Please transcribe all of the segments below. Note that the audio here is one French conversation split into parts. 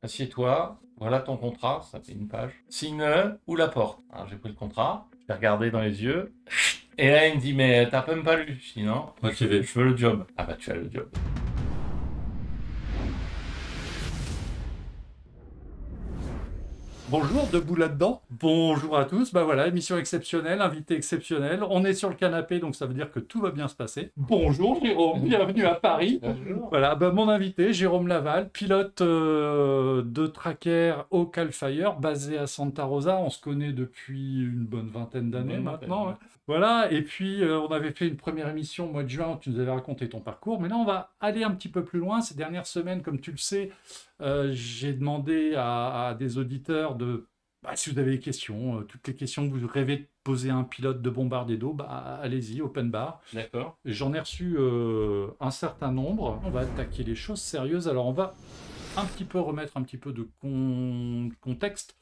Assieds-toi, voilà ton contrat, ça fait une page. Signe-le ou la porte. Alors j'ai pris le contrat, je l'ai regardé dans les yeux. Et là, il me dit, mais t'as même pas lu. Je dis non, je veux le job. Ah bah tu as le job. Bonjour, debout là-dedans. Bonjour à tous. Bah voilà, émission exceptionnelle, invité exceptionnel. On est sur le canapé, donc ça veut dire que tout va bien se passer. Bonjour Jérôme, bienvenue à Paris. Bonjour. Voilà, bah, mon invité, Jérôme Laval, pilote de tracker au Cal Fire, basé à Santa Rosa. On se connaît depuis une bonne vingtaine d'années maintenant, hein. Voilà, et puis on avait fait une première émission au mois de juin où tu nous avais raconté ton parcours. Mais là, on va aller un petit peu plus loin. Ces dernières semaines, comme tu le sais, j'ai demandé à des auditeurs de, bah, si vous avez des questions, toutes les questions que vous rêvez de poser à un pilote de bombardier d'eau, bah, allez-y, open bar. D'accord. J'en ai reçu un certain nombre. On va attaquer les choses sérieuses. Alors, on va un petit peu remettre un petit peu de contexte.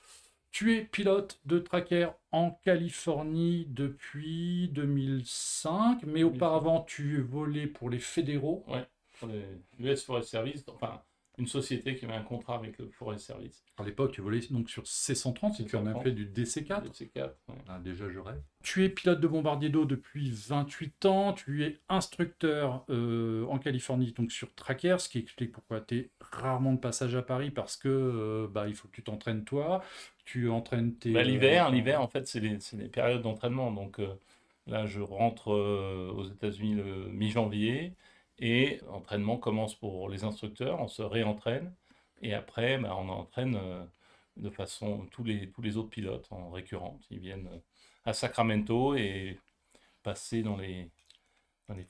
Tu es pilote de tracker en Californie depuis 2005, mais auparavant, tu volais pour les fédéraux. Ouais, pour les US Forest Service, enfin, une société qui avait un contrat avec le Forest Service. À l'époque, tu volais donc sur C-130 et tu as même fait du DC-4. DC4, ouais. Ah, déjà, je rêve. Tu es pilote de bombardier d'eau depuis 28 ans. Tu es instructeur en Californie, donc sur Tracker, ce qui explique pourquoi tu es rarement de passage à Paris, parce que bah, il faut que tu t'entraînes toi. Tu entraînes tes... Bah, l'hiver, en fait, c'est les périodes d'entraînement. Donc là, je rentre aux États-Unis le mi-janvier et l'entraînement commence pour les instructeurs. On se réentraîne et après, bah, on entraîne de façon tous les autres pilotes en récurrente. Ils viennent à Sacramento et passer dans les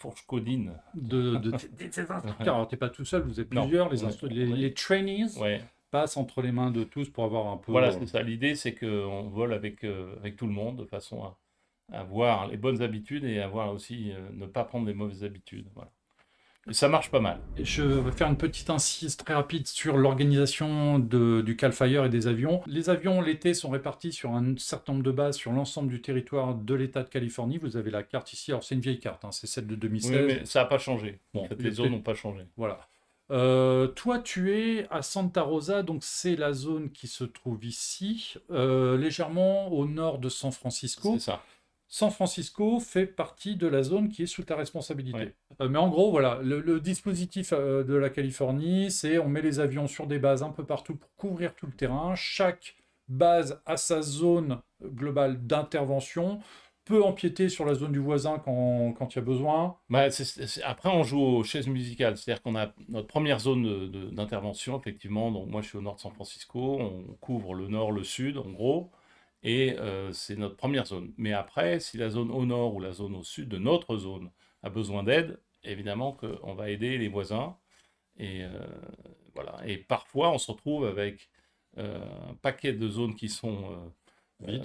fourches codines. tes instructeurs. Alors, tu n'es pas tout seul, vous êtes Non, plusieurs. on Les trainees ouais. passent entre les mains de tous pour avoir un peu... Voilà, c'est ça. L'idée, c'est qu'on vole avec tout le monde de façon à avoir les bonnes habitudes et avoir aussi ne pas prendre les mauvaises habitudes. Voilà. Et ça marche pas mal. Je vais faire une petite incise très rapide sur l'organisation du Cal Fire et des avions. Les avions, l'été, sont répartis sur un certain nombre de bases sur l'ensemble du territoire de l'État de Californie. Vous avez la carte ici. Alors, c'est une vieille carte, hein, c'est celle de Oui, 2016. mais ça n'a pas changé. Bon, En fait, les zones n'ont pas changé. Voilà. Toi, tu es à Santa Rosa, donc c'est la zone qui se trouve ici, légèrement au nord de San Francisco. C'est ça. San Francisco fait partie de la zone qui est sous ta responsabilité. Ouais. Mais en gros, voilà, le dispositif de la Californie, c'est on met les avions sur des bases un peu partout pour couvrir tout le terrain. Chaque base a sa zone globale d'intervention, peut empiéter sur la zone du voisin quand il y a besoin. Bah, après, on joue aux chaises musicales. C'est-à-dire qu'on a notre première zone d'intervention, effectivement. Donc, moi, je suis au nord de San Francisco. On couvre le nord, le sud, en gros. Et c'est notre première zone. Mais après, si la zone au nord ou la zone au sud de notre zone a besoin d'aide, évidemment qu'on va aider les voisins. Et voilà. Et parfois, on se retrouve avec un paquet de zones qui sont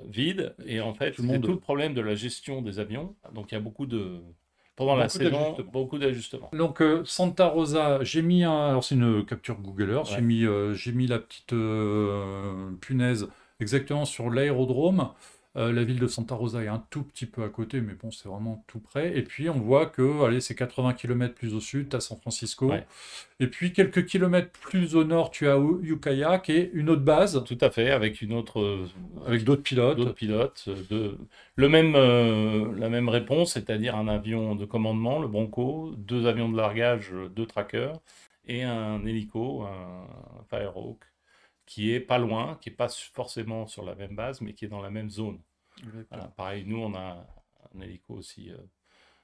vides. Et en fait, c'est tout le problème de la gestion des avions. Donc, il y a pendant la saison, beaucoup d'ajustements. Donc Santa Rosa, j'ai mis alors c'est une capture Google Earth, Ouais. j'ai mis la petite punaise exactement sur l'aérodrome. La ville de Santa Rosa est un tout petit peu à côté, mais bon, c'est vraiment tout près. Et puis on voit que, allez, c'est 80 km plus au sud, tu as San Francisco. Ouais. Et puis quelques kilomètres plus au nord, tu as Ukiah, qui est une autre base. Tout à fait, avec une autre, avec d'autres pilotes. La même réponse, c'est-à-dire un avion de commandement, le Bronco, 2 avions de largage, 2 trackers, et un hélico, un Firehawk, qui est pas loin, qui est pas forcément sur la même base, mais qui est dans la même zone. Voilà, pareil, nous, on a un hélico aussi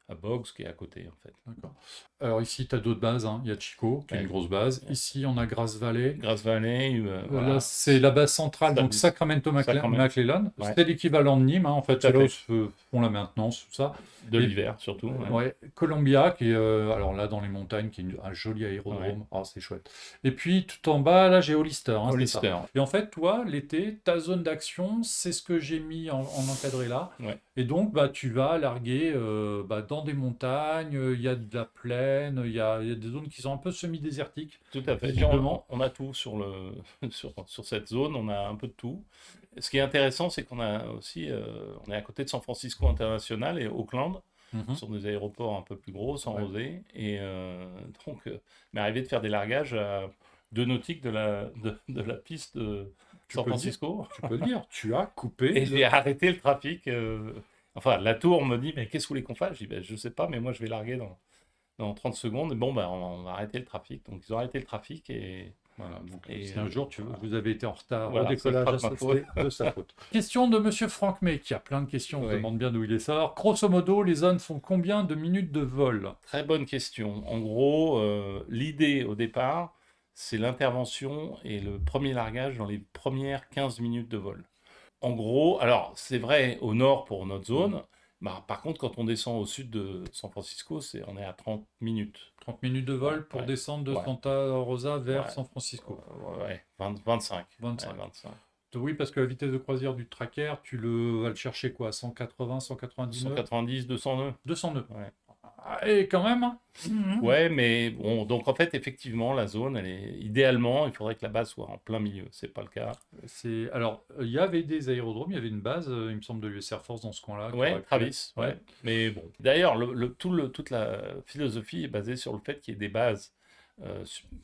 à Boggs, qui est à côté, en fait. D'accord. Alors ici, tu as d'autres bases, hein. Il y a Chico, qui est une grosse base. Ici, on a Grass Valley. Grass Valley, voilà. Là, c'est la base centrale, donc Sacramento McClellan. Ouais. C'était l'équivalent de Nîmes, hein. En fait, c'est là où se font la maintenance, tout ça. De l'hiver, surtout. Ouais. Columbia, qui est, alors là, dans les montagnes, qui est un joli aérodrome. Ouais. Ah, c'est chouette. Et puis, tout en bas, là, j'ai Hollister. Hein, Hollister. Et en fait, toi, l'été, ta zone d'action, c'est ce que j'ai mis en encadré là. Ouais. Et donc, bah, tu vas larguer dans des montagnes, il y a de la plaine, il y a des zones qui sont un peu semi-désertiques. Tout à fait. On a tout sur cette zone, on a un peu de tout. Ce qui est intéressant, c'est qu'on a aussi, on est à côté de San Francisco International et Oakland, sur des aéroports un peu plus gros, San José. Et donc, m'est arrivé de faire des largages à 2 nautiques de la piste de Tu San peux le dire. Francisco. Tu peux le dire, tu as coupé. Et j'ai arrêté le trafic. Enfin, la tour me dit, mais qu'est-ce que vous voulez qu'on fasse? Je dis, ben, je sais pas, mais moi je vais larguer dans 30 secondes. Et bon, ben, on va arrêter le trafic. Donc ils ont arrêté le trafic et, Voilà, donc, et si un jour vous avez été en retard voilà, au décollage, ça sera de ma c'est de sa faute. Question de Monsieur Franck May, qui a plein de questions, on se Oui. demande bien d'où il est sort. Grosso modo, les zones font combien de minutes de vol? Très bonne question. En gros, l'idée au départ, c'est l'intervention et le premier largage dans les premières 15 minutes de vol. En gros, alors c'est vrai au nord pour notre zone, bah, par contre, quand on descend au sud de San Francisco, on est à 30 minutes. 30 minutes de vol pour Ouais. descendre de Ouais. Santa Rosa vers Ouais. San Francisco. Ouais, 25. 25. Ouais, 25. Oui, parce que la vitesse de croisière du tracker, tu vas le chercher quoi? 180, 190 nœuds? 190, 200 nœuds. 200 nœuds. Ouais. Ah, et quand même, hein. Ouais, mais bon, donc en fait, effectivement, la zone, idéalement, il faudrait que la base soit en plein milieu. C'est pas le cas. Alors, il y avait des aérodromes, il y avait une base, il me semble, de l'US Air Force dans ce coin-là. qui aurait Ouais, pu Travis. être- Ouais. Mais bon. D'ailleurs, toute la philosophie est basée sur le fait qu'il y ait des bases,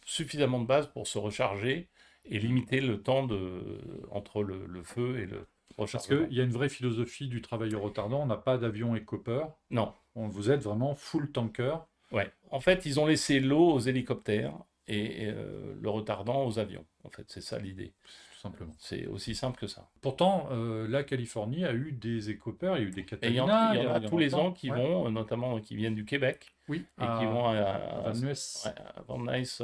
suffisamment de bases pour se recharger et limiter le temps entre le feu et le Parce rechargement. qu'il y a une vraie philosophie du travailleur retardant, on n'a pas d'avion Éco-Peur, Non. vous êtes vraiment full tanker. Ouais. En fait, ils ont laissé l'eau aux hélicoptères et le retardant aux avions. En fait, c'est ça l'idée. Tout simplement. C'est aussi simple que ça. Pourtant, la Californie a eu des Éco-Peurs, il y a eu des Et il y en Catalina, a tous les ans qui ouais. vont, notamment qui viennent du Québec Oui, et qui vont Van Nuys. à Van Nuys,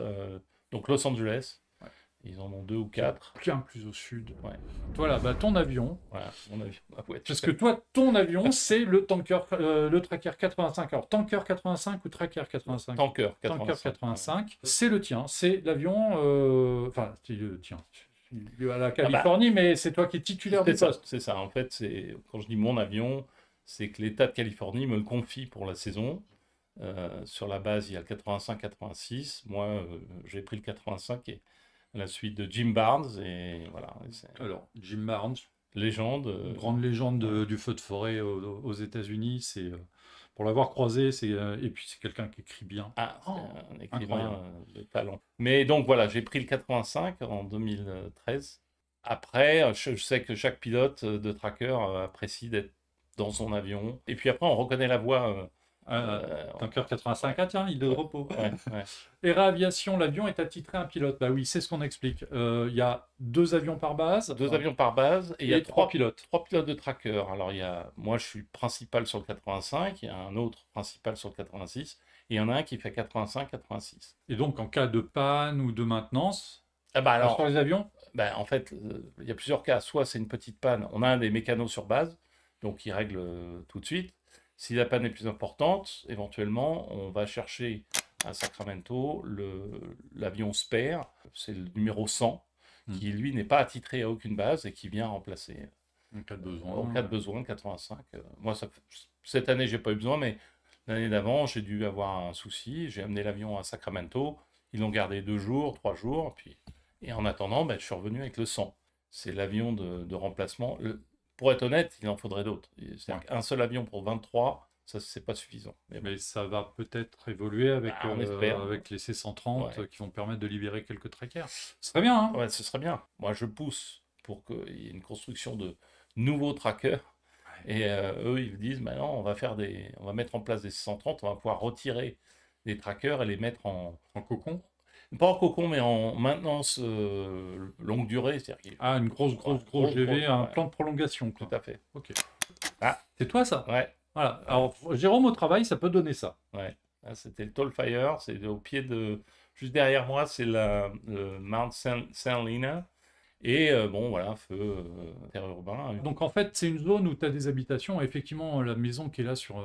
donc Los Angeles. Ouais. Ils en ont 2 ou 4. Bien plus au sud. Ouais. Voilà, bah, ton avion. Voilà, mon avion. Ah ouais, Parce que toi, ton avion, c'est le tanker, le Tracker 85. Alors, Tanker 85 ou Tracker 85? Tanker Tanker 85. 85, c'est le tien, c'est l'avion, enfin, c'est le tien, à la bah, Californie, mais c'est toi qui es titulaire du poste. C'est ça. En fait, quand je dis mon avion, c'est que l'État de Californie me le confie pour la saison. Sur la base, il y a le 85-86. Moi, j'ai pris le 85 et à la suite de Jim Barnes. Et voilà. Alors, Jim Barnes, Légende. grande légende du feu de forêt aux États-Unis, c'est pour l'avoir croisé, et puis c'est quelqu'un qui écrit bien. Ah, c'est un écrivain incroyable. de talent. Mais donc voilà, j'ai pris le 85 en 2013. Après, je sais que chaque pilote de tracker apprécie d'être dans son avion. Et puis après, on reconnaît la voix. Tanker 85, ah tiens, il est de repos. Ouais. Era Aviation, l'avion est attitré à un pilote. Bah oui, c'est ce qu'on explique. Il y a 2 avions par base. 2 avions par base et il y a 3 pilotes. 3 pilotes de tracker. Alors moi je suis principal sur le 85, il y a un autre principal sur le 86 et il y en a un qui fait 85-86. Et donc en cas de panne ou de maintenance, Ah bah alors, sur les avions, en fait, il y a plusieurs cas. Soit c'est une petite panne, on a un des mécanos sur base, donc il règle tout de suite. Si la panne est plus importante, éventuellement, on va chercher à Sacramento l'avion spare, c'est le numéro 100, qui lui n'est pas attitré à aucune base et qui vient remplacer en cas de besoin. En cas de besoin, 85. Moi, cette année, j'ai pas eu besoin, mais l'année d'avant, j'ai dû avoir un souci. J'ai amené l'avion à Sacramento. Ils l'ont gardé 2 jours, 3 jours. Et en attendant, je suis revenu avec le 100. C'est l'avion de remplacement. Pour être honnête, il en faudrait d'autres. C'est-à-dire qu'un seul avion pour 23, ça, c'est pas suffisant. Mais ça va peut-être évoluer avec, on espère. avec les C-130 qui vont permettre de libérer quelques trackers. Ce serait bien, hein? Ouais, ce serait bien. Moi, je pousse pour qu'il y ait une construction de nouveaux trackers. Et eux, ils disent, non, on va mettre en place des C-130, on va pouvoir retirer des trackers et les mettre en cocon. Pas en cocon, mais en maintenance longue durée. Une grosse GV, un plan de prolongation. Quoi. Tout à fait. Ok. Ah. C'est toi, ça? Ouais. Voilà. Alors, Jérôme, au travail, ça peut donner ça. Ouais. C'était le Tall Fire, c'est au pied de... Juste derrière moi, c'est le Mount St. Helena. Et voilà, feu interurbain. Donc en fait, c'est une zone où tu as des habitations. Effectivement, la maison qui est là sur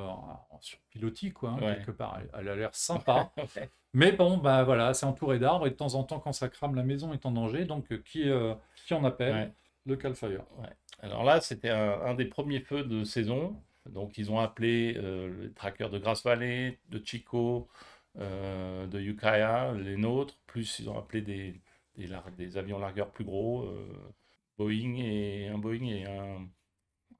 pilotis, quoi, quelque part, elle a l'air sympa. Ouais. Mais bon, voilà, c'est entouré d'arbres et de temps en temps, quand ça crame, la maison est en danger. Donc qui en appelle? Le Cal Fire. Ouais. Alors là, c'était un des premiers feux de saison. Donc ils ont appelé les trackers de Grass Valley, de Chico, de Ukiah, les nôtres. Plus ils ont appelé des avions largueurs plus gros, Boeing et un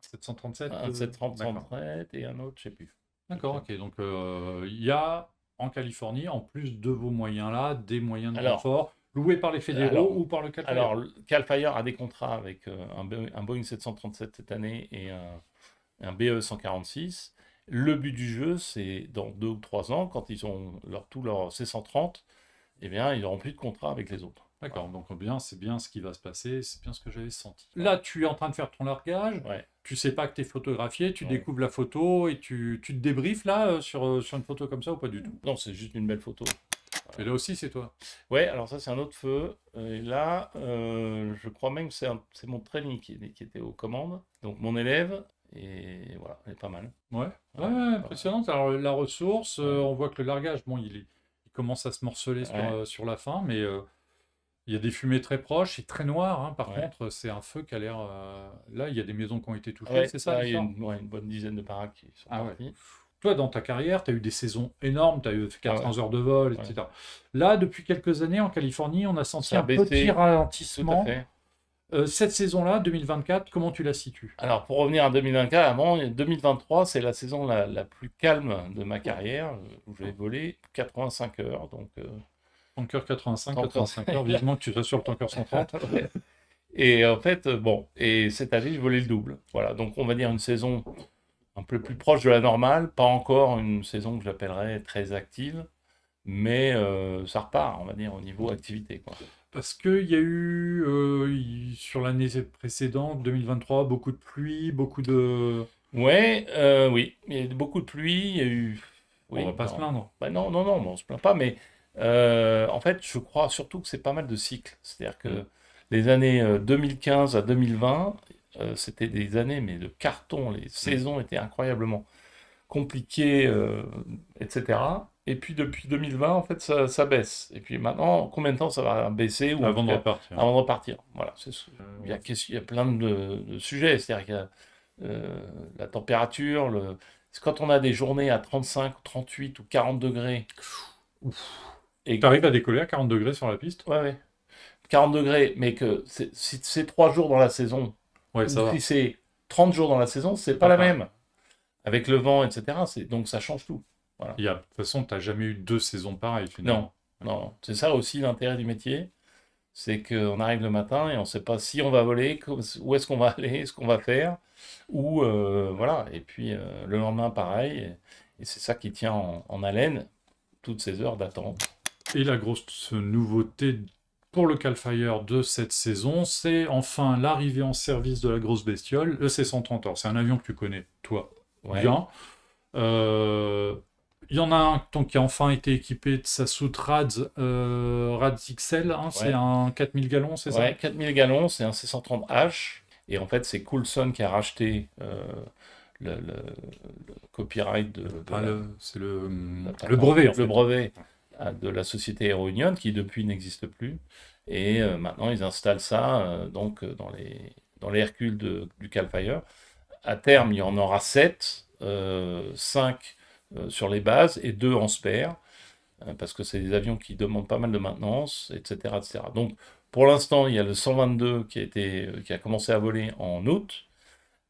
737 un 737 et un autre, je sais plus. D'accord, ok. Donc il y a en Californie, en plus de vos moyens là, des moyens de confort, loué par les fédéraux Alors, ou par le Cal Fire? alors, Cal Fire a des contrats avec un Boeing 737 cette année et un BE 146. Le but du jeu, c'est dans 2 ou 3 ans, quand ils ont tout leur C-130, eh bien, ils n'auront plus de contrat avec les autres. D'accord, donc c'est bien ce qui va se passer, c'est bien ce que j'avais senti. Là, tu es en train de faire ton largage, Ouais. tu sais pas que tu es photographié, tu Ouais. découvres la photo et tu te débriefes là sur une photo comme ça ou pas du tout? Non, c'est juste une belle photo. Et là aussi, c'est toi. Ouais, alors ça, c'est un autre feu. Et là, je crois même que c'est mon training qui était aux commandes. Donc, mon élève, et voilà, elle est pas mal. Ouais, Ouais, impressionnante. Alors, la ressource, Ouais. on voit que le largage, bon, il commence à se morceler Ouais. sur la fin, mais il y a des fumées très proches et très noires, hein. Par Ouais. contre, c'est un feu qui a l'air. Là, il y a des maisons qui ont été touchées, Ouais, c'est ça là, il y a l'histoire? une bonne dizaine de paras qui sont Ah ouais. partis. Toi, dans ta carrière, tu as eu des saisons énormes, tu as eu fait Ah 400 ouais. heures de vol, Ouais. etc. Là, depuis quelques années, en Californie, on a senti Ça a un baissé, petit tout à ralentissement. fait. Cette saison-là, 2024, comment tu la situes? Alors, pour revenir à 2024, avant, 2023, c'est la saison la plus calme de ma carrière, où j'ai volé 85 heures. Donc, Tanker 85, Tanker 85 heures, vivement que tu sois sur le Tanker 130. ouais. Et en fait, bon, et cette année, je volais le double. Voilà, donc on va dire une saison un peu plus proche de la normale, pas encore une saison que j'appellerais très active, mais ça repart, on va dire, au niveau activité, quoi. Parce qu'il y a eu, sur l'année précédente, 2023, beaucoup de pluie, beaucoup de... Ouais, oui, il y a eu beaucoup de pluie, il y a eu... On va Oui, pas se non. plaindre. Bah non, non, non, bon, on se plaint pas, mais en fait, je crois surtout que c'est pas mal de cycles. C'est-à-dire que les années 2015 à 2020, c'était des années, mais de carton, les saisons étaient incroyablement compliquées, etc. Et puis depuis 2020, en fait, ça baisse. Et puis maintenant, combien de temps ça va baisser ou en Avant tout de cas, repartir. avant de repartir. Voilà, il y a plein de sujets. C'est-à-dire qu'il y a la température, c'est quand on a des journées à 35, 38 ou 40 degrés. Et Tu arrives à décoller à 40 degrés sur la piste? ouais, ouais. 40 degrés, mais que si c'est 3 jours dans la saison, Ouais, ou ça va. si c'est 30 jours dans la saison, c'est pas la même. Avec le vent, etc. Donc ça change tout. Voilà. De toute façon, tu n'as jamais eu 2 saisons pareilles, finalement. Non, non. C'est ça aussi l'intérêt du métier. C'est qu'on arrive le matin et on ne sait pas si on va voler, où est-ce qu'on va aller, ce qu'on va faire, ou voilà. Et puis le lendemain, pareil. Et c'est ça qui tient en haleine toutes ces heures d'attente. Et la grosse nouveauté pour le Cal Fire de cette saison, c'est enfin l'arrivée en service de la grosse bestiole, le C-130. Alors, c'est un avion que tu connais, toi, Ouais. bien. Il y en a un donc, qui a enfin été équipé de sa soute RADS, RADS XL, hein, c'est Ouais. un 4000 gallons, c'est ça? Ouais, 4000 gallons, c'est un C-130H. Et en fait, c'est Coulson qui a racheté le copyright C'est la le brevet, en fait. le brevet de la société Aero Union, qui depuis n'existe plus. Et maintenant, ils installent ça donc dans les Hercules du Cal Fire. À terme, il y en aura 7, 5 sur les bases et 2 en spare, parce que c'est des avions qui demandent pas mal de maintenance, etc., etc. Donc, pour l'instant, il y a le 122 qui a commencé à voler en août,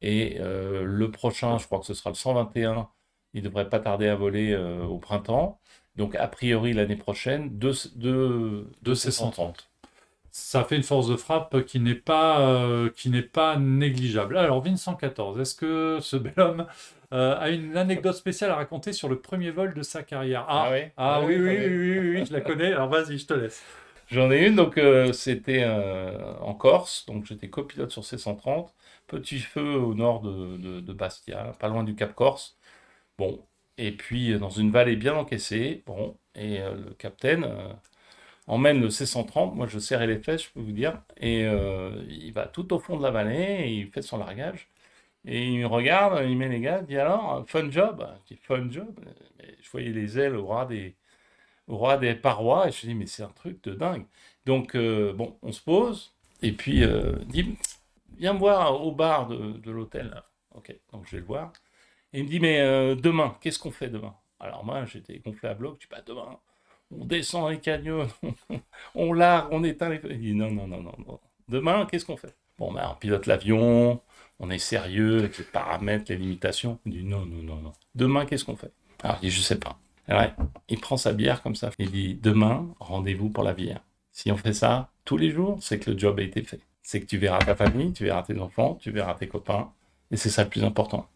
et le prochain, je crois que ce sera le 121, il devrait pas tarder à voler au printemps. Donc, a priori, l'année prochaine, deux C-130. Ça fait une force de frappe qui n'est pas négligeable. Alors, Vincent 14, est-ce que ce bel homme a une anecdote spéciale à raconter sur le premier vol de sa carrière? Ouais. Oui, Ouais, oui, je la connais. Alors, vas-y, je te laisse. J'en ai une, donc c'était en Corse, donc j'étais copilote sur C-130, petit feu au nord de Bastia, pas loin du Cap Corse. Bon, et puis dans une vallée bien encaissée, bon, et le capitaine emmène le C-130, moi je serrais les fesses, je peux vous dire, et il va tout au fond de la vallée, et il fait son largage, et il me regarde, il met les gars, il dit alors, fun job? Je dis fun job? Mais je voyais les ailes au ras des parois, et je me dis mais c'est un truc de dingue. Donc bon, on se pose, et puis il dit viens me voir au bar de l'hôtel, là. Ok, donc je vais le voir. Et il me dit mais demain, qu'est-ce qu'on fait demain? Alors moi j'étais gonflé à bloc, je dis pas demain, on descend les canyons, on largue, on éteint les... Il dit non, non, non, non, non. Demain, qu'est-ce qu'on fait? Bon, ben, on pilote l'avion, on est sérieux avec les paramètres, les limitations. Il dit non, non, non, non. Demain, qu'est-ce qu'on fait? Alors, il dit je sais pas. Ouais, il prend sa bière comme ça. Il dit demain, rendez-vous pour la bière. Si on fait ça tous les jours, c'est que le job a été fait. C'est que tu verras ta famille, tu verras tes enfants, tu verras tes copains, et c'est ça le plus important.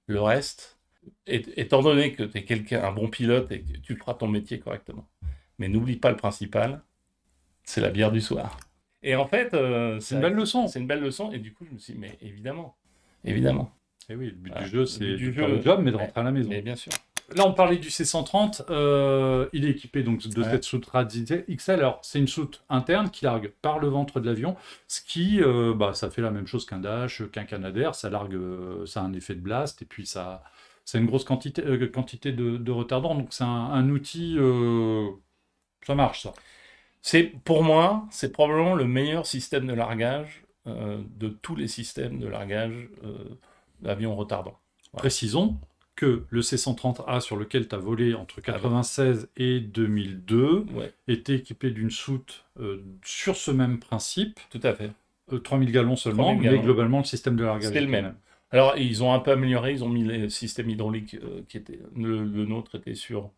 Le reste, étant donné que tu es un bon pilote et que tu feras ton métier correctement. Mais n'oublie pas le principal, c'est la bière du soir. Et en fait, C'est une belle leçon. C'est une belle leçon, et du coup, je me suis dit, mais évidemment, évidemment. Et oui, le but Voilà. du jeu, Le c'est but de du faire jeu, le job, mais de ouais, rentrer à la maison. mais bien sûr. Là, on parlait du C130. Il est équipé donc de Ouais. cette soute Radixel XL. Alors, c'est une soute interne qui largue par le ventre de l'avion, ce qui, ça fait la même chose qu'un Dash, qu'un Canadair. Ça largue, ça a un effet de blast, et puis ça a une grosse quantité de retardant. Donc, c'est un outil. Ça marche, ça. Pour moi, c'est probablement le meilleur système de largage de tous les systèmes de largage d'avions retardants. Voilà. Précisons que le C130A sur lequel tu as volé entre 1996 et 2002 Ouais, était équipé d'une soute sur ce même principe. tout à fait. 3000 gallons seulement, 3000 mais gallons. globalement, le système de largage C'était le était même. Alors, ils ont un peu amélioré, ils ont mis les systèmes hydrauliques qui étaient. Le nôtre était sur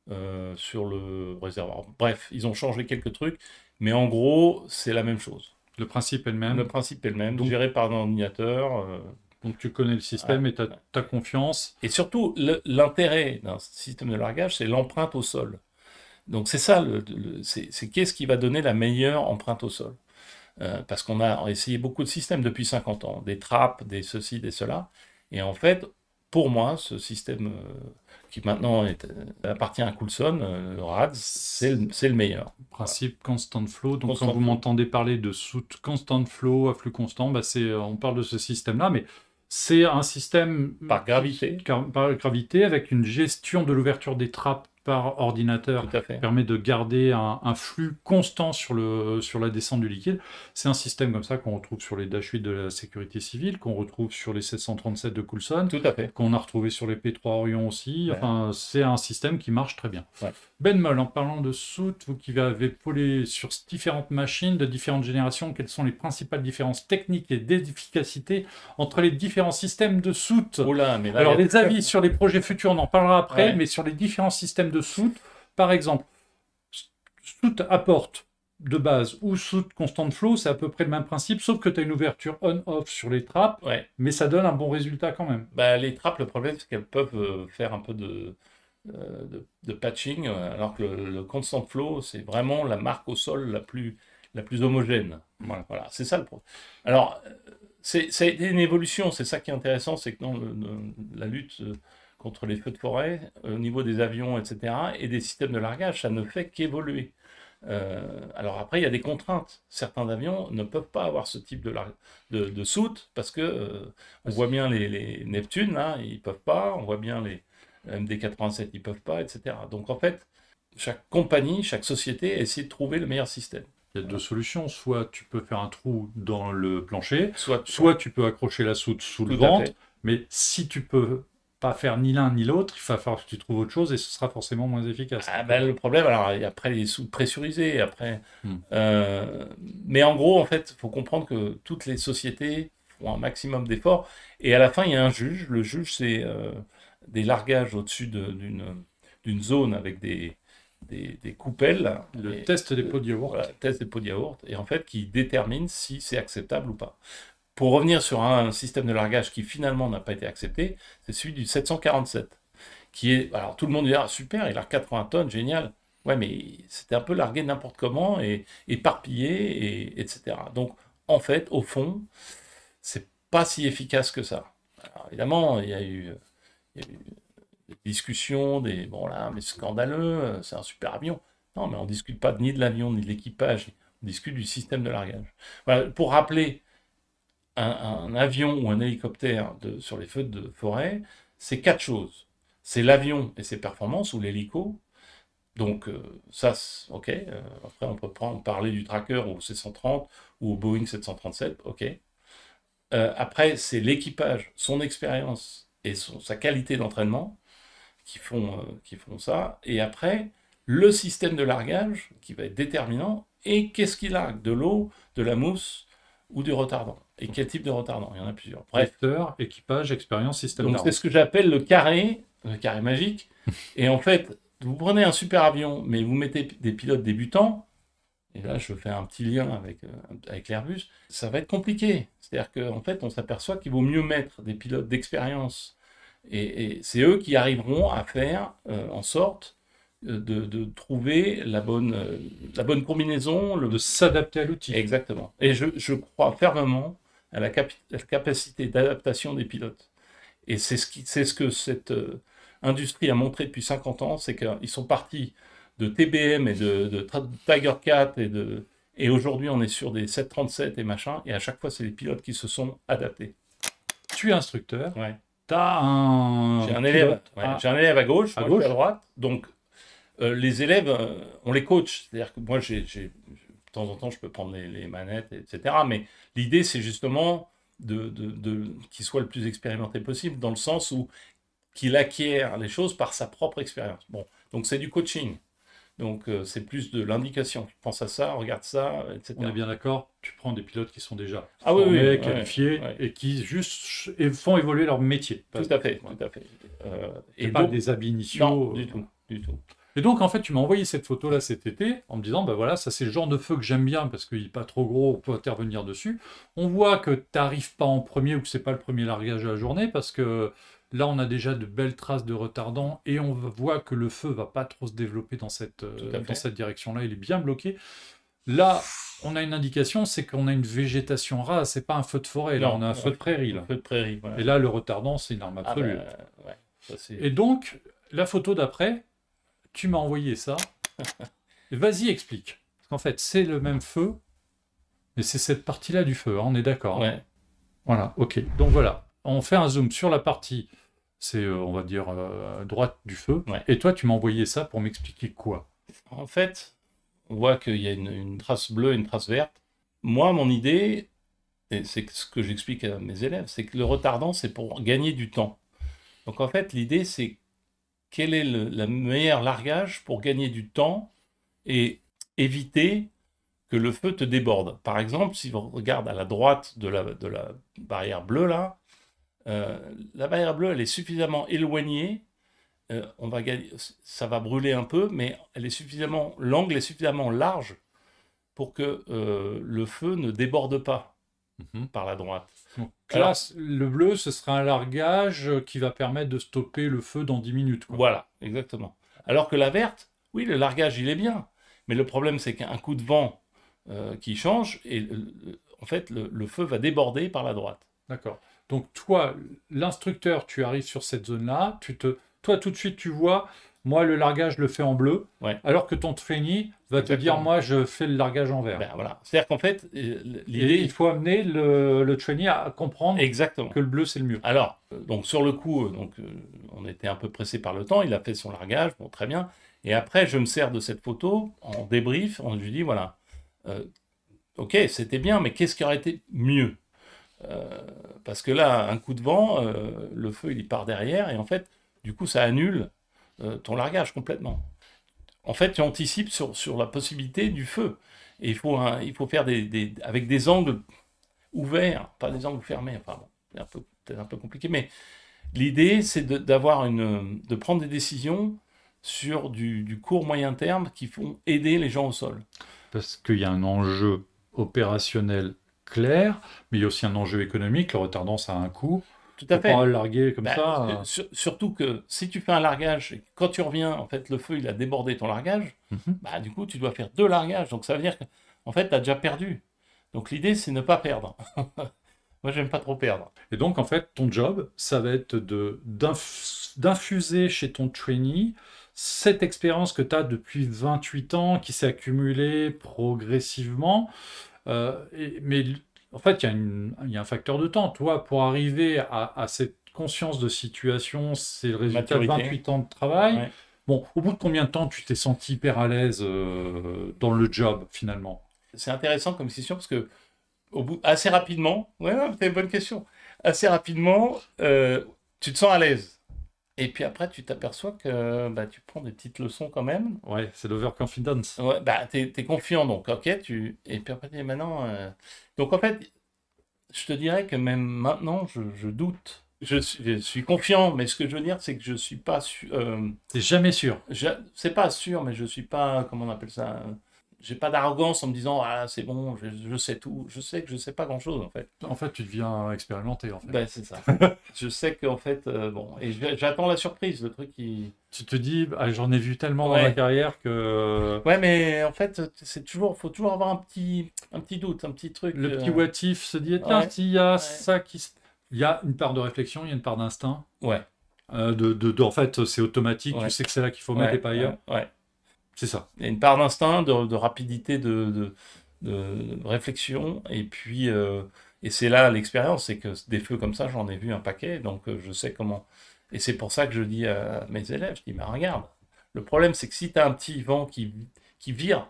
le réservoir. Bref, ils ont changé quelques trucs, mais en gros, c'est la même chose. Le principe est le même. Le principe est le même, Donc- géré par un ordinateur. Donc tu connais le système Ouais, et tu as confiance. Et surtout, l'intérêt d'un système de largage, c'est l'empreinte au sol. Donc c'est ça, c'est qu'est-ce qui va donner la meilleure empreinte au sol. Parce qu'on a essayé beaucoup de systèmes depuis 50 ans, des trappes, des ceci, des cela. Et en fait, pour moi, ce système qui maintenant appartient à Coulson, le RADS, c'est le meilleur. Principe constant flow. Donc Constant quand vous flow. m'entendez parler de soute constant flow à flux constant, on parle de ce système-là, mais c'est un système Par gravité. par gravité avec une gestion de l'ouverture des trappes par ordinateur Tout à fait. permet de garder un flux constant sur la descente du liquide. C'est un système comme ça qu'on retrouve sur les Dash 8 de la sécurité civile, qu'on retrouve sur les 737 de Coulson, Tout à fait. qu'on a retrouvé sur les P3 Orion aussi. Ouais. Enfin, c'est un système qui marche très bien. Ouais. Ben Moll, en parlant de soute, vous qui avez volé sur différentes machines de différentes générations, quelles sont les principales différences techniques et d'efficacité entre les différents systèmes de soute? Oh là, mais là, Alors, il y a les tout- avis sur les projets futurs, on en parlera après, Ouais. mais sur les différents systèmes de soute, par exemple, soute à porte de base ou soute constant flow, c'est à peu près le même principe, sauf que tu as une ouverture on-off sur les trappes, Ouais. mais ça donne un bon résultat quand même. Bah, les trappes, le problème, c'est qu'elles peuvent faire un peu de patching, alors que le constant flow, c'est vraiment la marque au sol la plus homogène. Voilà, c'est ça le problème. Alors, ça a été une évolution, c'est ça qui est intéressant, c'est que dans la lutte contre les feux de forêt, au niveau des avions, etc., et des systèmes de largage, ça ne fait qu'évoluer. Alors après, il y a des contraintes. Certains avions ne peuvent pas avoir ce type de soute parce que on voit bien les Neptunes, là, ils peuvent pas. On voit bien les MD-87, ils peuvent pas, etc. Donc en fait, chaque compagnie, chaque société a essayé de trouver le meilleur système. Il y a deux solutions, soit tu peux faire un trou dans le plancher, Soit tu peux accrocher la soute sous le Tout à ventre, fait. mais si tu peux pas faire ni l'un ni l'autre, il va falloir que tu trouves autre chose et ce sera forcément moins efficace. Ah ben, le problème, alors après les soutes pressurisées, après, Hmm. mais en gros, en fait, il faut comprendre que toutes les sociétés font un maximum d'efforts, et à la fin, il y a un juge. Le juge, c'est des largages au-dessus d'une zone avec des coupelles. Le Et- test des pots de yaourt. Voilà, test des pots de yaourt, et en fait, qui détermine si c'est acceptable ou pas. Pour revenir sur un système de largage qui finalement n'a pas été accepté, c'est celui du 747, qui est, alors tout le monde dit, ah, super, il a 80 tonnes, génial. Ouais, mais c'était un peu largué n'importe comment, et éparpillé, etc. Donc, en fait, au fond, c'est pas si efficace que ça. Alors, évidemment, il y a eu des discussions, bon là, mais scandaleux, c'est un super avion. Non, mais on discute pas ni de l'avion, ni de l'équipage, on discute du système de largage. Voilà, pour rappeler, un avion ou un hélicoptère sur les feux de forêt, c'est 4 choses. C'est l'avion et ses performances, ou l'hélico. Donc ça, ok. Après, on peut parler du tracker au C-130 ou au Boeing 737, ok. Après, c'est l'équipage, son expérience et sa qualité d'entraînement qui font ça. Et après, le système de largage qui va être déterminant. Et qu'est-ce qu'il largue? De l'eau, de la mousse ou du retardant? Et quel type de retardant? Il y en a plusieurs. Bref, Vecteur, équipage, expérience, système donc d'armes. c'est ce que j'appelle le carré magique. Et en fait, vous prenez un super avion, mais vous mettez des pilotes débutants, et là je fais un petit lien avec l'Airbus, ça va être compliqué. C'est-à-dire qu'en fait, on s'aperçoit qu'il vaut mieux mettre des pilotes d'expérience, et c'est eux qui arriveront à faire en sorte de trouver la bonne combinaison, De s'adapter à l'outil. Exactement. Et je crois fermement à la capacité d'adaptation des pilotes. Et c'est ce que cette industrie a montré depuis 50 ans, c'est qu'ils sont partis de TBM et de Tiger Cat, et aujourd'hui on est sur des 737 et machin, et à chaque fois c'est les pilotes qui se sont adaptés. Tu es instructeur, Ouais. t'as un... J'ai un élève, j'ai un élève à gauche, moi je suis à droite, donc les élèves, on les coach, c'est-à-dire que moi de temps en temps je peux prendre les manettes, etc. Mais l'idée c'est justement qu'il soit le plus expérimenté possible, dans le sens où qu'il acquiert les choses par sa propre expérience. Bon, donc c'est du coaching. Donc c'est plus de l'indication. Pense à ça, regarde ça, etc. On est bien d'accord, tu prends des pilotes qui sont déjà formés, qualifiés, et qui juste font évoluer leur métier. Tout à fait, tout à fait. Et pas des ab initio. Non, du tout, du tout. Et donc, en fait, tu m'as envoyé cette photo-là cet été en me disant, ben voilà, ça c'est le genre de feu que j'aime bien parce qu'il n'est pas trop gros, on peut intervenir dessus. On voit que tu n'arrives pas en premier ou que ce n'est pas le premier largage de la journée parce que là, on a déjà de belles traces de retardant et on voit que le feu ne va pas trop se développer dans cette direction-là, il est bien bloqué. Là, on a une indication, c'est qu'on a une végétation rase, c'est pas un feu de forêt, là, on a un feu de prairie. Là. Un feu de prairie, voilà. Et là, le retardant, c'est une arme absolue. Et donc, la photo d'après, tu m'as envoyé ça. Vas-y, explique. Parce qu'en fait, c'est le même feu, mais c'est cette partie-là du feu, hein, on est d'accord. Ouais. Voilà, ok. Donc voilà, on fait un zoom sur la partie, c'est, on va dire, droite du feu. Ouais. Et toi, tu m'as envoyé ça pour m'expliquer quoi? En fait, on voit qu'il y a une trace bleue et une trace verte. Moi, mon idée, et c'est ce que j'explique à mes élèves, c'est que le retardant, c'est pour gagner du temps. Donc en fait, l'idée, c'est quel est le meilleur largage pour gagner du temps et éviter que le feu te déborde. Par exemple, si on regarde à la droite de la barrière bleue, là, la barrière bleue, elle est suffisamment éloignée, on va gagner, ça va brûler un peu, mais l'angle est suffisamment large pour que le feu ne déborde pas par la droite. Donc là, le bleu, ce sera un largage qui va permettre de stopper le feu dans 10 minutes. Quoi. Voilà, exactement. Alors que la verte, oui, le largage, il est bien. Mais le problème, c'est qu'un coup de vent qui change, et en fait, le feu va déborder par la droite. D'accord. Donc toi, l'instructeur, tu arrives sur cette zone-là, toi, tout de suite, tu vois, moi, le largage, je le fais en bleu, ouais. Alors que ton trainee va te dire, moi, je fais le largage en vert. Ben, voilà. C'est-à-dire qu'en fait, l'idée... il faut amener le trainee à comprendre exactement. Que le bleu, c'est le mieux. Alors, donc sur le coup, on était un peu pressé par le temps, il a fait son largage, bon, très bien. Et après, je me sers de cette photo en débrief, je lui dis, voilà, ok, c'était bien, mais qu'est-ce qui aurait été mieux? Parce que là, un coup de vent, le feu, il part derrière, et en fait, du coup, ça annule ton largage complètement. En fait, tu anticipes sur la possibilité du feu. Et il faut faire avec des angles ouverts, pas des angles fermés. Enfin bon, c'est peut-être un peu compliqué, mais l'idée, c'est de prendre des décisions sur du court moyen terme qui font aider les gens au sol. Parce qu'il y a un enjeu opérationnel clair, mais il y a aussi un enjeu économique. Le retardant, ça a un coût. Tout à fait. Pas le larguer comme ça. Surtout que si tu fais un largage, et quand tu reviens, en fait, le feu, il a débordé ton largage, bah, du coup, tu dois faire 2 largages. Donc, ça veut dire qu'en fait, tu as déjà perdu. Donc, l'idée, c'est ne pas perdre. Moi, j'aime pas trop perdre. Et donc, en fait, ton job, ça va être d'infuser chez ton trainee cette expérience que tu as depuis 28 ans, qui s'est accumulée progressivement. Mais en fait, il y a un facteur de temps. Toi, pour arriver à cette conscience de situation, c'est le résultat de 28 ans de travail. Ouais. Bon, au bout de combien de temps tu t'es senti hyper à l'aise dans le job, finalement? C'est intéressant comme question, parce que assez rapidement, c'est une bonne question, assez rapidement, tu te sens à l'aise. Et puis après, tu t'aperçois que tu prends des petites leçons quand même. Ouais, c'est l'overconfidence. Ouais, t'es confiant, donc ok, et puis après, maintenant... Donc en fait, je te dirais que même maintenant, je doute. Je suis confiant, mais ce que je veux dire, c'est que je suis pas sûr... T'es jamais sûr. C'est pas sûr, mais je suis pas... Comment on appelle ça? j'ai pas d'arrogance en me disant ah c'est bon, je sais tout. Je sais que je sais pas grand-chose en fait. En fait, tu deviens expérimenté, en fait. Ben, c'est ça. Je sais qu'en fait bon et j'attends la surprise, le truc qui. Tu te dis, ah, j'en ai vu tellement dans Ouais. ma carrière que Ouais, mais en fait faut toujours avoir un petit doute, un petit truc. le petit what if se dit, tiens, Ouais, s'il y a ouais, ça il y a une part de réflexion, il y a une part d'instinct. ouais, En fait, c'est automatique, tu ouais, sais que c'est là qu'il faut mettre et pas ailleurs. ouais. C'est ça. Il y a une part d'instinct, de rapidité, de réflexion, et puis et c'est là l'expérience, c'est que des feux comme ça, j'en ai vu un paquet, donc je sais comment. Et c'est pour ça que je dis à mes élèves, je dis, mais regarde, le problème c'est que si tu as un petit vent qui vire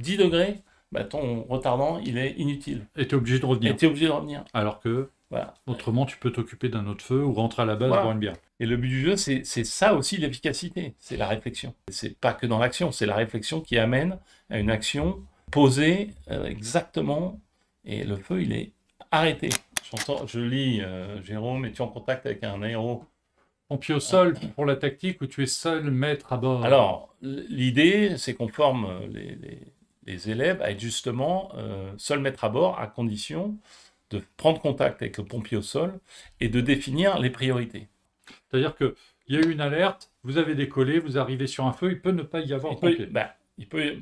10 degrés, bah, ton retardant, il est inutile. Et tu es obligé de revenir. Et tu es obligé de revenir. Alors que, Voilà. autrement, tu peux t'occuper d'un autre feu ou rentrer à la base Voilà. boire une bière. Et le but du jeu, c'est ça aussi l'efficacité, c'est la réflexion. C'est pas que dans l'action, c'est la réflexion qui amène à une action posée exactement, et le feu, il est arrêté. Je lis, Jérôme, es-tu en contact avec un aéro? Pompier au sol pour la tactique où tu es seul maître à bord. Alors, l'idée, c'est qu'on forme les élèves à être justement seuls maîtres à bord, à condition de prendre contact avec le pompier au sol et de définir les priorités. C'est-à-dire qu'il y a eu une alerte, vous avez décollé, vous arrivez sur un feu, il peut ne pas y avoir de pompier.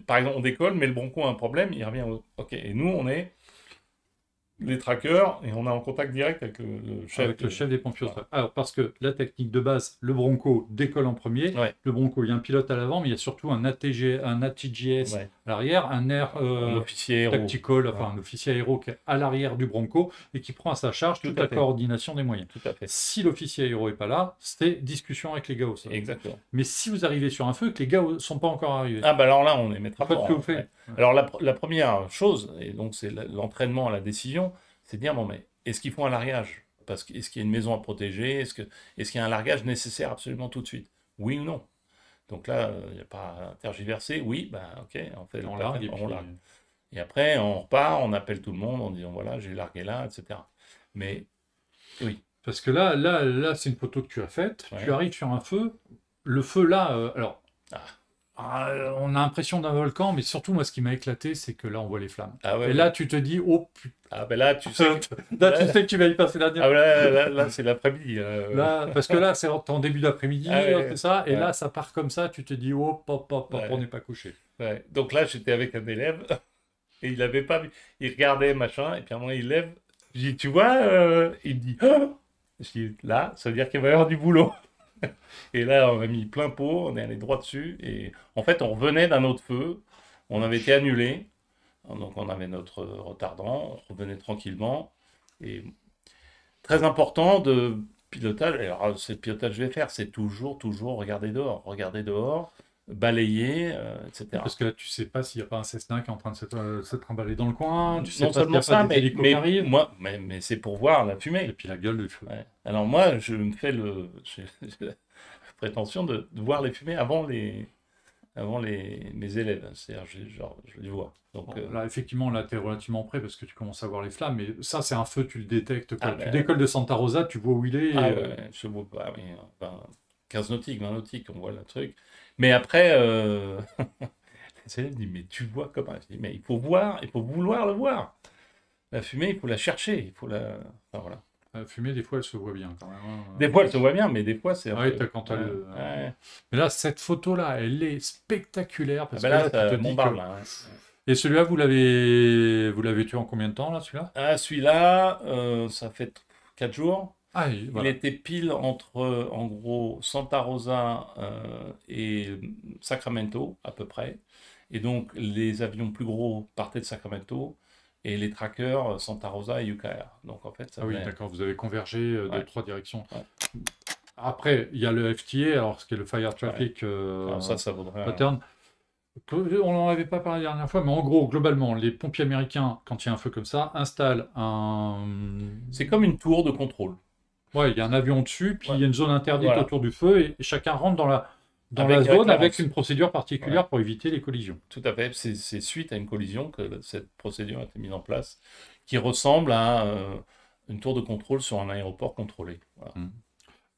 Par exemple, on décolle, mais le Bronco a un problème, il revient OK. Et nous, on est les trackers et on est en contact direct avec le chef. Avec le chef des pompiers au sol. Alors, parce que la technique de base, le Bronco décolle en premier. Ouais. Le Bronco, il y a un pilote à l'avant, mais il y a surtout un ATGS Ouais. à l'arrière, un air officier aéro. tactical, enfin un officier aéro qui est à l'arrière du Bronco et qui prend à sa charge toute la coordination des moyens. Tout à fait. Si l'officier aéro n'est pas là, c'est discussion avec les gars au sol. Exactement. Mais si vous arrivez sur un feu et que les gars ne sont pas encore arrivés. Ah, bah alors là, on est maître à bord. Ce que vous faites. Ouais. Alors, la première chose, et donc c'est l'entraînement à la décision, c'est de dire, bon, mais est-ce qu'ils font un largage? Est-ce qu'il y a une maison à protéger? Est-ce qu'il y a un largage nécessaire absolument tout de suite? Oui ou non? Donc là, il n'y a pas à tergiverser. Oui, ben ok, on fait On largue. Et après, on repart, on appelle tout le monde en disant, voilà, j'ai largué là, etc. Mais oui. Parce que là c'est une photo que tu as faite. Ouais. Tu arrives sur un feu. Le feu là, on a l'impression d'un volcan, mais surtout, moi, ce qui m'a éclaté, c'est que là, on voit les flammes. Ah ouais, et là, tu te dis, oh putain. Ah ben là, tu sais que tu vas y passer la dernière. Ah là c'est l'après-midi. Là, parce que là, c'est en début d'après-midi, c'est ça. Et ouais. là, ça part comme ça, tu te dis, oh, pop, on n'est pas couché. Ouais. Donc là, j'étais avec un élève, et il avait pas vu. Il regardait, machin, et puis à un moment, il lève. Je dis, tu vois, il me dit, oh! Je dis, là, ça veut dire qu'il va y avoir du boulot. Et là, on a mis plein pot, on est allé droit dessus. Et en fait, on revenait d'un autre feu. On avait été annulé. Donc, on avait notre retardant. On revenait tranquillement. Et très important de pilotage. Alors, c'est le pilotage que je vais faire. C'est toujours regarder dehors, balayer, etc. Parce que là, tu sais pas s'il n'y a pas un Cessna qui est en train de se trimballer dans le coin. Tu sais Non pas s'il n'y seulement a ça, pas des hélicos qui arrivent. mais c'est pour voir la fumée. Et puis la gueule du feu. Ouais. Alors moi, j'ai la prétention de voir les fumées avant mes élèves. C'est-à-dire, je les vois. Donc, Bon, là, effectivement, là, tu es relativement près parce que tu commences à voir les flammes. Mais ça, c'est un feu, tu le détectes. Quand tu décolles de Santa Rosa, tu vois où il est. Je vois pas, oui, enfin, 15 nautiques, 20 nautiques, on voit le truc. Mais après, les élèves disent, mais tu vois comment? Je dis, mais il faut voir, il faut vouloir le voir. La fumée, il faut la chercher, il faut la... Enfin, voilà. La fumée, des fois, elle se voit bien quand même. Des fois, elle se voit bien, mais des fois, c'est... Ouais, quand t'as ouais. Mais là, cette photo-là, elle est spectaculaire. Parce que là, là, tu te dis que... là, ouais. Et celui-là, vous l'avez tué en combien de temps, là, celui-là? Ah, celui-là, ça fait 4 jours. Ah, Il était pile entre, en gros, Santa Rosa et Sacramento, à peu près. Et donc, les avions plus gros partaient de Sacramento et les trackers, Santa Rosa et UKR. Donc, en fait, ça oui, venait... d'accord, vous avez convergé de 3 directions. Ouais. Après, il y a le FTA, alors ce qui est le Fire Traffic alors ça vaudrait... Pattern. On n'en avait pas parlé la dernière fois, mais en gros, globalement, les pompiers américains, quand il y a un feu comme ça, installent un... C'est comme une tour de contrôle. Ouais, il y a un avion dessus, puis il y a une zone interdite autour du feu, et chacun rentre dans la zone avec une procédure particulière pour éviter les collisions. Tout à fait. C'est suite à une collision que cette procédure a été mise en place, qui ressemble à une tour de contrôle sur un aéroport contrôlé. Voilà.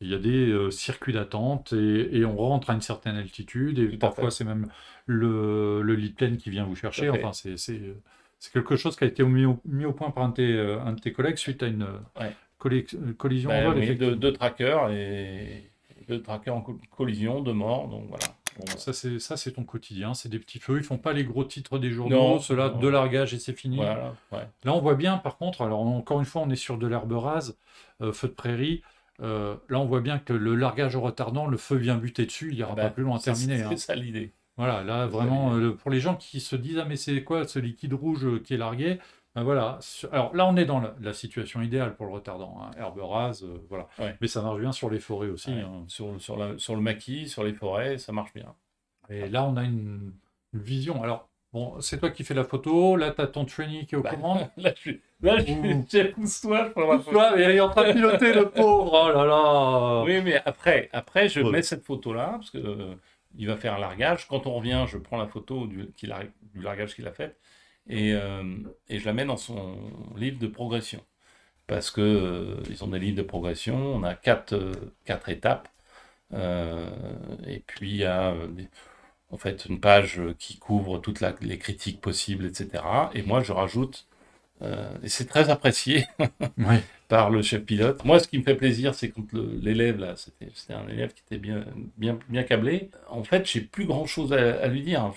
Il y a des circuits d'attente et on rentre à une certaine altitude et Tout à parfois fait. c'est même le lead plane qui vient vous Tout à chercher. fait. Enfin, c'est quelque chose qui a été mis au point par un de tes collègues suite à une Ouais. collision en Ben vol, oui, effectivement. deux trackers et deux trackers en collision, deux morts. Donc voilà. Bon, Ça, c'est ton quotidien, c'est des petits feux. Ils font pas les gros titres des journaux, non, cela de non, largage et c'est fini. voilà. Ouais. Là, on voit bien, par contre, alors encore une fois, on est sur de l'herbe rase, feu de prairie. Là, on voit bien que le largage au retardant, le feu vient buter dessus, il Ah ira pas ben, plus loin à terminer, c'est hein. ça l'idée. Voilà, là, C'est ça vraiment, l'idée. pour les gens qui se disent, ah, mais c'est quoi ce liquide rouge qui est largué? Ben voilà. Alors là, on est dans la situation idéale pour le retardant, hein. Herbe rase, voilà. Ouais. Mais ça marche bien sur les forêts aussi, Ouais. hein. Sur le maquis, sur les forêts, ça marche bien. Et là, on a une vision. Alors, bon, c'est toi qui fais la photo. Là, tu as ton trainee qui est aux Bah, commandes. là, je suis Ouh. j'ai pousse-toi pour la photo. Toi, mais il est en train de piloter le pauvre. Oh là là. Oui, mais après, je Ouais. mets cette photo-là, parce que il va faire un largage. Quand on revient, je prends la photo du largage qu'il a fait et je la mets dans son livre de progression. Parce que ils ont des livres de progression, on a quatre étapes, euh, et puis il y a en fait une page qui couvre toutes les critiques possibles, etc. Et moi, je rajoute, et c'est très apprécié, Ouais. par le chef pilote. Moi, ce qui me fait plaisir, c'est quand l'élève, là, c'était un élève qui était bien câblé. En fait, j'ai plus grand-chose à lui dire. En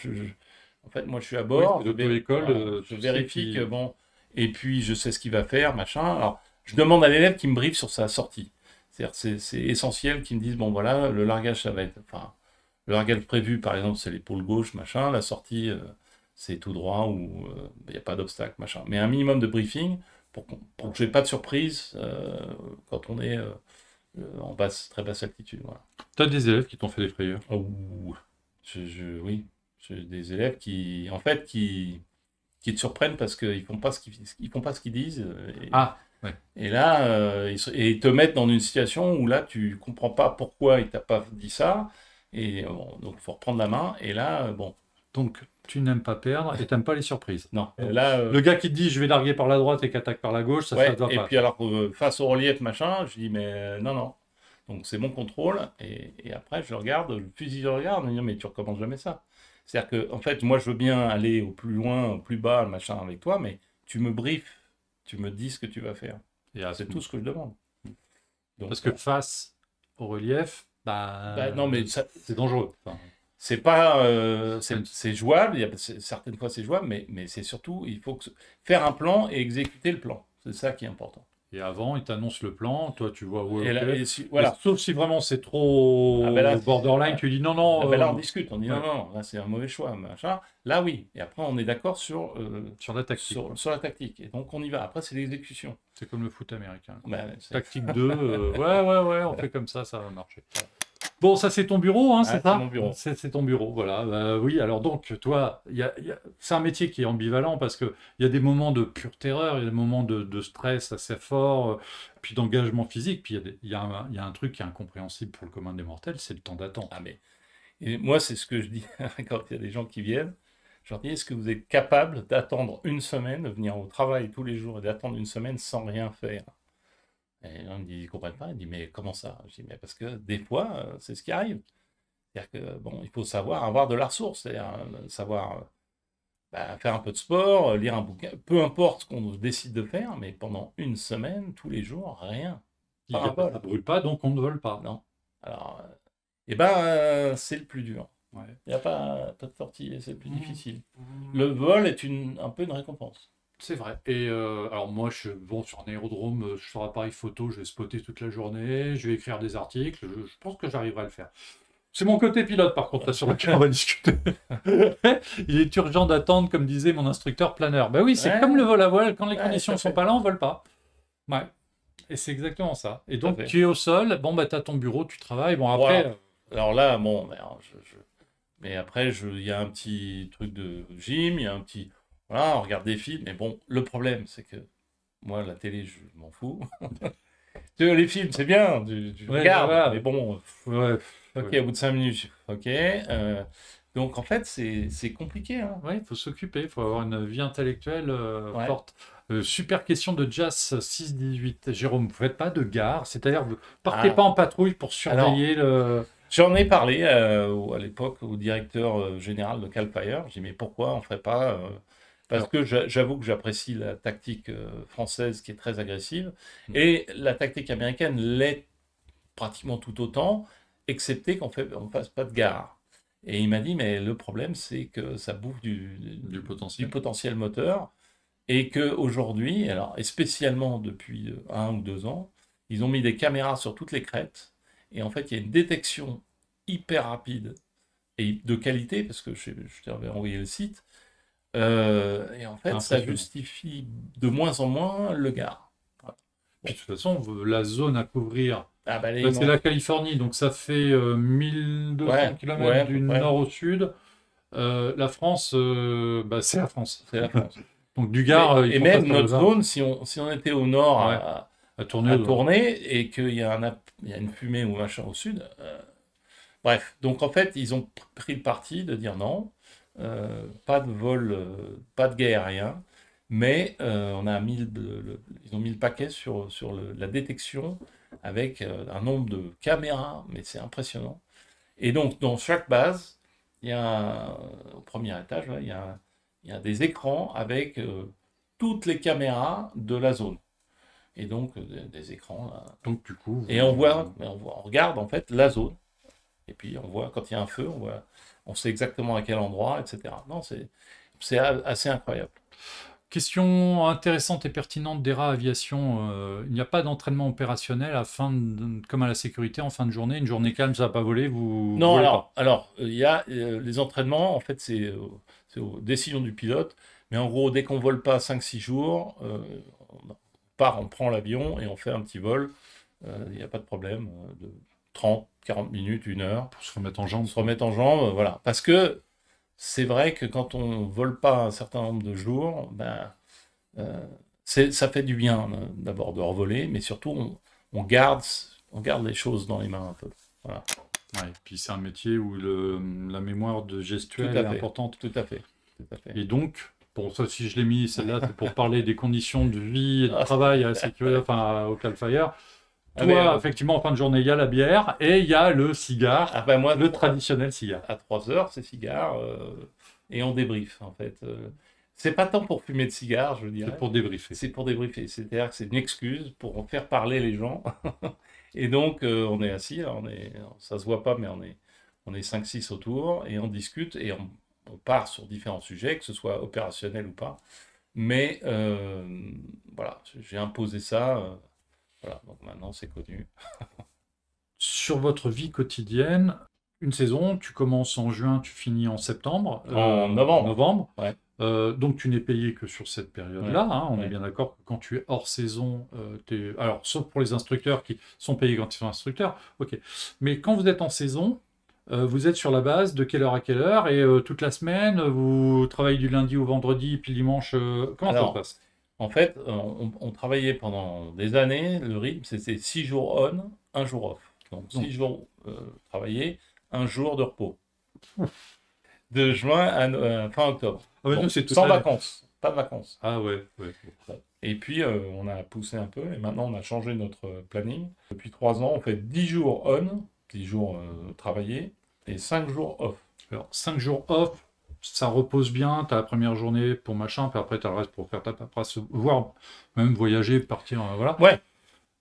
fait, moi, je suis à Oui, bord, c'est l'auto-école. voilà, je Tu sais vérifie que, qui. bon, et puis je sais ce qu'il va faire, machin. Alors, je demande à l'élève qui me briefe sur sa sortie. C'est-à-dire, c'est essentiel qu'il me dise, bon, voilà, le largage, ça va être, enfin, le largage prévu, par exemple, c'est l'épaule gauche, machin. La sortie, c'est tout droit ou il n'y a pas d'obstacle, machin. Mais un minimum de briefing pour que je n'ai pas de surprise quand on est en très basse altitude. Voilà. Tu as des élèves qui t'ont fait des frayeurs. Ouh, oui, j'ai des élèves qui, en fait, qui te surprennent parce qu'ils font pas ils font pas ce qu'ils disent. Ah, ouais. Et là, ils te mettent dans une situation où là, tu comprends pas pourquoi il t'a pas dit ça. Et bon, donc, il faut reprendre la main. Et là, bon, Donc, tu n'aimes pas perdre et t'aimes pas les surprises. non. Donc, Là, le gars qui te dit je vais larguer par la droite et qui attaque par la gauche, ça ouais, te va et pas. puis alors, face au relief, machin, je dis, mais non, non. Donc c'est mon contrôle, et après je regarde, le fusil je regarde, me dire, mais tu recommences jamais ça. C'est-à-dire que, en fait, moi je veux bien aller au plus loin, au plus bas, machin avec toi, mais tu me briefes, tu me dis ce que tu vas faire. Et à C'est tout ce que je demande. Donc, Parce que face au relief, bah, non, mais c'est dangereux. Enfin, c'est pas, c'est- c'est jouable, certaines fois c'est jouable, mais c'est surtout, il faut faire un plan et exécuter le plan. C'est ça qui est important. et avant, ils t'annoncent le plan, toi tu vois, ouais, Et ok. là, Mais voilà. sauf si vraiment c'est Ah ben là, trop borderline, ah, tu dis non, ah ben là, on non, discute, on dit non, ouais, non, là c'est un mauvais choix, machin. Là, oui. Et après, on est d'accord sur la tactique, quoi. sur la tactique. Et donc, on y va. Après, c'est l'exécution. C'est comme le foot américain, quoi. Ben, Tactique 2, ouais, on fait comme ça va marcher. Bon, ça c'est ton bureau, hein, c'est c'est ça? mon bureau. C'est ton bureau, voilà. Bah, oui, alors donc, toi, c'est un métier qui est ambivalent parce qu'il y a des moments de pure terreur, il y a des moments de stress assez fort, puis d'engagement physique, puis il y a un truc qui est incompréhensible pour le commun des mortels, c'est le temps d'attente. Ah, mais et moi, c'est ce que je dis quand il y a des gens qui viennent. Je leur dis, est-ce que vous êtes capable d'attendre une semaine, de venir au travail tous les jours et d'attendre une semaine sans rien faire? Et les gens me disent, ils comprennent pas. Ils disent, mais comment ça? Je dis, mais parce que des fois, c'est ce qui arrive. C'est-à-dire que, bon, il faut savoir avoir de la ressource, c'est-à-dire savoir faire un peu de sport, lire un bouquin, peu importe ce qu'on décide de faire, mais pendant une semaine, tous les jours, rien. Pas un Ça vol. brûle pas, donc on ne vole pas. Non. Alors, c'est le plus dur. Ouais. Il n'y a pas de sortie, c'est le plus difficile. Mmh. Le vol est un peu une récompense. C'est vrai. Et alors moi, bon, sur un aérodrome, je suis sur appareil photo, je vais spotter toute la journée, je vais écrire des articles, je pense que j'arriverai à le faire. C'est mon côté pilote, par contre, là, sur lequel on va discuter. Il est urgent d'attendre, comme disait mon instructeur planeur. Ben oui, c'est Ouais, comme le vol à voile, quand les ouais, conditions tout ne à sont fait. pas là, on vole pas. Ouais. Et c'est exactement ça. Et Tout à donc, fait. tu es au sol, bon, bah, tu as ton bureau, tu travailles. Bon, Bon, après, alors là, bon, mais après, il y a un petit truc de gym, il y a un petit. Voilà, on regarde des films, mais bon, le problème, c'est que moi, la télé, je m'en fous. Les films, c'est bien, tu ouais, regardes, voilà. mais bon, Ouais, ok, ouais. au bout de 5 minutes, ok. Donc en fait, c'est compliqué, hein. Ouais, il faut s'occuper, il faut avoir une vie intellectuelle Ouais. forte. Super question de Jazz 618. Jérôme, vous faites pas de gare, c'est-à-dire vous partez pas Ah, en patrouille pour alors, surveiller le. j'en ai parlé à l'époque au directeur général de Cal Fire. J'ai dit, mais pourquoi on ferait pas parce Alors, que j'avoue que j'apprécie la tactique française qui est très agressive, mm, et la tactique américaine l'est pratiquement tout autant, excepté on fasse pas de gare. Et il m'a dit, mais le problème, c'est que ça bouffe du du potentiel. potentiel moteur, et qu'aujourd'hui, alors, et spécialement depuis 1 ou 2 ans, ils ont mis des caméras sur toutes les crêtes, et en fait, il y a une détection hyper rapide et de qualité, parce que je t'avais envoyé le site, et en C'est fait, ça impressionnant. justifie de moins en moins le gare. Voilà. Puis Bon. de toute façon, la zone à couvrir, Ah bah là, les c'est la Californie, donc ça fait 1200 ouais, ouais, km à peu du près, nord au sud. La France, bah, c'est la France. c'est la France. Donc du Gard, ils Et font pas même ça notre aux arbres. zone, si on était au nord Ouais, à tourner à au nord. tourner, et qu'il y a il y a une fumée ou machin au sud, bref. Donc en fait, ils ont pris le parti de dire non, pas de vol, pas de guet aérien, mais on a mis ils ont mis le paquet sur la détection avec un nombre de caméras, mais c'est impressionnant. Et donc, dans chaque base, il y a au premier étage, là, il y a des écrans avec toutes les caméras de la zone. Et donc, des écrans, là. Donc du coup, Et on regarde en fait la zone. Et puis, on voit quand il y a un feu, on sait exactement à quel endroit, etc. Non, c'est assez incroyable. question intéressante et pertinente d'ERA Aviation. Il n'y a pas d'entraînement opérationnel comme à la sécurité en fin de journée. Une journée calme, ça va pas voler, vous Non, volez pas. il y a les entraînements, en fait, c'est aux décisions du pilote. Mais en gros, dès qu'on vole pas 5 6 jours, on part, on prend l'avion et on fait un petit vol. Il n'y a pas de problème, de 30, 40 minutes, 1 heure. Pour se remettre en On jambe, se quoi. remet en jambe, voilà. Parce que c'est vrai que quand on vole pas un certain nombre de jours, ben, euh, ça fait du bien d'abord de revoler, mais surtout on garde, on garde les choses dans les mains un peu. Voilà. Ouais, et puis c'est un métier où la mémoire de Tout gestuelle est à fait. importante. Tout à fait. Tout à fait. Et donc, pour ça, si je l'ai mis, celle-là, c'est pour parler des conditions de vie et de Ah, travail à la sécurité, enfin, au Cal Fire. ah, mais, Toi, effectivement, en fin de journée, il y a la bière et il y a le cigare, ben moi, le traditionnel cigare. à 3 heures, c'est cigare, et on débrief, en fait. C'est pas tant pour fumer de cigare, je C'est dirais. pour débriefer. C'est pour débriefer. C'est-à-dire que c'est une excuse pour faire parler les gens. Et donc, on est assis, là, ça se voit pas, mais on est 5 6 autour, et on discute, et on part sur différents sujets, que ce soit opérationnel ou pas. Mais voilà, j'ai imposé ça. Voilà, donc maintenant c'est connu. Sur votre vie quotidienne, une saison, tu commences en juin, tu finis en septembre, En novembre. novembre. Ouais, Donc tu n'es payé que sur cette ouais, période-là, hein. On est ouais. bien d'accord que quand tu es hors saison, alors sauf pour les instructeurs qui sont payés quand ils sont instructeurs, ok. Mais quand vous êtes en saison, vous êtes sur la base de quelle heure à quelle heure et toute la semaine, vous travaillez du lundi au vendredi, puis le dimanche, comment ça se Alors, passe? en fait, on travaillait pendant des années, le rythme c'était 6 jours on, 1 jour off. Donc Donc, 6 jours travaillés, 1 jour de repos. De juin à fin octobre. ah ouais, nous, Bon, c'est toute sans l'année. vacances, pas de vacances. Ah ouais, ouais. Et puis on a poussé un peu, et maintenant on a changé notre planning. Depuis 3 ans, on fait 10 jours on, 10 jours travaillés, et 5 jours off. Alors 5 jours off, ça repose bien, t'as la première journée pour machin, puis après t'as le reste pour faire ta paperasse, voire même voyager, partir, voilà. Ouais,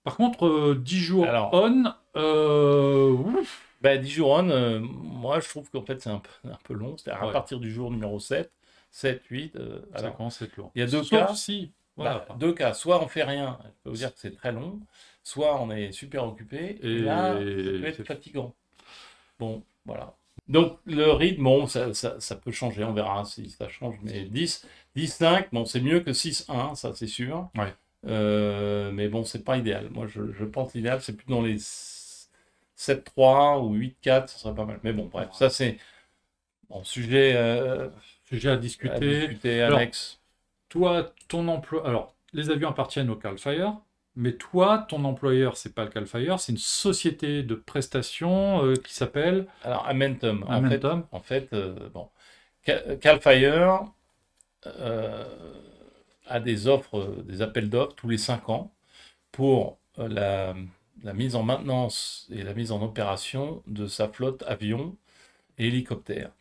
Par contre, 10 jours alors, on, ouf, bah, 10 jours on, moi je trouve qu'en fait c'est un peu long. C'est-à-dire à ouais, partir du jour numéro 7, 7, 8. ça Alors, commence à être lourd. il y a deux Sauf cas. si, voilà. Deux cas. Soit on fait rien, je peux vous dire que c'est très long, soit on est super occupé, et là ça peut Et être fatigant. Bon, voilà. Donc le rythme, bon, ça peut changer, on verra si ça change, mais 10, 5, bon, c'est mieux que 6, 1, ça c'est sûr. ouais. Mais bon, c'est pas idéal. Moi, je pense l'idéal, c'est plus dans les 7-3 ou 8-4, ça serait pas mal. Mais bon, bref, ça c'est bon, sujet Sujet à à discuter. discuter, Alors, annexe. toi, ton emploi, alors, les avions appartiennent au Cal Fire. Mais toi, ton employeur, c'est pas le Cal Fire, c'est une société de prestation qui s'appelle Alors, Amentum, Amentum. bon, Cal Fire euh, a des offres, des appels d'offres tous les 5 ans pour la mise en maintenance et la mise en opération de sa flotte avions et hélicoptères.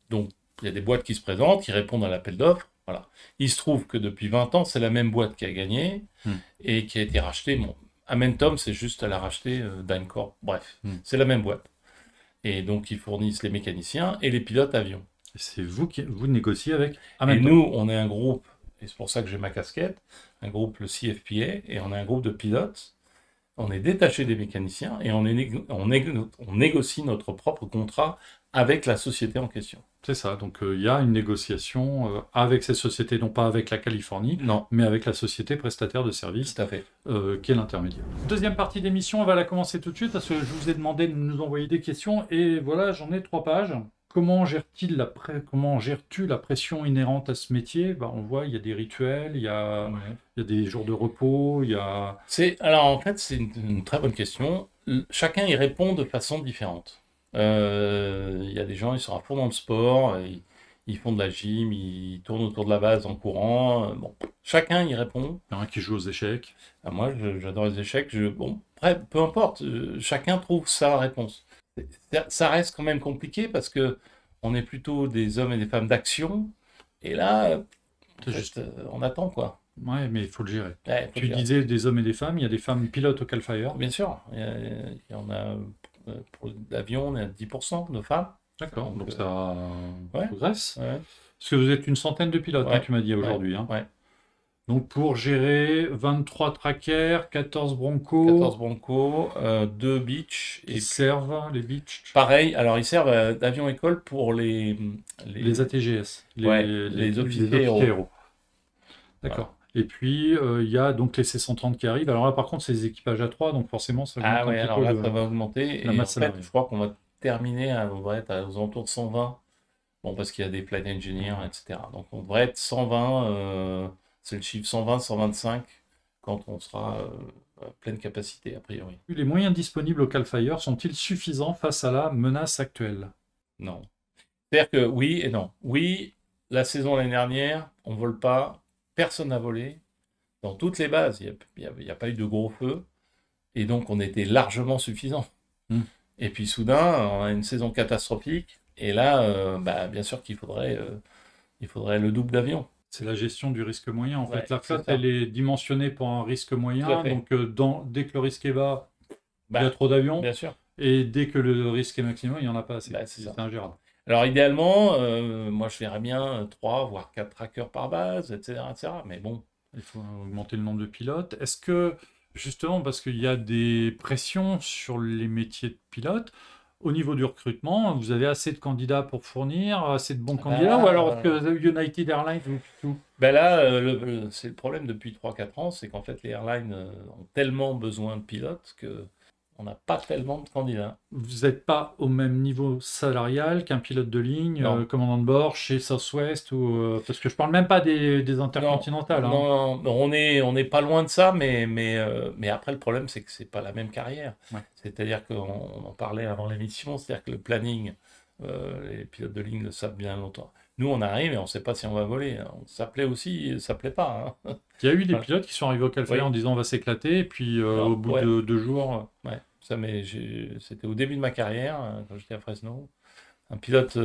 Donc, il y a des boîtes qui se présentent, qui répondent à l'appel d'offres. Voilà. Il se trouve que depuis 20 ans, c'est la même boîte qui a gagné et qui a été rachetée. Bon, Amentum, c'est juste à la racheter DynCorp. Bref, c'est la même boîte. Et donc, ils fournissent les mécaniciens et les pilotes avions. C'est vous qui vous négociez avec Et Amentum. nous, on est un groupe, et c'est pour ça que j'ai ma casquette, un groupe, le CFPA, et on est un groupe de pilotes. On est détaché des mécaniciens et on négocie notre propre contrat avec la société en question. C'est ça, donc il y a une négociation avec cette société, non pas avec la Californie, Non, mais avec la société prestataire de services tout à fait. qui est l'intermédiaire. Deuxième partie d'émission, on va la commencer tout de suite parce que je vous ai demandé de nous envoyer des questions et voilà, j'en ai 3 pages. Comment gères-tu la pression inhérente à ce métier? On voit, il y a des rituels, il y a des jours de repos, il y a... Alors en fait, c'est une très bonne question. Chacun y répond de façon différente. Il y a des gens, ils sont à fond dans le sport, ils font de la gym, ils tournent autour de la base en courant. Bon, chacun y répond. Il y en a qui jouent aux échecs. Moi, j'adore les échecs. Bon, bref, peu importe, chacun trouve sa réponse. Ça reste quand même compliqué parce que on est plutôt des hommes et des femmes d'action. Et là, juste, on attend quoi. Ouais, mais il faut le gérer. Ouais, Tu disais des hommes et des femmes, il y a des femmes pilotes au Cal Fire. Bien sûr, il y en a pour l'avion, on est à 10% de femmes. D'accord, donc ça progresse. Ouais. Parce que vous êtes une centaine de pilotes, tu m'as dit aujourd'hui. Ouais. Donc pour gérer 23 trackers, 14 Bronco. 14 Bronco, 2 Beach. Qui servent les Beach. Pareil, alors ils servent d'avion-école pour les ATGS, les officiers héros. D'accord. Voilà. Et puis il y a donc les C-130 qui arrivent. Alors là par contre c'est des équipages à 3, donc forcément ça augmente un petit peu. Ça va augmenter. Et en fait, je crois qu'on va terminer, on va être aux alentours de 120. Bon, parce qu'il y a des flight engineers, etc. Donc on devrait être 120, c'est le chiffre 120, 125 quand on sera à pleine capacité, a priori. Les moyens disponibles au Cal Fire sont-ils suffisants face à la menace actuelle? Non. C'est-à-dire que oui et non. Oui, la saison l'année dernière, on ne vole pas, personne n'a volé. Dans toutes les bases, il n'y a pas eu de gros feux. Et donc on était largement suffisant. Et puis soudain, on a une saison catastrophique. Et là, bien sûr qu'il faudrait le double d'avions. C'est la gestion du risque moyen. En fait, la flotte, elle est dimensionnée pour un risque moyen. Donc, dès que le risque est bas, il y a trop d'avions. Bien sûr. Et dès que le risque est maximum, il n'y en a pas assez. C'est ingérable. Alors, idéalement, moi, je verrais bien 3, voire 4 trackers par base, etc., etc. Mais bon. Il faut augmenter le nombre de pilotes. Est-ce que, justement, parce qu'il y a des pressions sur les métiers de pilote, au niveau du recrutement, vous avez assez de candidats pour fournir, assez de bons candidats, ou alors que United Airlines ou tout? Là, c'est le problème depuis 3-4 ans, c'est qu'en fait, les airlines ont tellement besoin de pilotes qu'on n'a pas tellement de candidats. Vous n'êtes pas au même niveau salarial qu'un pilote de ligne, commandant de bord chez Southwest, parce que je ne parle même pas des intercontinentales. Non, on n'est pas loin de ça, mais après, le problème, c'est que ce n'est pas la même carrière. Ouais. C'est-à-dire qu'on en parlait avant l'émission, c'est-à-dire que le planning, les pilotes de ligne le savent bien longtemps. Nous, on arrive et on ne sait pas si on va voler. Ça plaît aussi, ça plaît pas. Il y a eu des pilotes qui sont arrivés au Cal Fire en disant on va s'éclater, et puis au bout de 2 jours... Mais c'était au début de ma carrière, quand j'étais à Fresno. Un pilote,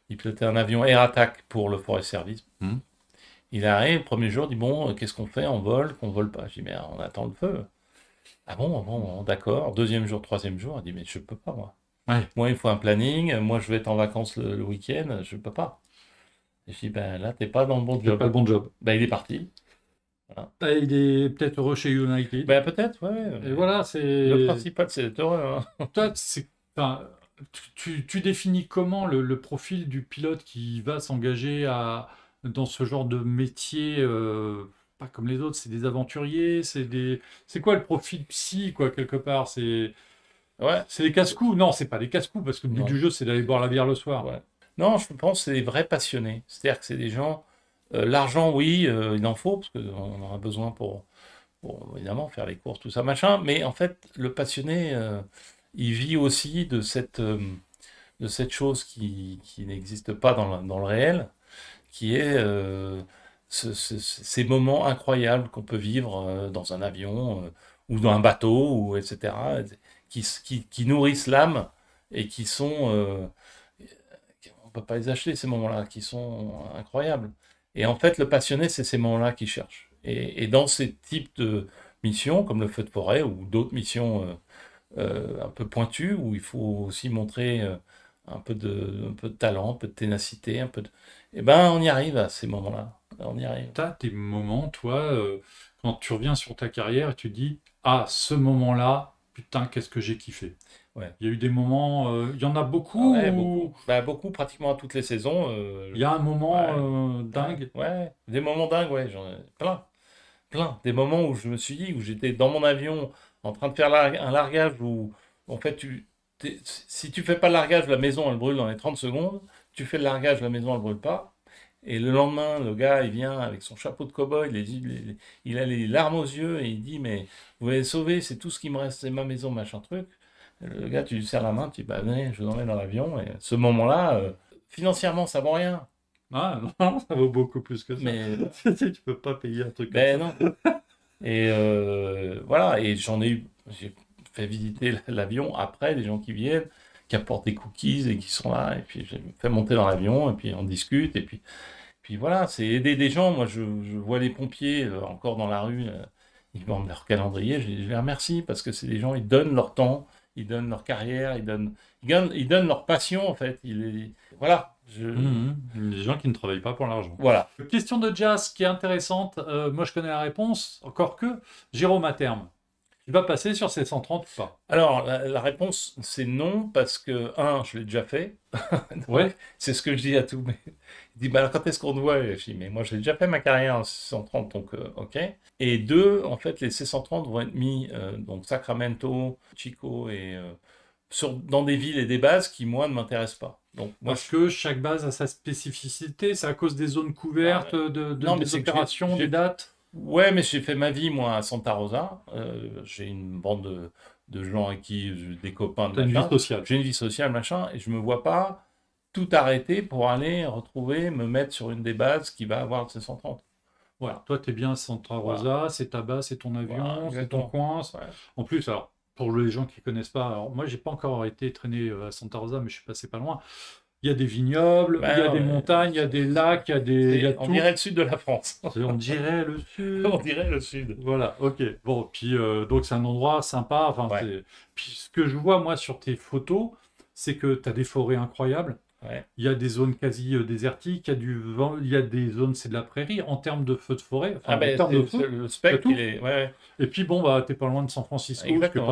il pilotait un avion Air Attack pour le Forest Service. Il arrive, le premier jour, il dit bon, qu'est-ce qu'on fait? On vole, qu'on vole pas? Je dis mais on attend le feu. Ah bon, d'accord. Deuxième jour, troisième jour, il dit mais je peux pas moi. Moi, il faut un planning. Moi, je vais être en vacances le week-end, je peux pas. Et je dis là, t'es pas dans le bon job. Pas le bon job. Il est parti. Voilà. Il est peut-être heureux chez United. Peut-être, ouais. Et voilà, c'est... Le principal, c'est d'être heureux. Toi, tu définis comment le profil du pilote qui va s'engager dans ce genre de métier, pas comme les autres, c'est des aventuriers, c'est quoi le profil psy, quoi, quelque part? C'est des casse-coups? Non, c'est pas des casse-coups, parce que le but du jeu, c'est d'aller boire la bière le soir. Non, je pense que c'est des vrais passionnés. C'est-à-dire que c'est des gens... L'argent, oui, il en faut, parce qu'on en a besoin pour, évidemment, faire les courses, tout ça, machin. Mais en fait, le passionné, il vit aussi de cette chose qui n'existe pas dans le réel, qui est ces moments incroyables qu'on peut vivre dans un avion ou dans un bateau, ou etc., qui nourrissent l'âme et qui sont... on peut pas les acheter, ces moments-là, qui sont incroyables. Et en fait, le passionné, c'est ces moments-là qu'il cherche. Et dans ces types de missions, comme le feu de forêt ou d'autres missions un peu pointues, où il faut aussi montrer un peu de talent, un peu de ténacité, un peu de... Eh ben, on y arrive à ces moments-là. On y arrive. T'as tes moments, toi, quand tu reviens sur ta carrière et tu dis, ah, ce moment-là, putain, qu'est-ce que j'ai kiffé. Ouais. Il y a eu des moments, il y en a Ah beaucoup ouais, ou beaucoup. Bah, beaucoup, pratiquement à toutes les saisons. il y a un moment Ouais, dingue? ouais. Des moments dingues, ouais, j'en ai plein. Plein. Des moments où je me suis dit, où j'étais dans mon avion en train de faire un largage où, en fait, si tu fais pas le largage, la maison, elle brûle dans les 30 secondes. Tu fais le largage, la maison, elle brûle pas. Et le lendemain, le gars, il vient avec son chapeau de cow-boy, il a les larmes aux yeux et il dit, mais vous m'avez sauvé, c'est tout ce qui me reste, c'est ma maison, machin truc. Le gars, tu lui serres la main, tu dis, bah venez, je vous emmène dans l'avion. Et ce moment-là, financièrement, ça vaut rien. Ah non, ça vaut beaucoup plus que ça. Mais, Tu peux pas payer un truc comme ben ça. non. Et voilà, et j'ai fait visiter l'avion après, des gens qui viennent, qui apportent des cookies et qui sont là, et puis j'ai fait monter dans l'avion, et puis on discute, et puis voilà, c'est aider des gens. Moi, je vois les pompiers encore dans la rue, ils vendent leur calendrier, je les remercie, parce que c'est des gens, ils donnent leur temps, ils donnent leur carrière, ils donnent leur passion, en fait. Voilà, Des gens qui ne travaillent pas pour l'argent. voilà. Question de jazz qui est intéressante. Moi, je connais la réponse, encore que Jérôme à terme. Tu vas passer sur ces 130 ou pas? Alors, la réponse, c'est non, parce que, un, je l'ai déjà fait. Donc, Ouais. c'est ce que je dis à tous mes... Il dit, bah, alors, quand est-ce qu'on te voit? Et je dis, mais moi, j'ai déjà fait ma carrière en 630, donc OK. Et deux, en fait, les C130 vont être mis, donc Sacramento, Chico, et dans des villes et des bases qui, moi, ne m'intéressent pas. Donc, moi, Parce que chaque base a sa spécificité, c'est à cause des zones couvertes, non, mais des c'est que opérations, des dates. ouais, mais j'ai fait ma vie, moi, à Santa Rosa. J'ai une bande de gens avec qui des copains, de Tu as une vie machin. sociale. J'ai une vie sociale, machin, et je me vois pas tout arrêter pour aller retrouver, me mettre sur une des bases qui va avoir le C130. Voilà. Toi, tu es bien à Santa Voilà, Rosa, c'est ta base, c'est ton voilà, avion, c'est ton exactement. coin. Ouais. En plus, alors, pour les gens qui ne connaissent pas, alors moi, j'ai pas encore été traîné à Santa Rosa, mais je suis passé pas loin. Il y a des vignobles, il y a Ben, des montagnes, il y a des lacs, il y a on tout. dirait le sud de la France. On dirait le sud. On dirait le sud. Voilà, ok. Bon, puis donc c'est un endroit sympa. Enfin, Ouais, puis ce que je vois moi sur tes photos, c'est que tu as des forêts incroyables. ouais. Il y a des zones quasi désertiques, il y a du vent, il y a des zones, c'est de la prairie. En termes de feux de forêt, Ah enfin, en ben, termes de feu, le il y a spectre, tout. il est... Ouais, Et puis bon, bah, t'es pas loin de San Francisco, ce qui n'est exactement.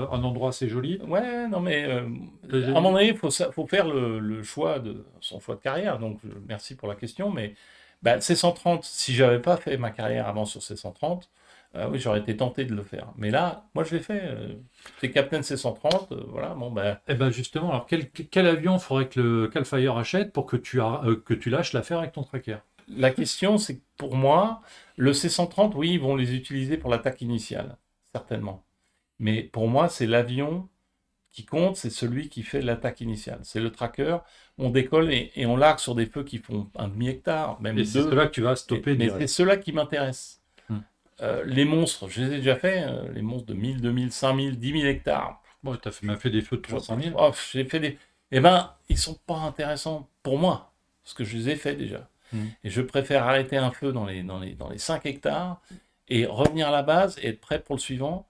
pas un endroit assez joli. Ouais, non, mais à un Euh, moment donné, faut faire le choix son choix de carrière. Donc, merci pour la question. Mais bah, C130, si j'avais pas fait ma carrière avant sur C130, oui, j'aurais été tenté de le faire. Mais là, moi, je l'ai fait. T'es capitaine C130, voilà. Bon, ben, Eh ben justement, alors quel avion faudrait que le Cal Fire achète pour que tu lâches l'affaire avec ton tracker? la question, c'est que pour moi, le C130, oui, ils vont les utiliser pour l'attaque initiale, certainement. Mais pour moi, c'est l'avion qui compte, c'est celui qui fait l'attaque initiale. C'est le tracker. On décolle et on largue sur des feux qui font un demi-hectare, même Et c'est deux. cela que tu vas stopper Mais c'est direct. ceux-là qui m'intéressent. Hmm. Les monstres, je les ai déjà fait. Les monstres de 1000, 2000, 5000, 10 000 hectares. Bon, tu as même fait des feux de 300 000. Oh, j'ai fait des... Eh ben, ils sont pas intéressants pour moi, parce que je les ai fait déjà. Hmm. Et je préfère arrêter un feu dans les 5 hectares et revenir à la base et être prêt pour le suivant.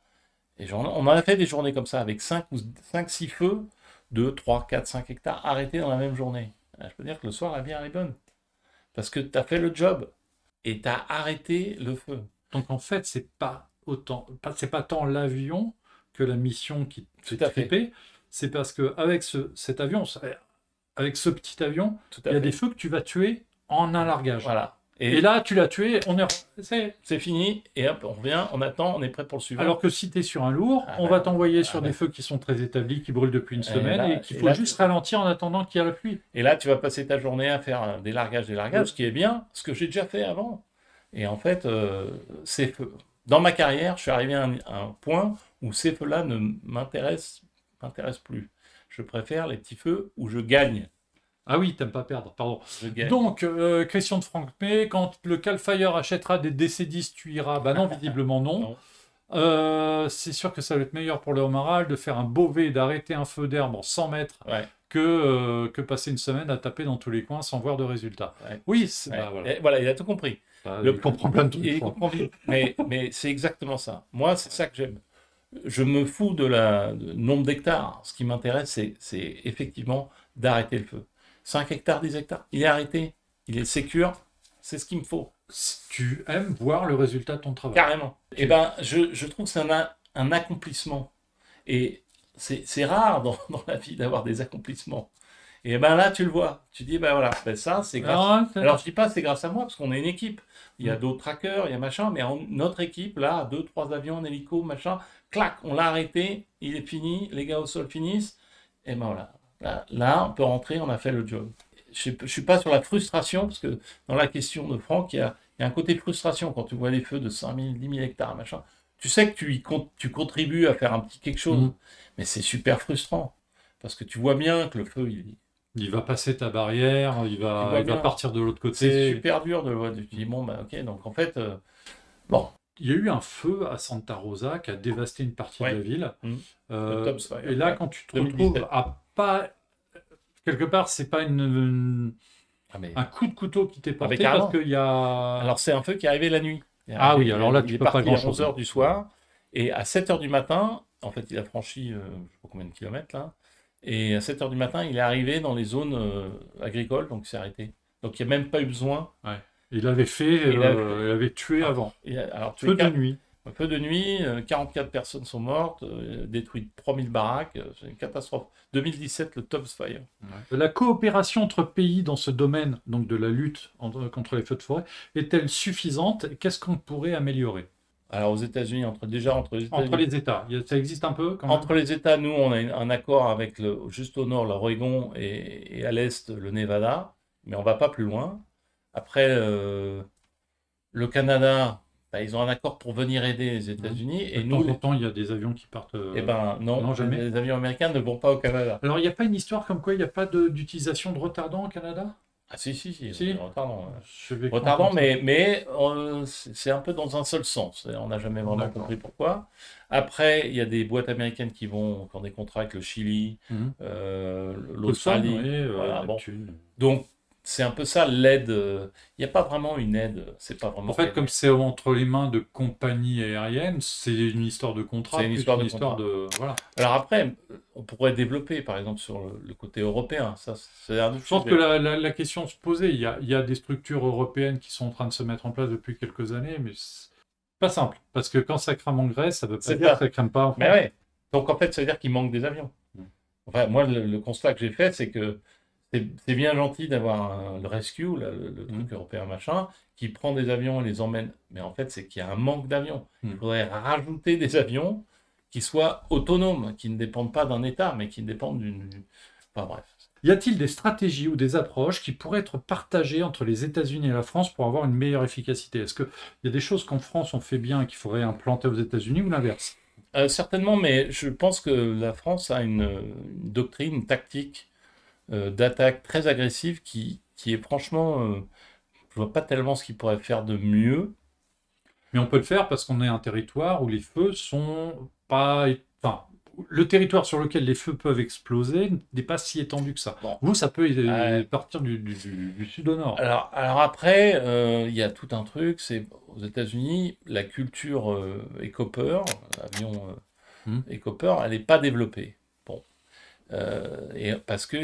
Et on en a fait des journées comme ça, avec 5 6 feux de 3 4 5 hectares arrêtés dans la même journée. Je peux dire que le soir, la bière est bonne. Parce que tu as fait le job et tu as arrêté le feu. Donc en fait, c'est pas tant l'avion que la mission qui te fait Tout à fait. triper. C'est parce que avec cet avion, avec ce petit avion, Tout il à y a fait. des feux que tu vas tuer en un largage. Voilà. Et là, tu l'as tué, c'est fini, et hop, on revient, on attend, on est prêt pour le suivant. Alors que si tu es sur un lourd, on va t'envoyer sur des feux qui sont très établis, qui brûlent depuis une semaine, et qu'il faut juste ralentir en attendant qu'il y a la pluie. Et là, tu vas passer ta journée à faire des largages, ce qui est bien, ce que j'ai déjà fait avant. Et en fait, ces feux... Dans ma carrière, je suis arrivé à un point où ces feux-là ne m'intéressent plus. Je préfère les petits feux où je gagne. Ah oui, t'aimes pas perdre, pardon. Donc, question de Franck May, quand le Calfire achètera des DC-10, tu iras? Bah non, visiblement non. C'est sûr que ça va être meilleur pour le moral de faire un Beauvais, d'arrêter un feu d'herbe en 100 mètres que passer une semaine à taper dans tous les coins sans voir de résultat. Oui, bah, voilà. Il a tout compris. Il comprend plein de trucs. Il comprend vite. Mais c'est exactement ça. Moi, c'est ça que j'aime. Je me fous du nombre d'hectares. Ce qui m'intéresse, c'est effectivement d'arrêter le feu. 5 hectares, 10 hectares, il est arrêté, il est sécure, c'est ce qu'il me faut. Tu aimes voir le résultat de ton travail. Carrément. Et ben, je trouve que c'est un accomplissement. Et c'est rare dans la vie d'avoir des accomplissements. Et ben là, tu le vois. Tu dis, ben voilà, ben ça, c'est grâce. Alors, je dis pas c'est grâce à moi, parce qu'on est une équipe. Il y a d'autres trackers, il y a machin, mais notre équipe, là, 2-3 avions en hélico, machin, clac, on l'a arrêté, il est fini, les gars au sol finissent, et ben voilà. Là, on peut rentrer, on a fait le job. Je ne suis pas sur la frustration, parce que dans la question de Franck, il y a un côté frustration quand tu vois les feux de 5 000, 10 000 hectares, machin. Tu sais que tu contribues à faire un petit quelque chose, mais c'est super frustrant. Parce que tu vois bien que le feu, il va passer ta barrière, il va partir de l'autre côté. C'est super dur de le voir. Tu dis, bon, bah ok, donc en fait, bon. Il y a eu un feu à Santa Rosa qui a dévasté une partie de la ville. Et là, quand tu te retrouves à pas... Quelque part, c'est pas un coup de couteau qui t'est porté parce qu'il y a... Alors, c'est un feu qui est arrivé la nuit. Oui, alors là, tu peux pas grand-chose. Il est 11h du soir, et à 7h du matin, en fait, il a franchi, je sais pas combien de kilomètres, là, et à 7h du matin, il est arrivé dans les zones agricoles, donc il s'est arrêté. Donc, il n'y a même pas eu besoin. Ouais. Il avait tué avant. Feu de nuit. Feu de nuit, 44 personnes sont mortes, détruites 3000 baraques, c'est une catastrophe. 2017, le Tubbs Fire. La coopération entre pays dans ce domaine, donc de la lutte contre les feux de forêt, est-elle suffisante? Qu'est-ce qu'on pourrait améliorer? Alors aux États-Unis, entre les États, ça existe un peu quand même. Entre les États, nous, on a un accord avec juste au nord l'Oregon et à l'est le Nevada, mais on ne va pas plus loin. Après, le Canada, ils ont un accord pour venir aider les États-Unis. Et de temps en temps, il y a des avions qui partent. Eh ben non, jamais. Les avions américains ne vont pas au Canada. Alors, il n'y a pas une histoire comme quoi il n'y a pas d'utilisation de retardant au Canada? Ah si, retardant. Mais c'est un peu dans un seul sens. On n'a jamais vraiment compris pourquoi. Après, il y a des boîtes américaines qui ont des contrats avec le Chili, l'Australie. Donc, c'est un peu ça l'aide. Il n'y a pas vraiment une aide. C'est pas vraiment. En fait, comme c'est entre les mains de compagnies aériennes, c'est une histoire de contrat. C'est une histoire de voilà. Alors après, on pourrait développer, par exemple, sur le côté européen. Ça, c'est un autre Je pense que la question se posait. Il y a des structures européennes qui sont en train de se mettre en place depuis quelques années, mais c'est pas simple. Parce que quand ça crame en Grèce, ça veut pas dire que ça crame pas en France. Mais ouais. Donc en fait, ça veut dire qu'il manque des avions. Enfin, moi, le constat que j'ai fait, c'est que c'est bien gentil d'avoir le rescue, le truc européen machin, qui prend des avions et les emmène. Mais en fait, c'est qu'il y a un manque d'avions. Il faudrait rajouter des avions qui soient autonomes, qui ne dépendent pas d'un État, mais qui dépendent Enfin bref. Y a-t-il des stratégies ou des approches qui pourraient être partagées entre les États-Unis et la France pour avoir une meilleure efficacité? Est-ce qu'il y a des choses qu'en France on fait bien et qu'il faudrait implanter aux États-Unis ou l'inverse? Certainement, mais je pense que la France a une doctrine, une tactique d'attaque très agressive qui est franchement, je vois pas tellement ce qu'il pourrait faire de mieux. Mais on peut le faire parce qu'on est un territoire où les feux sont pas... Enfin, le territoire sur lequel les feux peuvent exploser n'est pas si étendu que ça. Vous, ça peut partir du sud au nord. Alors après, il y a tout un truc, c'est aux États-Unis, la culture Écopeur, avion Écopeur, elle n'est pas développée. Et parce que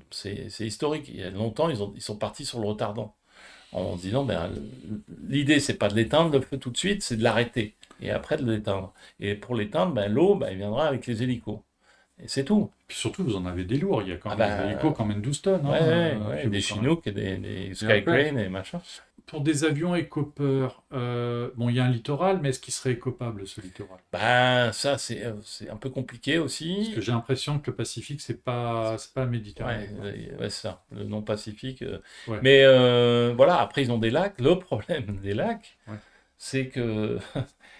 c'est historique. Il y a longtemps, ils sont partis sur le retardant. En disant, l'idée, c'est pas de l'éteindre le feu tout de suite, c'est de l'arrêter. Et après de l'éteindre. Et pour l'éteindre, l'eau, il viendra avec les hélicos. Et c'est tout. Puis surtout, vous en avez des lourds. Il y a quand Ah même des hélicos qui emmènent 12 tonnes. ouais, Hein, ouais, des Chinook et des Skycrane et machin. Pour des avions écopeurs, bon, il y a un littoral, mais est-ce qu'il serait écopable, ce littoral? Ben, ça, c'est un peu compliqué Parce aussi. que j'ai l'impression que le Pacifique, c'est pas la Méditerranée. Ouais, ouais, c'est ça, le non-Pacifique. Ouais. Mais voilà, après, ils ont des lacs. Le problème des lacs, Ouais. c'est que,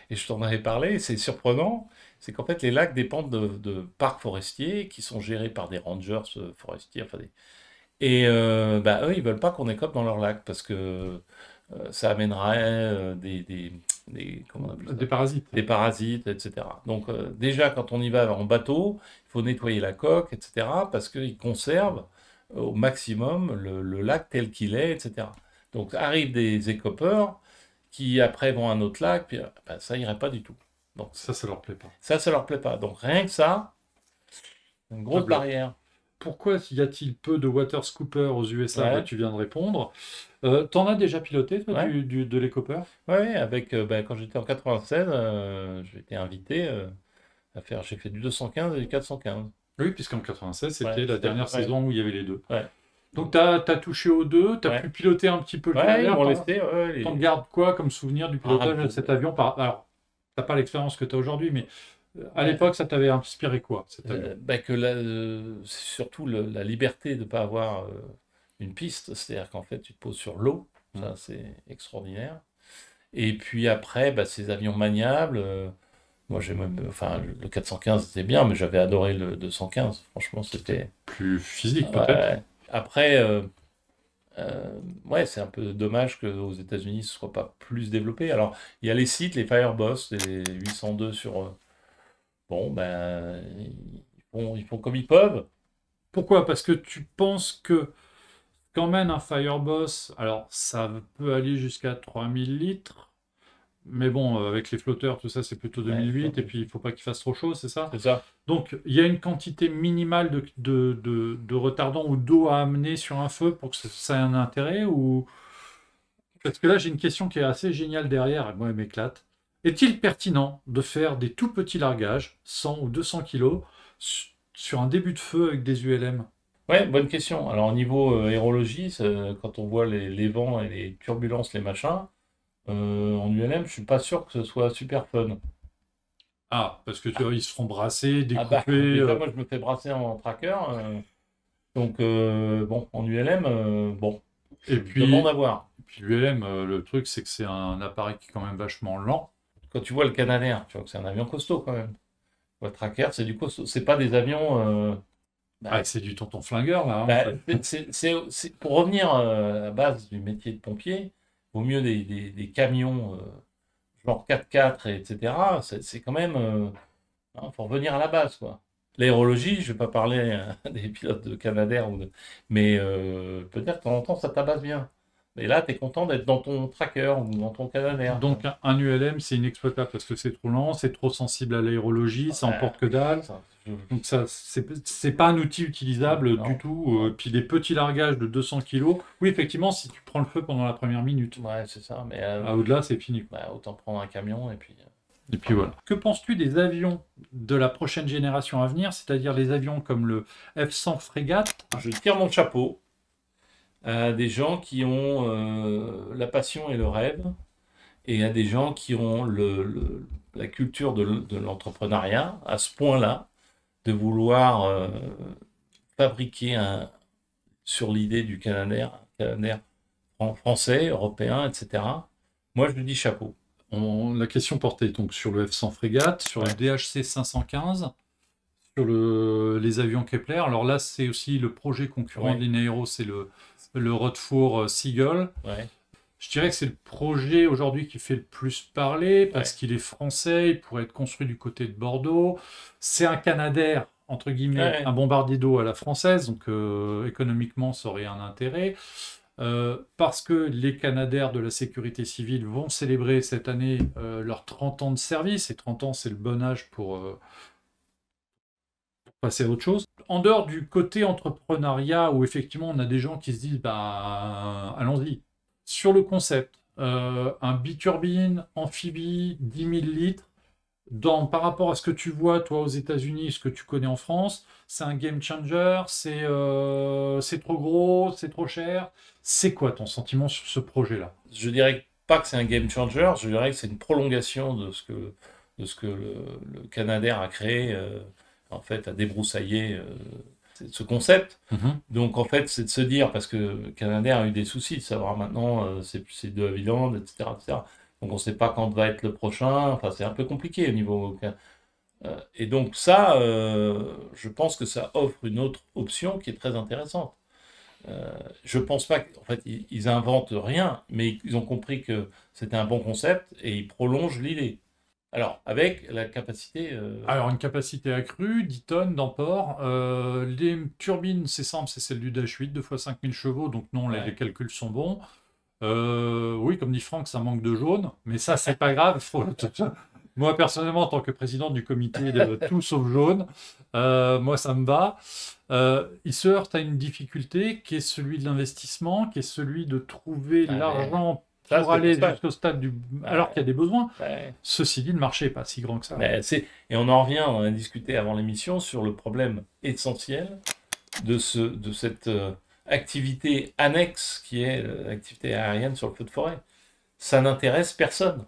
et je t'en avais parlé, c'est surprenant, c'est qu'en fait, les lacs dépendent de parcs forestiers qui sont gérés par des rangers forestiers. Enfin, et bah, eux, ils veulent pas qu'on écope dans leurs lacs parce que ça amènerait comment on appelle ça? Des parasites. Des parasites, etc. Donc déjà, quand on y va en bateau, il faut nettoyer la coque, etc. parce qu'ils conservent au maximum le lac tel qu'il est, etc. Donc arrivent des écopeurs qui après vont à un autre lac, puis bah, ça irait pas du tout. Donc Ça leur plaît pas. ça leur plaît pas. Donc rien que ça, une grosse Ah, bah, barrière. pourquoi y a-t-il peu de water scoopers aux USA? Ouais. Bah, tu viens de répondre. T'en as déjà piloté, toi, Ouais. de l'écopper? Ouais, avec bah, quand j'étais en 96, j'ai été invité à faire. J'ai fait du 215 et du 415. Oui, puisqu'en 96, c'était Ouais, la c'était dernière ouais. saison où il y avait les deux. Ouais. Donc, t'as touché aux deux, t'as Ouais. pu piloter un petit peu le Ouais, ils Canadair. m'ont laissé. Ouais, T'en gardes quoi comme souvenir du pilotage Ah, de cet avion Alors, t'as pas l'expérience que t'as aujourd'hui, mais à Ouais. l'époque, ça t'avait inspiré quoi, cet avion? Bah, c'est surtout la liberté de ne pas avoir une piste, c'est-à-dire qu'en fait tu te poses sur l'eau, ça c'est extraordinaire. Et puis après, bah, ces avions maniables, moi j'ai même, enfin le 415 c'était bien, mais j'avais adoré le 215, franchement c'était... Plus physique, Ouais. peut-être? Après, ouais, c'est un peu dommage qu'aux États-Unis ce soit pas plus développé. Alors il y a les sites, les Fireboss, les 802 sur... bon, ben, ils font comme ils peuvent. Pourquoi? Parce que tu penses que quand même un Fireboss, alors ça peut aller jusqu'à 3000 litres, mais bon, avec les flotteurs, tout ça, c'est plutôt Ouais, 2008, et puis il faut pas qu'il fasse trop chaud, c'est ça? c'est ça. Donc il y a une quantité minimale de retardant ou d'eau à amener sur un feu pour que ça ait un intérêt, ou... Parce que là, j'ai une question qui est assez géniale derrière, et moi, elle m'éclate. Est-il pertinent de faire des tout petits largages, 100 ou 200 kilos, sur un début de feu avec des ULM? Ouais, bonne question. Alors, au niveau aérologie, quand on voit les vents et les turbulences, les machins, en ULM, je suis pas sûr que ce soit super fun. Ah, parce que tu vois, ils se font brasser, Ah bah, découper. déjà, moi, je me fais brasser en tracker. Donc, bon, en ULM, bon, Et je demande puis, à voir. l'ULM, le truc, c'est que c'est un appareil qui est quand même vachement lent. Quand tu vois le Canadair, tu vois que c'est un avion costaud quand même. Le tracker, c'est du costaud. C'est pas des avions. Ah, Bah, c'est du tonton flingueur, là, hein, en bah, fait. pour revenir à la base du métier de pompier, vaut mieux des camions genre 4x4, etc. C'est quand même. Faut revenir à la base, quoi. L'aérologie, je vais pas parler des pilotes de Canadair, mais peut-être de temps en temps ça tabasse bien. Mais là, tu es content d'être dans ton tracker ou dans ton Canadair. Donc, un ULM, c'est inexploitable parce que c'est trop lent, c'est trop sensible à l'aérologie, ça Ouais, emporte que dalle. ça, Donc, ça, c'est pas un outil utilisable non. du tout. Puis, les petits largages de 200 kilos, oui, effectivement, si tu prends le feu pendant la première minute. Ouais, c'est ça. Mais Au-delà, c'est fini, quoi. bah, autant prendre un camion et puis. Et puis voilà. Que penses-tu des avions de la prochaine génération à venir, c'est-à-dire les avions comme le F-100 Frégate? Je tire mon chapeau à des gens qui ont la passion et le rêve, et à des gens qui ont la culture de l'entrepreneuriat à ce point-là, de vouloir fabriquer sur l'idée du Canadair français, européen, etc. Moi, je lui dis chapeau. La question portait donc sur le F-100 Frégate, sur le Ouais. DHC 515, sur les avions Kepler. Alors là, c'est aussi le projet concurrent Ouais. d'Inaero, c'est le Rothfour Seagull. Ouais. Je dirais que c'est le projet aujourd'hui qui fait le plus parler parce qu'il est français, il pourrait être construit du côté de Bordeaux. C'est un Canadair, entre guillemets, Ouais. un bombardier d'eau à la française, donc économiquement, ça aurait un intérêt. Parce que les Canadair de la sécurité civile vont célébrer cette année leurs 30 ans de service, et 30 ans, c'est le bon âge pour passer à autre chose. En dehors du côté entrepreneuriat, où effectivement on a des gens qui se disent, bah, allons-y. Sur le concept, un biturbine, amphibie, 10 000 litres, Par rapport à ce que tu vois, toi, aux États-Unis, ce que tu connais en France, c'est un game changer, c'est trop gros, c'est trop cher. C'est quoi ton sentiment sur ce projet-là? Je dirais pas que c'est un game changer, je dirais que c'est une prolongation de ce que le Canadair a créé, en fait, a débroussaillé ce concept. Mhm. Donc, en fait, c'est de se dire, parce que Canadair a eu des soucis de savoir maintenant, c'est de Havilland, etc., etc. Donc, on ne sait pas quand va être le prochain. Enfin, c'est un peu compliqué au niveau. Et donc, ça, je pense que ça offre une autre option qui est très intéressante. Je pense pas qu'en fait, ils inventent rien, mais ils ont compris que c'était un bon concept et ils prolongent l'idée. Alors, avec la capacité. Alors, une capacité accrue, 10 tonnes d'emport. Les turbines, c'est simple, c'est celle du Dash 8, 2 fois 5000 chevaux, donc non, les Ouais. calculs sont bons. Oui, comme dit Franck, ça manque de jaune, mais ça, c'est pas grave. Moi, personnellement, en tant que président du comité de tout sauf jaune, moi, ça me va. Il se heurte à une difficulté qui est celui de l'investissement, qui est celui de trouver Ah, mais l'argent ça, pour c'est pour aller ça. jusqu'au stade alors qu'il y Ouais, a des besoins. ouais. Ceci dit, le marché n'est pas si grand que ça. Et on en revient, on a discuté avant l'émission sur le problème essentiel de cette activité annexe qui est l'activité aérienne sur le feu de forêt. Ça n'intéresse personne.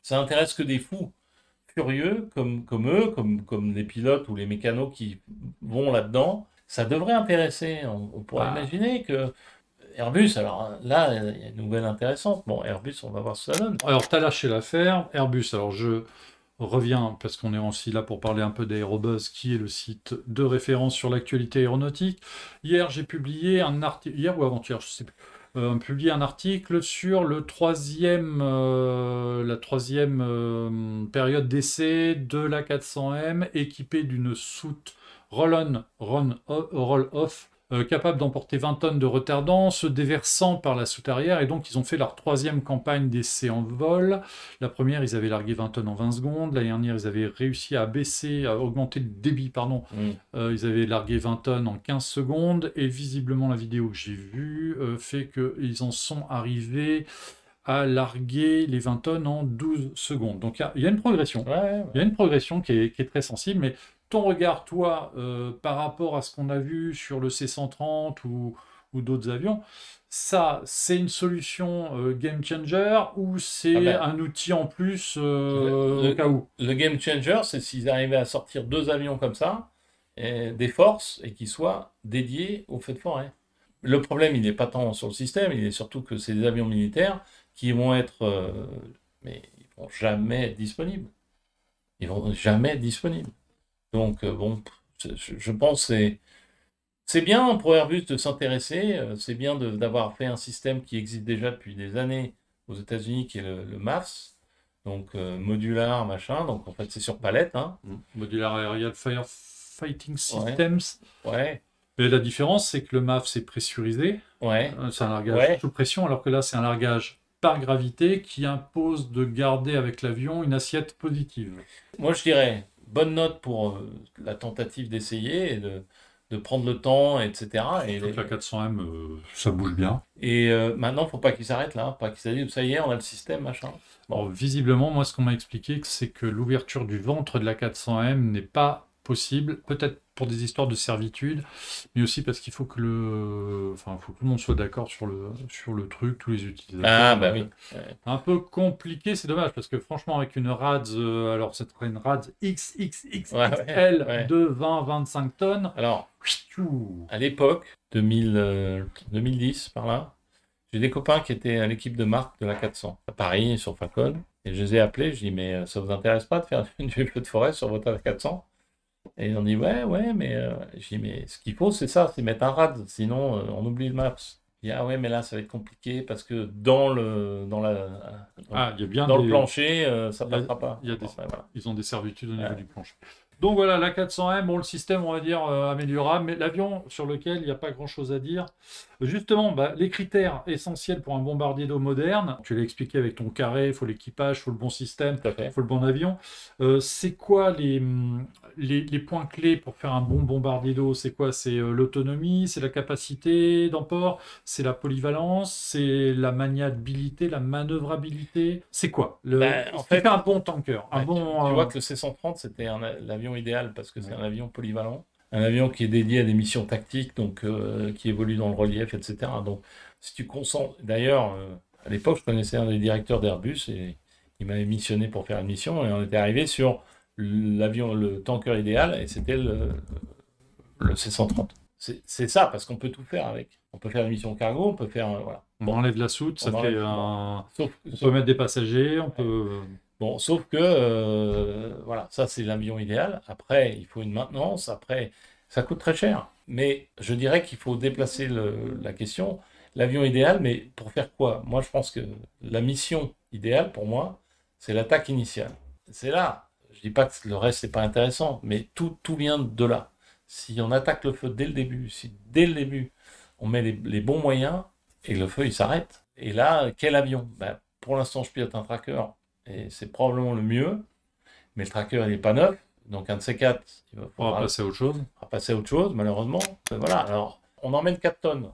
Ça intéresse que des fous furieux comme eux, comme les pilotes ou les mécanos qui vont là-dedans. Ça devrait intéresser. On pourrait Bah, imaginer que Airbus, alors là, il y a une nouvelle intéressante. Bon, Airbus, on va voir ce que ça donne. alors, tu as lâché l'affaire. Airbus, alors je reviens, parce qu'on est aussi là pour parler un peu d'Aérobuzz, qui est le site de référence sur l'actualité aéronautique. Hier, j'ai publié un article, hier ou avant-hier, je sais plus, publié un article sur la troisième période d'essai de la 400M équipée d'une soute roll-on, roll-off, capable d'emporter 20 tonnes de retardant, se déversant par la soute arrière. Et donc, ils ont fait leur troisième campagne d'essai en vol. La première, ils avaient largué 20 tonnes en 20 secondes. La dernière, ils avaient réussi à augmenter le débit, pardon. Mm. Ils avaient largué 20 tonnes en 15 secondes. Et visiblement, la vidéo que j'ai vue fait qu'ils en sont arrivés à larguer les 20 tonnes en 12 secondes. Donc il y a une progression. Ouais, Il y a une progression qui est très sensible. Mais ton regard, toi, par rapport à ce qu'on a vu sur le C-130 ou d'autres avions, ça, c'est une solution game changer ou ah c'est ben, un outil en plus au le, cas où? le game changer, c'est s'ils arrivaient à sortir deux avions comme ça, des forces, et qui soient dédiés au feu de forêt. Le problème, il n'est pas tant sur le système, il est surtout que c'est des avions militaires qui vont être, mais ils vont jamais être disponibles. Ils vont jamais être disponibles. Donc bon, je pense que c'est bien pour Airbus de s'intéresser, c'est bien d'avoir fait un système qui existe déjà depuis des années aux États-Unis, qui est le MAFS, donc modular, machin. Donc en fait, c'est sur palette, hein. Modular Aerial Firefighting Ouais, Systems. ouais, Mais la différence, c'est que le MAF, c'est pressurisé. ouais, C'est un largage ouais. sous pression, alors que là, c'est un largage par gravité qui impose de garder avec l'avion une assiette positive. Moi, je dirais bonne note pour la tentative d'essayer et de prendre le temps, etc. Surtout que la 400M, ça bouge bien. Et maintenant, faut pas qu'il s'arrête là, pas qu'il s'arrête, ça y est, on a le système, machin. Bon, Alors, visiblement, moi, ce qu'on m'a expliqué, c'est que l'ouverture du ventre de la 400M n'est pas possible, peut-être pour des histoires de servitude, mais aussi parce qu'il faut que faut que tout le monde soit d'accord sur le truc, tous les utilisateurs. ah bah Donc, oui. Ouais, un peu compliqué, c'est dommage, parce que franchement, avec une RADS, alors cette serait une RADS ouais, ouais, XXXXL ouais. de 20-25 tonnes, Alors, tchou. à l'époque, 2010 par là, j'ai des copains qui étaient à l'équipe de marque de la 400 à Paris, sur Facon, et je les ai appelés, je dis, mais ça vous intéresse pas de faire du feu de forêt sur votre 400? Et ils ont dit, ouais, ouais, mais je dis, mais ce qu'il faut, c'est ça, c'est mettre un rad, sinon on oublie le maps. Je dis, ah ouais, mais là, ça va être compliqué parce que Ah, il y a bien dans le des, plancher, ça il y a- passera pas. il y a Bon, des- ben voilà. ils ont des servitudes au niveau Ouais. du plancher. Donc voilà, la 400M, bon, le système, on va dire, améliorable, mais l'avion sur lequel il n'y a pas grand-chose à dire. Justement, bah, les critères essentiels pour un bombardier d'eau moderne, tu l'as expliqué avec ton carré, il faut l'équipage, il faut le bon système, Tout à il fait. faut le bon avion. C'est quoi les points clés pour faire un bon bombardier d'eau? C'est quoi? C'est l'autonomie, c'est la capacité d'emport, c'est la polyvalence, c'est la maniabilité, la manœuvrabilité. C'est quoi Ben, en ce qui fait fait, un bon tanker, un ouais, bon... tu vois que le C-130, c'était l'avion idéal parce que c'est Ouais. un avion polyvalent, un avion qui est dédié à des missions tactiques, donc qui évolue dans le relief, etc. Donc, si tu concentres, d'ailleurs, à l'époque, je connaissais un des directeurs d'Airbus et il m'avait missionné pour faire une mission et on était arrivé sur l'avion, le tanker idéal et c'était le C-130. C'est ça parce qu'on peut tout faire avec. On peut faire une mission cargo, on peut faire, voilà. On Bon, enlève la soute, on ça fait enlève, bon. un... Sauf, On peut sauf- mettre des passagers, on ouais. peut... Bon, sauf que, voilà, ça c'est l'avion idéal. Après, il faut une maintenance. Après, ça coûte très cher. Mais je dirais qu'il faut déplacer la question. L'avion idéal, mais pour faire quoi? Moi, je pense que la mission idéale, pour moi, c'est l'attaque initiale. C'est là. Je dis pas que le reste, c'est pas intéressant, mais tout vient de là. Si on attaque le feu dès le début, si dès le début, on met les bons moyens, et le feu, il s'arrête. Et là, quel avion? Ben, pour l'instant, je pilote un tracker et c'est probablement le mieux, mais le tracker il n'est pas neuf, donc un de ces quatre, il va On va falloir passer à autre chose. passer à autre chose, malheureusement. Voilà, alors on emmène 4 tonnes,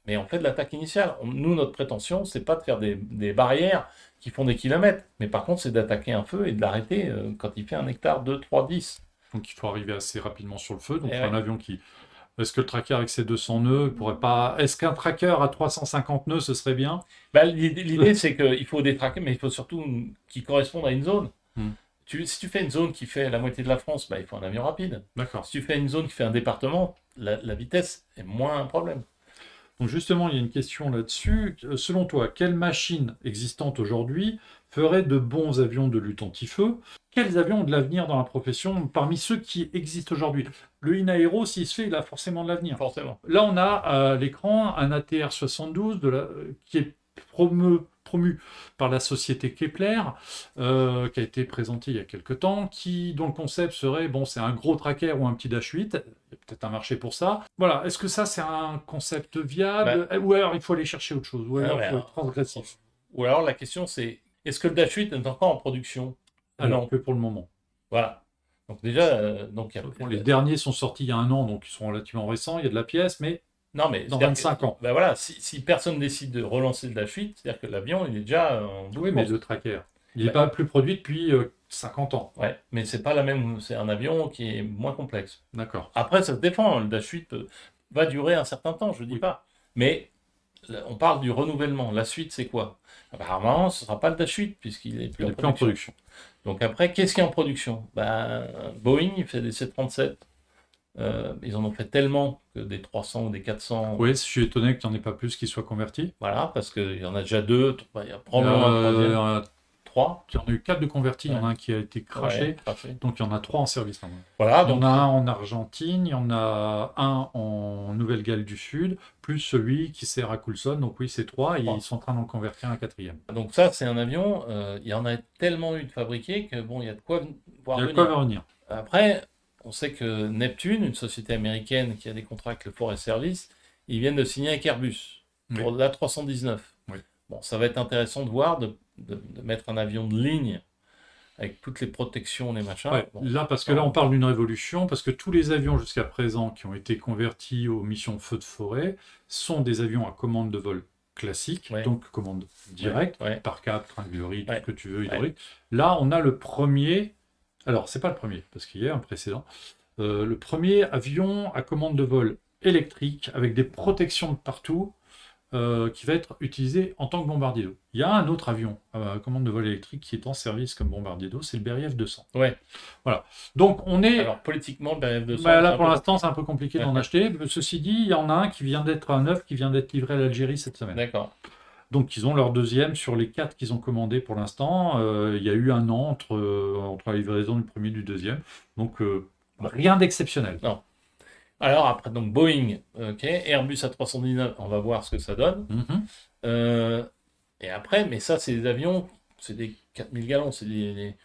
mais on fait de l'attaque initiale. Nous, notre prétention, c'est pas de faire des barrières qui font des kilomètres, mais par contre, c'est d'attaquer un feu et de l'arrêter quand il fait 1 hectare, 2, 3, 10. Donc il faut arriver assez rapidement sur le feu. Donc Et un ouais. avion qui... Est-ce que le tracker avec ses 200 nœuds pourrait pas... Est-ce qu'un tracker à 350 nœuds, ce serait bien? Bah, l'idée, c'est qu'il faut des traquers, mais il faut surtout qu'ils correspondent à une zone. Hmm. Si tu fais une zone qui fait la moitié de la France, bah, il faut un avion rapide. D'accord. Si tu fais une zone qui fait un département, la vitesse est moins un problème. Donc justement, il y a une question là-dessus. Selon toi, quelle machine existante aujourd'hui ferait de bons avions de lutte anti-feu? Quels avions ont de l'avenir dans la profession parmi ceux qui existent aujourd'hui? Le Inaero, s'il se fait, il a forcément de l'avenir. Forcément. Là, on a à l'écran un ATR 72 qui est promu par la société Kepler, qui a été présenté il y a quelques temps, dont le concept serait, bon, c'est un gros tracker ou un petit Dash 8, il y a peut-être un marché pour ça. Voilà, est-ce que ça, c'est un concept viable? Ou alors il faut aller chercher autre chose, ou alors il faut être transgressif? Ou alors la question c'est, est-ce que le Dash 8 est encore en production? Alors, Non. que pour le moment. Voilà. Donc déjà, Bon, les derniers sont sortis il y a un an, donc ils sont relativement récents, il y a de la pièce, mais non, mais dans c'est-à-dire 25 ans. ben voilà, si personne décide de relancer le Dash 8, c'est-à-dire que l'avion il est déjà en bout Oui, de mais course. le tracker, il n'est Ouais. pas plus produit depuis 50 ans. Ouais, mais c'est pas la même, c'est un avion qui est moins complexe. D'accord. Après, ça se défend, le Dash 8 va durer un certain temps, je ne dis Oui. pas. Mais là, on parle du renouvellement. La suite, c'est quoi? Apparemment, ce ne sera pas le Dash 8 puisqu'il n'est plus Il en n'est plus en production. production. Donc après, qu'est-ce qui est en production? Ben, Boeing, il fait des 737. Ils en ont fait tellement que des 300 ou des 400. Oui, je suis étonné qu'il n'y en ait pas plus qui soient convertis. Voilà, parce qu'il y en a déjà deux. Il y a probablement un troisième. Euh, 3. il y en a eu 4 de convertis, il y en a Ouais. un qui a été craché, Ouais, craché. donc il y en a 3 en service maintenant. Voilà, Il y donc en a un en Argentine, il y en a un en Nouvelle-Galles du Sud, plus celui qui sert à Coulson, donc oui, c'est 3, et ils sont en train d'en convertir un quatrième. Donc ça, c'est un avion, il y en a tellement eu de fabriqués que bon, il y a de quoi voir Il y a de venir. quoi revenir. Après, on sait que Neptune, une société américaine qui a des contrats avec le Forest Service, ils viennent de signer avec Airbus pour la 319. Oui. Bon, ça va être intéressant de voir, de mettre un avion de ligne avec toutes les protections, les machins. Ouais, Bon, là, parce que là, on parle d'une révolution, parce que tous les avions jusqu'à présent qui ont été convertis aux missions feu de forêt sont des avions à commande de vol classique, Ouais. donc commande directe, Ouais. par câble, tringlerie, tout Ouais. ce que tu veux, hydraulique. Là, on a le premier, alors c'est pas le premier, parce qu'il y a un précédent, le premier avion à commande de vol électrique, avec des protections de partout, qui va être utilisé en tant que bombardier d'eau. Il y a un autre avion à commande de vol électrique qui est en service comme bombardier d'eau, c'est le Beriev 200. Ouais. Voilà. Donc on est... Alors politiquement, le Beriev 200. Bah, là c'est un pour peu- l'instant c'est un peu compliqué d'en Ouais. acheter. Ceci dit, il y en a un qui vient d'être un neuf qui vient d'être livré à l'Algérie cette semaine. D'accord. Donc ils ont leur deuxième sur les 4 qu'ils ont commandés pour l'instant. Il y a eu un an entre la livraison du premier et du deuxième. Donc rien d'exceptionnel. Non. Alors après, donc Boeing, ok, Airbus A319, on va voir ce que ça donne. Mhm. Et après, mais ça, c'est des avions, c'est des 4000 gallons, c'est des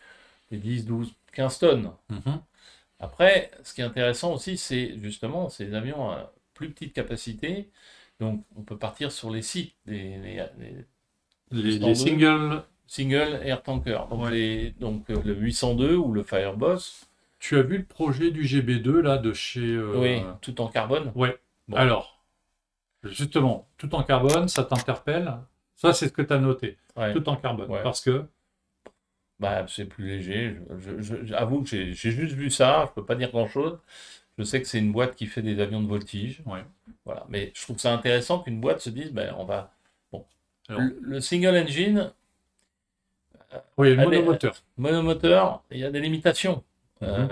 10, 12, 15 tonnes. Mhm. Après, ce qui est intéressant aussi, c'est justement ces avions à plus petite capacité. Donc, on peut partir sur les sites, Les 802 singles. single air tanker. Donc, Ouais. le 802 ou le Fireboss, Tu as vu le projet du GB2 là de chez. oui, tout en carbone. Ouais. Bon, Alors, justement, tout en carbone, ça t'interpelle. Ça, c'est ce que tu as noté. ouais, Tout en carbone. ouais. Parce que. Bah, c'est plus léger. J'avoue que j'ai juste vu ça, je peux pas dire grand-chose. Je sais que c'est une boîte qui fait des avions de voltige. Ouais. Voilà. Mais je trouve ça intéressant qu'une boîte se dise, ben, on va. Bon. Alors, Le single engine, oui, le allez, monomoteur. monomoteur, il y a des limitations. Mhm.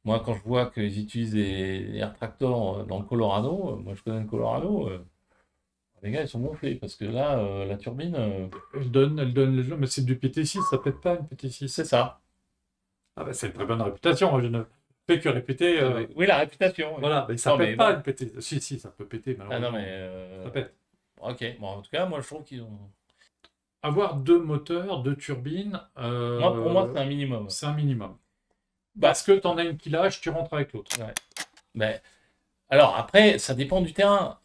Moi, quand je vois qu'ils utilisent des air tractors dans le Colorado, moi je connais le Colorado, les gars ils sont gonflés parce que là, la turbine, Elle donne les gens, mais c'est du PT6, ça pète pas une PT6. c'est ça. Ah bah, c'est une très bonne réputation. Je ne fais que répéter. Oui, la réputation. Oui. Voilà, mais ça Non, pète mais pas bon. une PT. Si, si, ça peut péter, Ah non, malheureusement. mais. Ça pète. Ok, bon, en tout cas, moi je trouve qu'ils ont. Avoir deux moteurs, deux turbines, Moi, pour moi, c'est un minimum. c'est un minimum. Bah, Parce que tu en as une qui lâche, tu rentres avec l'autre. ouais. Mais, alors, après, ça dépend du terrain.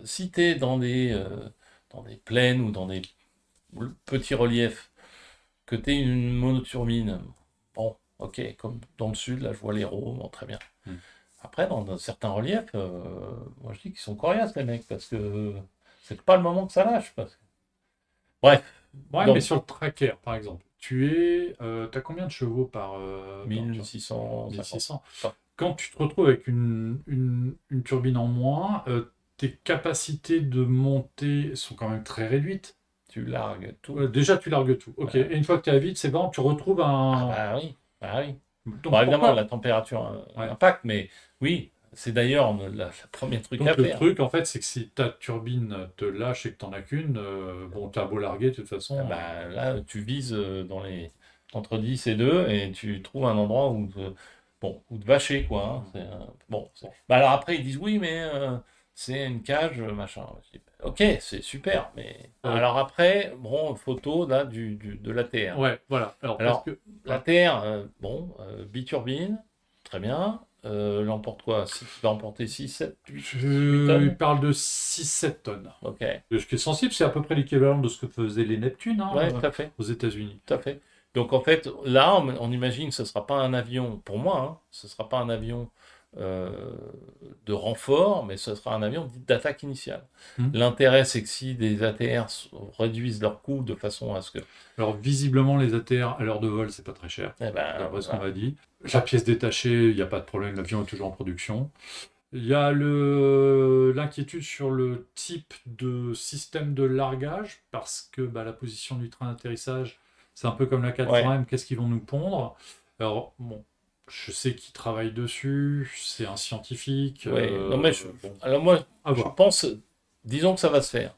Si tu es dans des plaines ou dans des petits reliefs, que tu aies une monoturbine, bon, ok, comme dans le sud, là, je vois l'Hérault, bon, très bien. Hmm. Après, dans certains reliefs, moi, je dis qu'ils sont coriaces, les mecs, parce que c'est pas le moment que ça lâche. Bref, Ouais, mais donc, sur le tracker, par exemple, t'as combien de chevaux par 1650. 1600. Enfin, Quand tu te retrouves avec une turbine en moins, tes capacités de montée sont quand même très réduites. tu largues tout. Déjà, tu largues tout. Ok. Voilà. Et une fois que tu es à vide, c'est bon, tu retrouves Ah un. bah oui, bah oui. Donc Bon, évidemment, pourquoi? la température a un Ouais. impact, mais oui, c'est d'ailleurs le premier truc à Donc le faire. truc, en fait, c'est que si ta turbine te lâche et que t'en as qu'une, bon, t'as beau larguer, de toute façon. Ah bah, là, tu vises entre 10 et 2 et tu trouves un endroit bon, où te vacher, quoi. Hein. Bon, bah alors après, ils disent oui, mais c'est une cage, machin. Je dis, ok, c'est super, mais alors après, bon, photo là de l'ATR. Ouais, voilà. Alors, parce Alors, que. l'ATR, bon, biturbine, très bien. L'emporte quoi? Si tu vas emporter 6, 7, 8 Il tonnes? parle de 6-7 tonnes. Ok. Et ce qui est sensible, c'est à peu près l'équivalent de ce que faisaient les Neptunes hein, Ouais, tout à fait. aux États-Unis. Tout à fait. Donc en fait, là, on imagine que ce ne sera pas un avion, pour moi, hein, ce ne sera pas un avion euh, de renfort, mais ce sera un avion dit d'attaque initiale. Hmm. L'intérêt, c'est que si des ATR réduisent leur coût de façon à ce que... Alors, visiblement, les ATR à l'heure de vol, c'est pas très cher. Eh ben, D'après ce qu'on voilà. m'a dit. La pièce détachée, il n'y a pas de problème, l'avion est toujours en production. Il y a l'inquiétude sur le type de système de largage, parce que bah, la position du train d'atterrissage, c'est un peu comme la 400M, Ouais, qu'est-ce qu'ils vont nous pondre? Alors, bon, je sais qu'ils travaillent dessus, c'est un scientifique. ouais. Non, mais Bon, alors moi, à je voir. pense, disons que ça va se faire.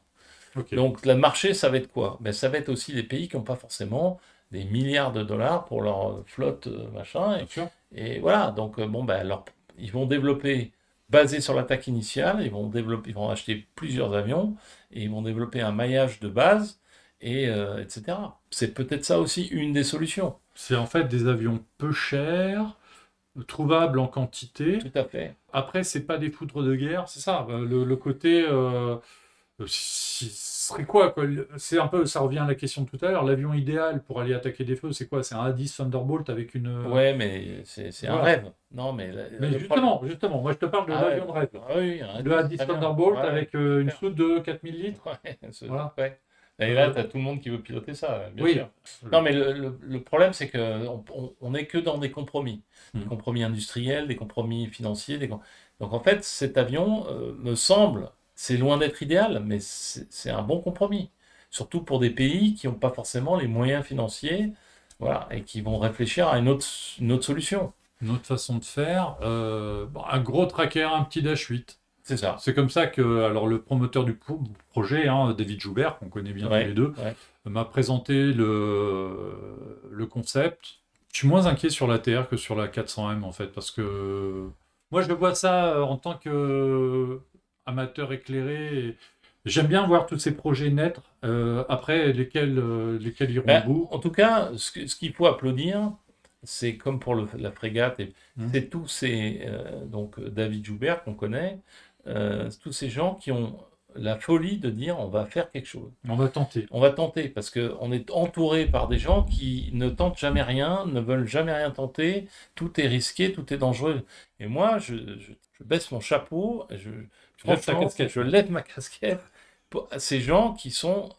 Ok. Donc le marché, ça va être quoi? Ben, ça va être aussi les pays qui n'ont pas forcément des milliards de dollars pour leur flotte, machin. Bien sûr. Et voilà, donc bon, ben, ils vont développer, basé sur l'attaque initiale, ils vont acheter plusieurs avions et ils vont développer un maillage de base, etc. C'est peut-être ça aussi une des solutions. C'est en fait des avions peu chers, trouvables en quantité. Tout à fait. Après, c'est pas des foudres de guerre, c'est ça. Le côté. Ce serait quoi? C'est un peu, ça revient à la question de tout à l'heure. L'avion idéal pour aller attaquer des feux, c'est quoi? C'est un A-10 Thunderbolt avec une. Ouais, mais c'est un Voilà. rêve. Non, mais Mais le problème. justement, moi je te parle de Ah ouais, l'avion de rêve. ah oui, un Le A-10 très bien. Thunderbolt Ouais, avec une super. soute de 4000 litres. Ouais, Voilà. ouais. Et là, tu Euh, as tout le monde qui veut piloter ça, bien oui. sûr. Non, mais le problème, c'est qu'on n'est que dans des compromis. Des Mhm. compromis industriels, des compromis financiers. Donc, en fait, cet avion, me semble, c'est loin d'être idéal, mais c'est un bon compromis. Surtout pour des pays qui n'ont pas forcément les moyens financiers, voilà, et qui vont réfléchir à une autre solution. Une autre façon de faire. Bon, un gros tracker, un petit Dash 8. C'est ça. C'est comme ça que alors, le promoteur du projet, hein, David Joubert, qu'on connaît bien tous les Ouais, deux, ouais. m'a présenté le concept. Je suis moins inquiet sur la TR que sur la 400M en fait, parce que moi je vois ça en tant qu'amateur éclairé. J'aime bien voir tous ces projets naître, après lesquels iront au Ben, bout. en tout cas, ce qu'il faut applaudir, c'est comme pour la frégate, et Mmh. c'est tous ces, donc David Joubert qu'on connaît, tous ces gens qui ont la folie de dire on va faire quelque chose. On va tenter. On va tenter parce qu'on est entouré par des gens qui ne tentent jamais rien, ne veulent jamais rien tenter, tout est risqué, tout est dangereux. Et moi, je baisse mon chapeau, franchement, je lève ma casquette pour ces gens qui sont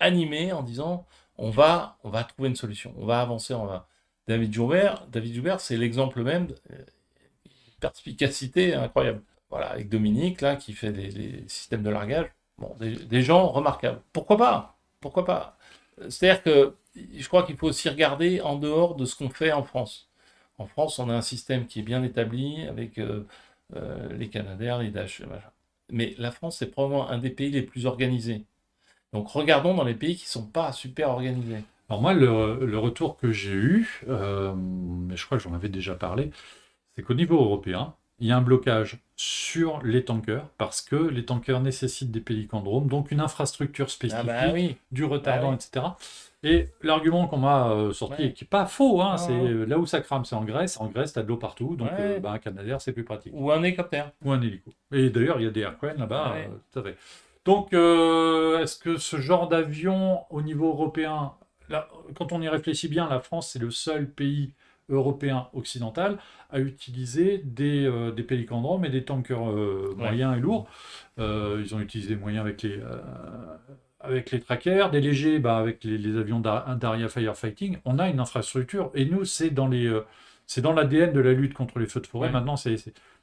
animés en disant on va trouver une solution, on va avancer, on va. David Joubert, c'est l'exemple même de perspicacité incroyable. Voilà, avec Dominique, là, qui fait les systèmes de largage. Bon, des gens remarquables. Pourquoi pas? Pourquoi pas? C'est-à-dire que je crois qu'il faut aussi regarder en dehors de ce qu'on fait en France. En France, on a un système qui est bien établi avec les Canadair, les Dash, machin. Mais la France, c'est probablement un des pays les plus organisés. Donc regardons dans les pays qui ne sont pas super organisés. Alors moi, le retour que j'ai eu, mais je crois que j'en avais déjà parlé, c'est qu'au niveau européen, il y a un blocage sur les tankers, parce que les tankers nécessitent des pélicandromes, donc une infrastructure spécifique, oui. du retardant, oui. etc. Et l'argument qu'on m'a sorti, Ouais. qui n'est pas faux, hein, Non, c'est non. là où ça crame, c'est en Grèce. En Grèce, tu as de l'eau partout, donc Ouais. un Canadair, c'est plus pratique. Ou un hélicoptère. Ou un hélico. Et d'ailleurs, il y a des aircranes là-bas, Ouais. tout à fait. Donc, est-ce que ce genre d'avion au niveau européen, là, quand on y réfléchit bien, la France, c'est le seul pays européen occidental à utiliser des pélicandromes et des tankers moyens et lourds. Ils ont utilisé des moyens avec les trackers, des légers avec les avions d'Aria Firefighting. On a une infrastructure et nous, c'est dans l'ADN de la lutte contre les feux de forêt. Ouais. Maintenant,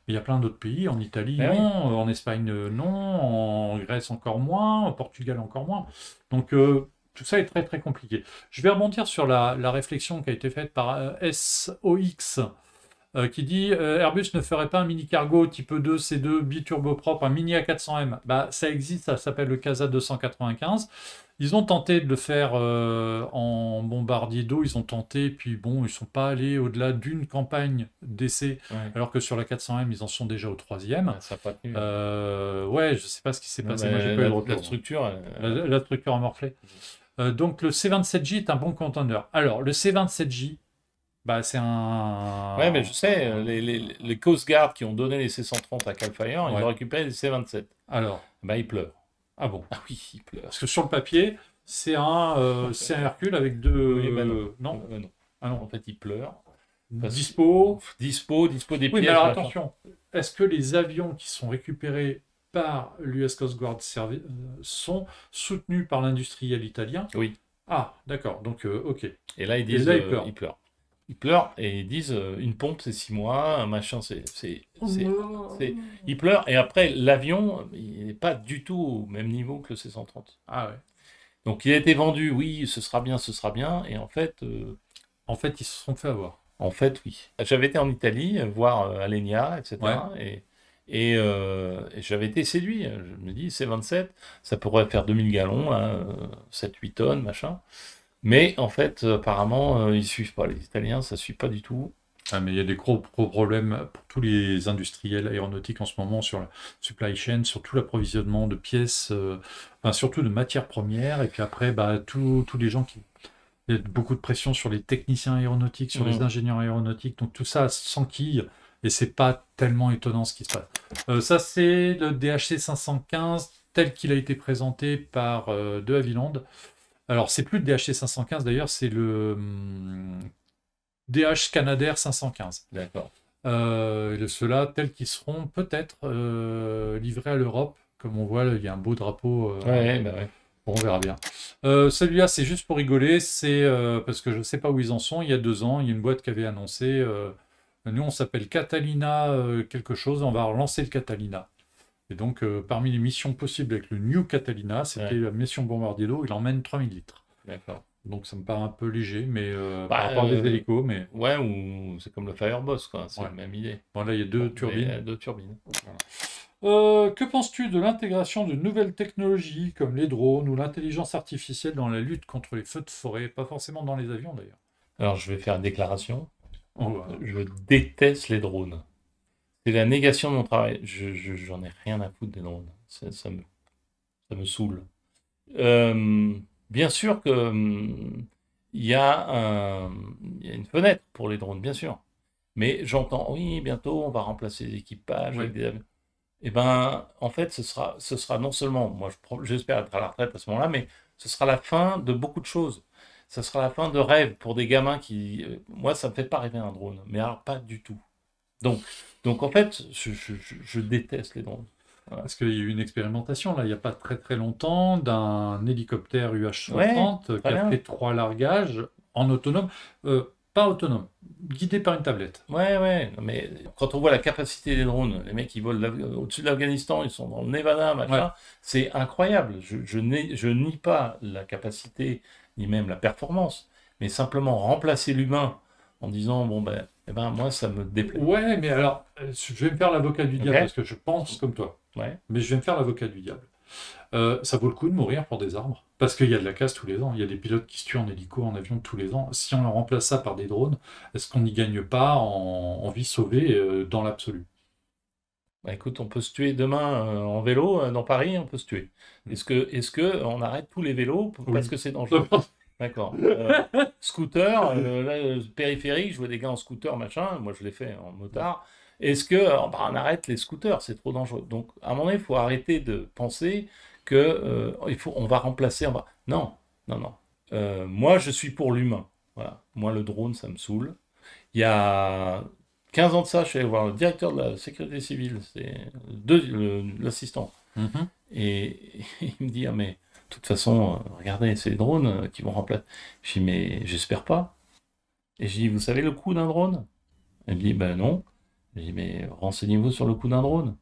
il y a plein d'autres pays, en Italie, Ben non, en Espagne, non, en Grèce encore moins, au Portugal encore moins. Donc, tout ça est très très compliqué. Je vais rebondir sur la réflexion qui a été faite par SOX, qui dit Airbus ne ferait pas un mini cargo type E2 C2 biturboprop, un mini A400M. Ça existe, ça s'appelle le CASA 295. Ils ont tenté de le faire en bombardier d'eau, ils ont tenté, puis bon, ils sont pas allés au-delà d'une campagne d'essai, alors que sur la 400M, ils en sont déjà au 3e. Ça n'a pas tenu. Ouais, je sais pas ce qui s'est passé, moi j'ai pas eu de retour. La structure. La structure a morflé. Donc le C-27J est un bon contender. Alors, le C-27J, c'est un... Ouais, mais je sais, les Coast Guard qui ont donné les C-130 à Cal Fire, ils ont récupéré les C-27. Alors, ils pleurent. Ah bon? Ah oui, ils pleurent. Parce que sur le papier, c'est un Hercule avec deux... Oui, non. non. Ah non. En fait, ils pleurent. Dispo des pièces. Oui, mais alors attention, est-ce que les avions qui sont récupérés par l'US Coast Guard sont soutenus par l'industriel italien? Oui. Ah, d'accord, donc ok. Et là, ils disent, là, ils pleurent. Ils pleurent et ils disent une pompe c'est 6 mois, un machin ils pleurent et après l'avion il n'est pas du tout au même niveau que le C-130. Ah ouais. Donc il a été vendu, oui, ce sera bien, et en fait... En fait, ils se sont fait avoir. En fait, oui. J'avais été en Italie voir Alenia, etc. Ouais. Et j'avais été séduit. Je me dis, C-27, ça pourrait faire 2000 gallons, 7-8 tonnes, machin. Mais en fait, apparemment, ils suivent pas. Les Italiens, ça suit pas du tout. Ah, mais il y a des gros problèmes pour tous les industriels aéronautiques en ce moment sur la supply chain, sur tout l'approvisionnement de pièces, surtout de matières premières. Et puis après, tous les gens qui... Il y a beaucoup de pression sur les techniciens aéronautiques, sur les ingénieurs aéronautiques. Donc tout ça s'enquille et c'est pas tellement étonnant ce qui se passe. Ça, c'est le DHC 515 tel qu'il a été présenté par De Havilland. Alors, c'est plus le DHC 515 d'ailleurs, c'est le DH Canadair 515. D'accord. Ceux-là, tels qu'ils seront peut-être livrés à l'Europe. Comme on voit, il y a un beau drapeau. Ouais. Bon, on verra bien. Celui-là, c'est juste pour rigoler. C'est parce que je ne sais pas où ils en sont. Il y a 2 ans, il y a une boîte qui avait annoncé nous, on s'appelle Catalina quelque chose. On va relancer le Catalina. Et donc, parmi les missions possibles avec le New Catalina, c'était la mission bombardier d'eau. Il emmène 3000 litres. D'accord. Donc, ça me paraît un peu léger, mais par rapport à des hélicos. Mais... Ouais, ou c'est comme le Fireboss, quoi. C'est la même idée. Bon, là, il y a 2 turbines. 2 turbines. Voilà. Que penses-tu de l'intégration de nouvelles technologies comme les drones ou l'intelligence artificielle dans la lutte contre les feux de forêt? Pas forcément dans les avions, d'ailleurs. Alors, je vais faire une déclaration. Je déteste les drones. C'est la négation de mon travail. J'en ai rien à foutre des drones. Ça me saoule. Bien sûr que il y a il y a une fenêtre pour les drones, bien sûr. Mais j'entends, oui, bientôt, on va remplacer les équipages avec Ouais. des avions. Eh ben, en fait, ce sera non seulement, moi, j'espère être à la retraite à ce moment-là, mais ce sera la fin de beaucoup de choses. Ce sera la fin de rêves pour des gamins qui, moi, ça me fait pas rêver un drone, mais alors pas du tout. Donc, donc en fait, je déteste les drones. Voilà. Parce qu'il y a eu une expérimentation, là, il n'y a pas très très longtemps, d'un hélicoptère Ouais, UH-60 qui très a fait bien. 3 largages en autonome. Pas autonome, guidé par une tablette. Ouais, ouais, non, mais quand on voit la capacité des drones, les mecs qui volent au-dessus de l'Afghanistan, ils sont dans le Nevada, Ouais. machin, c'est incroyable. Je nie pas la capacité, ni même la performance, mais simplement remplacer l'humain en disant, bon ben, eh ben moi ça me déplaît. Ouais, mais alors, je vais me faire l'avocat du diable Ok? parce que je pense comme toi. Ouais. Mais je vais me faire l'avocat du diable. Ça vaut le coup de mourir pour des arbres. Parce qu'il y a de la casse tous les ans. Il y a des pilotes qui se tuent en hélico, en avion tous les ans. Si on remplace ça par des drones, est-ce qu'on n'y gagne pas en vie sauvée dans l'absolu? Bah écoute, on peut se tuer demain en vélo dans Paris, on peut se tuer. Est-ce que on arrête tous les vélos parce Oui. que c'est dangereux? D'accord. Scooter, là, périphérique, je vois des gars en scooter, machin, moi je l'ai fait en motard. Est-ce que bah, on arrête les scooters, c'est trop dangereux. Donc à un moment donné, il faut arrêter de penser que on va remplacer. Non, non, non. Moi, je suis pour l'humain. Voilà. Moi, le drone, ça me saoule. Il y a 15 ans de ça, je suis allé voir le directeur de la sécurité civile, c'est l'assistant. Mhm. Et il me dit, ah mais, de toute façon, regardez, c'est les drones qui vont remplacer. Je dis, mais j'espère pas. Et je dis, vous savez le coût d'un drone? Il me dit, ben non. Je dis, mais renseignez-vous sur le coût d'un drone.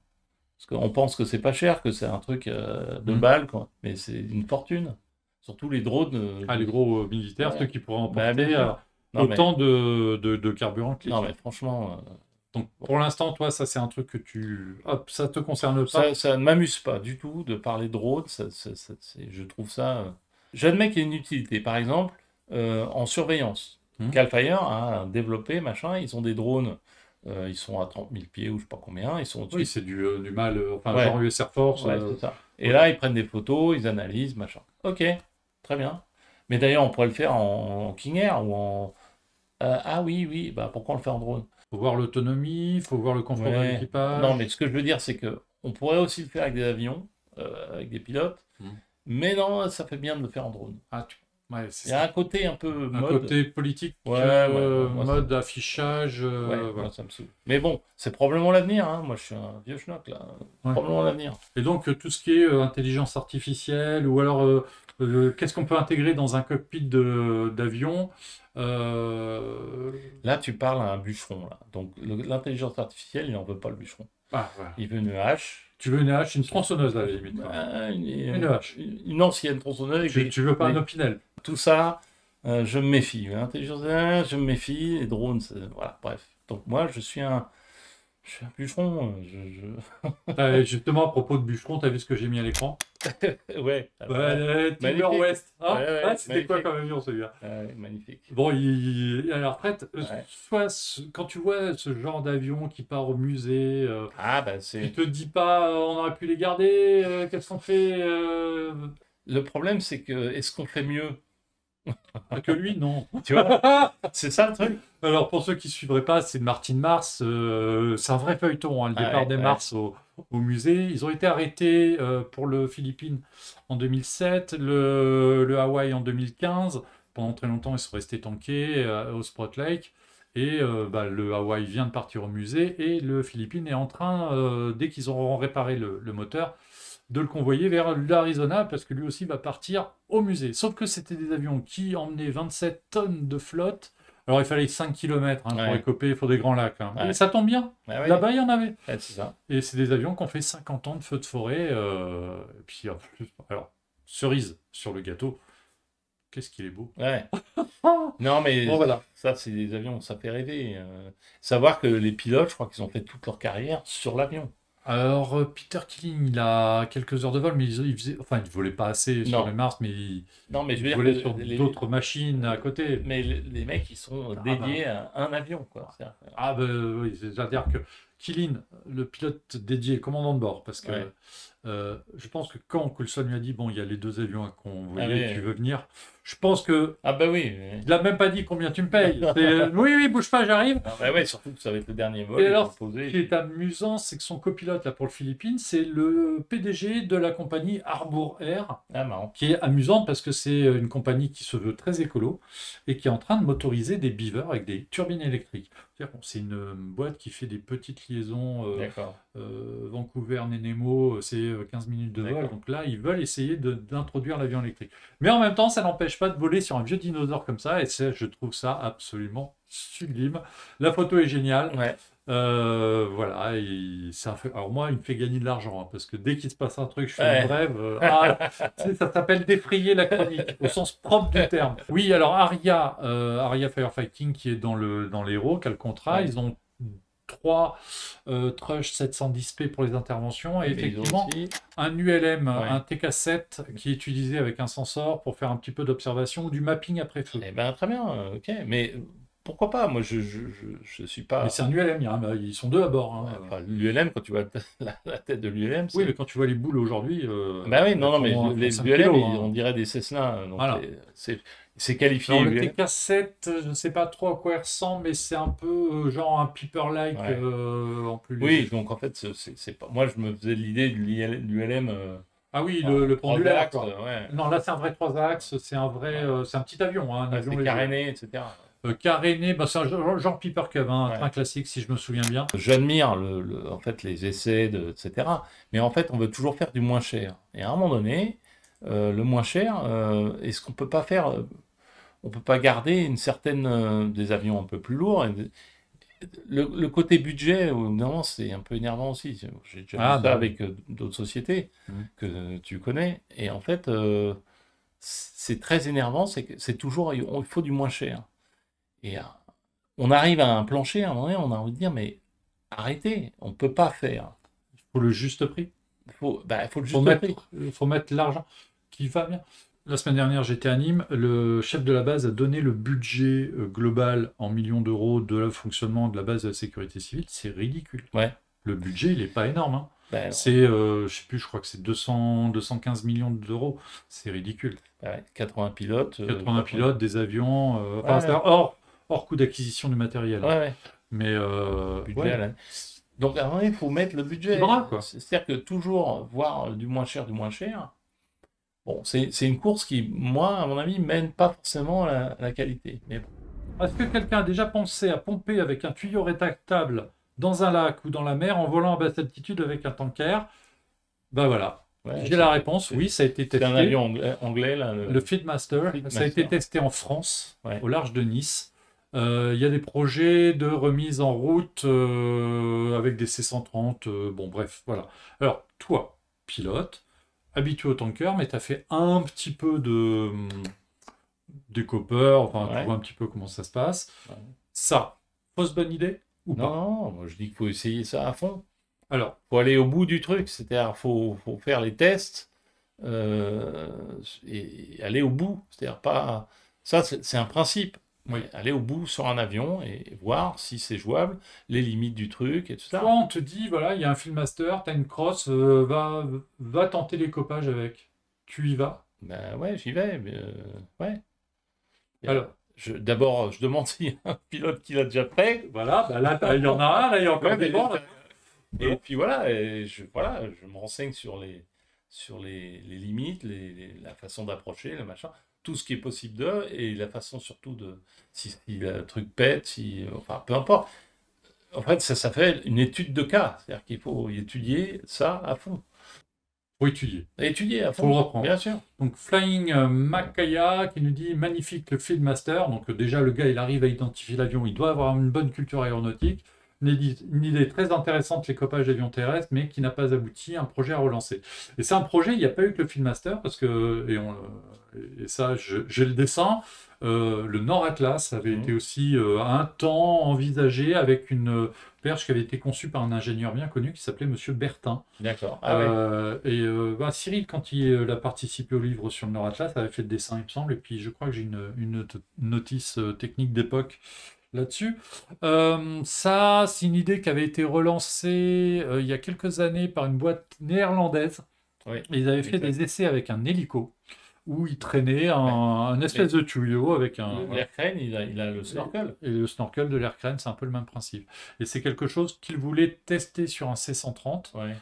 Parce qu'on pense que c'est pas cher, que c'est un truc de Mhm. balles, quoi. Mais c'est une fortune. Surtout les drones. Ah, les gros militaires, ceux Ouais, qui pourraient bah, bien emporter sûr. Non mais, autant de carburant que non mais l'équipe. franchement, Donc, bon. pour l'instant, toi, ça, c'est un truc que tu... Hop, ça te concerne pas. Ça ne m'amuse pas du tout de parler de drone. Je trouve ça. J'admets qu'il y a une utilité. Par exemple, en surveillance. Mhm. Cal Fire a développé, machin, ils ont des drones. Ils sont à 30 000 pieds ou je sais pas combien. Ils sont Oui, au-dessus. c'est du mal, enfin, Ouais, genre US Air Force. ouais, c'est ça. Et Ouais. là, ils prennent des photos, ils analysent, machin. Ok, très bien. Mais d'ailleurs, on pourrait le faire en King Air ou en. Ah oui, oui, bah pourquoi on le fait en drone? Faut voir l'autonomie, faut voir le confort de Ouais. Non, mais l'équipage. ce que je veux dire, c'est que on pourrait aussi le faire avec des avions, avec des pilotes. Mhm. Mais non, ça fait bien de le faire en drone. Ah, ouais, c'est Il y a un ça. côté un peu Un mode. côté politique, Ouais, ouais, non, moi, mode affichage, ouais, moi voilà. ça me saoule. Mais bon, c'est probablement l'avenir, hein. Moi, je suis un vieux schnock, là. Ouais. Probablement l'avenir. Et donc, tout ce qui est intelligence artificielle, ou alors, qu'est-ce qu'on peut intégrer dans un cockpit d'avion? Euh, Là, tu parles à un bûcheron, là. Donc, l'intelligence artificielle, il n'en veut pas, le bûcheron. Ah, voilà. Il veut une hache. Tu veux une hache, une tronçonneuse, à la limite, quand même. Bah, Une hache. une ancienne tronçonneuse avec Tu veux pas un des- Opinel. tout ça, je me méfie. L'intelligence artificielle, je me méfie. Les drones, voilà, bref. Donc, moi, je suis un bûcheron. Justement, à propos de bûcheron, t'as vu ce que j'ai mis à l'écran? Ouais, Ouais, Timber magnifique. West. Ah, Ouais, ouais, ah, c'était quoi magnifique. comme avion, celui-là? Ouais, magnifique. Bon, il est à la retraite. Ouais. Quand tu vois ce genre d'avion qui part au musée, Ah, bah, tu te dis pas, on aurait pu les garder, qu'est-ce qu'on fait le problème, c'est que, est-ce qu'on fait mieux? que lui? Non. Tu vois? C'est ça le truc. Alors, pour ceux qui ne suivraient pas, c'est Martin Mars. C'est un vrai feuilleton, hein, le Ah, départ ouais, des ouais. Mars au musée. Ils ont été arrêtés pour le Philippines en 2007, le Hawaï en 2015. Pendant très longtemps, ils sont restés tankés au Sprott Lake. Et bah, le Hawaï vient de partir au musée et le Philippines est en train, dès qu'ils auront réparé le moteur, de le convoyer vers l'Arizona parce que lui aussi va partir au musée. Sauf que c'était des avions qui emmenaient 27 tonnes de flotte. Alors il fallait 5 km pour Ouais, écoper, il faut des grands lacs, hein. Et ouais. ça tombe bien, Ah oui, là-bas il y en avait. ouais, c'est ça. Et c'est des avions qui ont fait 50 ans de feu de forêt. Et puis en plus, alors, cerise sur le gâteau, qu'est-ce qu'il est beau. Ouais. Ah, Non, mais bon voilà. ça, c'est des avions, ça fait rêver. Savoir que les pilotes, je crois qu'ils ont fait toute leur carrière sur l'avion. Alors Peter Killing, il a quelques heures de vol, mais enfin il volait pas assez sur Non, les Mars, mais il, non, mais je il veux dire volait sur que d'autres machines à côté. mais les mecs, ils sont Ah bah, dédiés à un avion, quoi. C'est-à-dire Ah ben oui, c'est-à-dire que Kylin, le pilote dédié, le commandant de bord, parce que Ouais. je pense que quand Coulson lui a dit, bon, il y a les 2 avions à Ah convoyer, tu oui. veux venir, je pense que Ah bah oui. Oui. il a même pas dit combien tu me payes. C'est, oui, oui, bouge pas, j'arrive. Ah bah ouais, surtout que ça va être le dernier vol, Et ils vont alors, le ce poser. qui est amusant, c'est que son copilote là pour le Philippines, c'est le PDG de la compagnie Harbour Air, Ah marrant. qui est amusante parce que c'est une compagnie qui se veut très écolo et qui est en train de motoriser des beavers avec des turbines électriques. C'est-à-dire, bon, c'est une boîte qui fait des petites liaisons D'accord. Vancouver-Nemo, c'est 15 minutes de vol. D'accord. Donc là, ils veulent essayer d'introduire l'avion électrique. Mais en même temps, ça n'empêche pas de voler sur un vieux dinosaure comme ça et je trouve ça absolument sublime. La photo est géniale. Ouais. Voilà, alors moi, il me fait gagner de l'argent, hein, parce que dès qu'il se passe un truc, je fais Ouais. une brève. Tu sais, ça s'appelle défrayer la chronique, au sens propre du terme. Oui, alors Aria Firefighting, qui est dans l'Hérault, qui a le contrat, Ouais. ils ont 3 Trush 710p pour les interventions, et Mais ils ont effectivement, aussi. un ULM, Ouais. un TK7, qui est utilisé avec un sensor pour faire un petit peu d'observation ou du mapping après feu. Eh ben très bien, ok. Mais pourquoi pas? Moi, je suis pas. Mais c'est un ULM, ils sont 2 à bord. Hein. Enfin, l'ULM, quand tu vois la tête de l'ULM, Oui, c'est. mais quand tu vois les boules aujourd'hui, Bah oui, non, non, mais elles font les 5 ULM, kilos, hein. on dirait des Cessna. Donc Voilà. c'est qualifié Alors, le ULM. TK7, je ne sais pas trop à quoi il ressemble, mais c'est un peu genre un Piper-like Ouais. en plus Oui, léger. donc en fait, c'est pas. Moi, je me faisais l'idée de l'ULM. Ah oui, Enfin, le trois pendulaire, axes, quoi. ouais. Non, là, c'est un vrai 3 axes, c'est un vrai, Ouais. c'est un petit avion, hein, un Ouais, avion c'est léger. caréné, etc. Caréné, bah, c'est un genre Piper Cub, hein, un Ouais. train classique, si je me souviens bien. J'admire en fait, les essais, etc. Mais en fait, on veut toujours faire du moins cher. Et à un moment donné, le moins cher, est-ce qu'on peut pas faire, on peut pas garder une certaine, des avions un peu plus lourds. Le côté budget, au bout d'un moment, c'est un peu énervant aussi. J'ai déjà vu Ah, ça bah oui. avec d'autres sociétés Mhm. que tu connais. Et en fait, c'est très énervant. C'est que c'est toujours, il faut du moins cher. Et on arrive à un plancher, à un moment donné, on a envie de dire, mais arrêtez, on ne peut pas faire. Pour le juste prix. Faut le Faut juste prix. faut mettre l'argent qui va bien. La semaine dernière, j'étais à Nîmes. Le chef de la base a donné le budget global en millions d'euros de le fonctionnement de la base de la sécurité civile. C'est ridicule. Ouais. Le budget, il n'est pas énorme. Hein. Ben, C'est, je sais plus, je crois que c'est 215 millions d'euros. C'est ridicule. ouais, 80 pilotes. 80 pilotes, des avions, enfin, Ouais, c'est hors coût d'acquisition du matériel. ouais, ouais. Mais Budget ouais, à l'année. Donc, à un moment donné, il faut mettre le budget. petit bras, quoi. C'est-à-dire que toujours voir du moins cher, du moins cher. Bon, c'est une course qui, moi, à mon avis, mène pas forcément à la qualité. Mais bon. Est-ce que quelqu'un a déjà pensé à pomper avec un tuyau rétractable dans un lac ou dans la mer en volant à basse altitude avec un tanker? Ben voilà. Ouais, J'ai la réponse. Oui, ça a été c'est un testé. avion anglais, là. Le Feedmaster. Ça a été Feedmaster. testé en France, Ouais. au large de Nice. Il y a des projets de remise en route avec des C-130. Bon, bref, voilà. Alors, toi, pilote, habitué au tanker, mais tu as fait un petit peu de découpeur, enfin, tu Ouais. vois un petit peu comment ça se passe. Ouais. Ça, fausse bonne idée ou pas? Non, moi, je dis qu'il faut essayer ça à fond. Alors, Faut aller au bout du truc, c'est-à-dire faut faire les tests euh, et aller au bout. C'est-à-dire pas ça, c'est un principe. oui. Mais aller au bout sur un avion et voir si c'est jouable, les limites du truc et tout ça. Toi, on te dit, voilà, il y a un Fieldmaster, tu as une crosse, va tenter les copages avec. Tu y vas. Ben ouais, j'y vais. Mais, ouais. Alors, D'abord, je demande s'il y a un pilote qui l'a déjà fait. voilà, bah là, il y en a un, là, il y a encore Ouais, des mais- bancs, là. et puis voilà, voilà, je me renseigne sur les limites, la façon d'approcher, le machin, tout ce qui est possible d'eux, et la façon surtout de, si le truc pète, enfin, peu importe. En fait, ça fait une étude de cas, c'est-à-dire qu'il faut y étudier ça à fond. Faut étudier. Étudier à Faut le fond, reprendre. bien sûr. Donc, Flying Makaya qui nous dit magnifique le Fieldmaster. Donc, déjà, le gars, il arrive à identifier l'avion. Il doit avoir une bonne culture aéronautique. Une idée très intéressante, les copages d'avions terrestres, mais qui n'a pas abouti, un projet à relancer. Et c'est un projet, il n'y a pas eu que le Fieldmaster, parce que, et ça, j'ai le dessin, le Nord Atlas avait été aussi un temps envisagé avec une perche qui avait été conçue par un ingénieur bien connu qui s'appelait Monsieur Bertin. D'accord. Ah ouais. Cyril, quand il a participé au livre sur le Nord Atlas, avait fait le dessin, il me semble, et puis je crois que j'ai une notice technique d'époque là-dessus. Ça, c'est une idée qui avait été relancée il y a quelques années par une boîte néerlandaise. Oui, Ils avaient fait exact. des essais avec un hélico où ils traînaient Ouais. un espèce de tuyau avec un... L'air crane, il a le snorkel. Et le snorkel de l'air crane, c'est un peu le même principe. Et c'est quelque chose qu'ils voulaient tester sur un C-130. Ouais.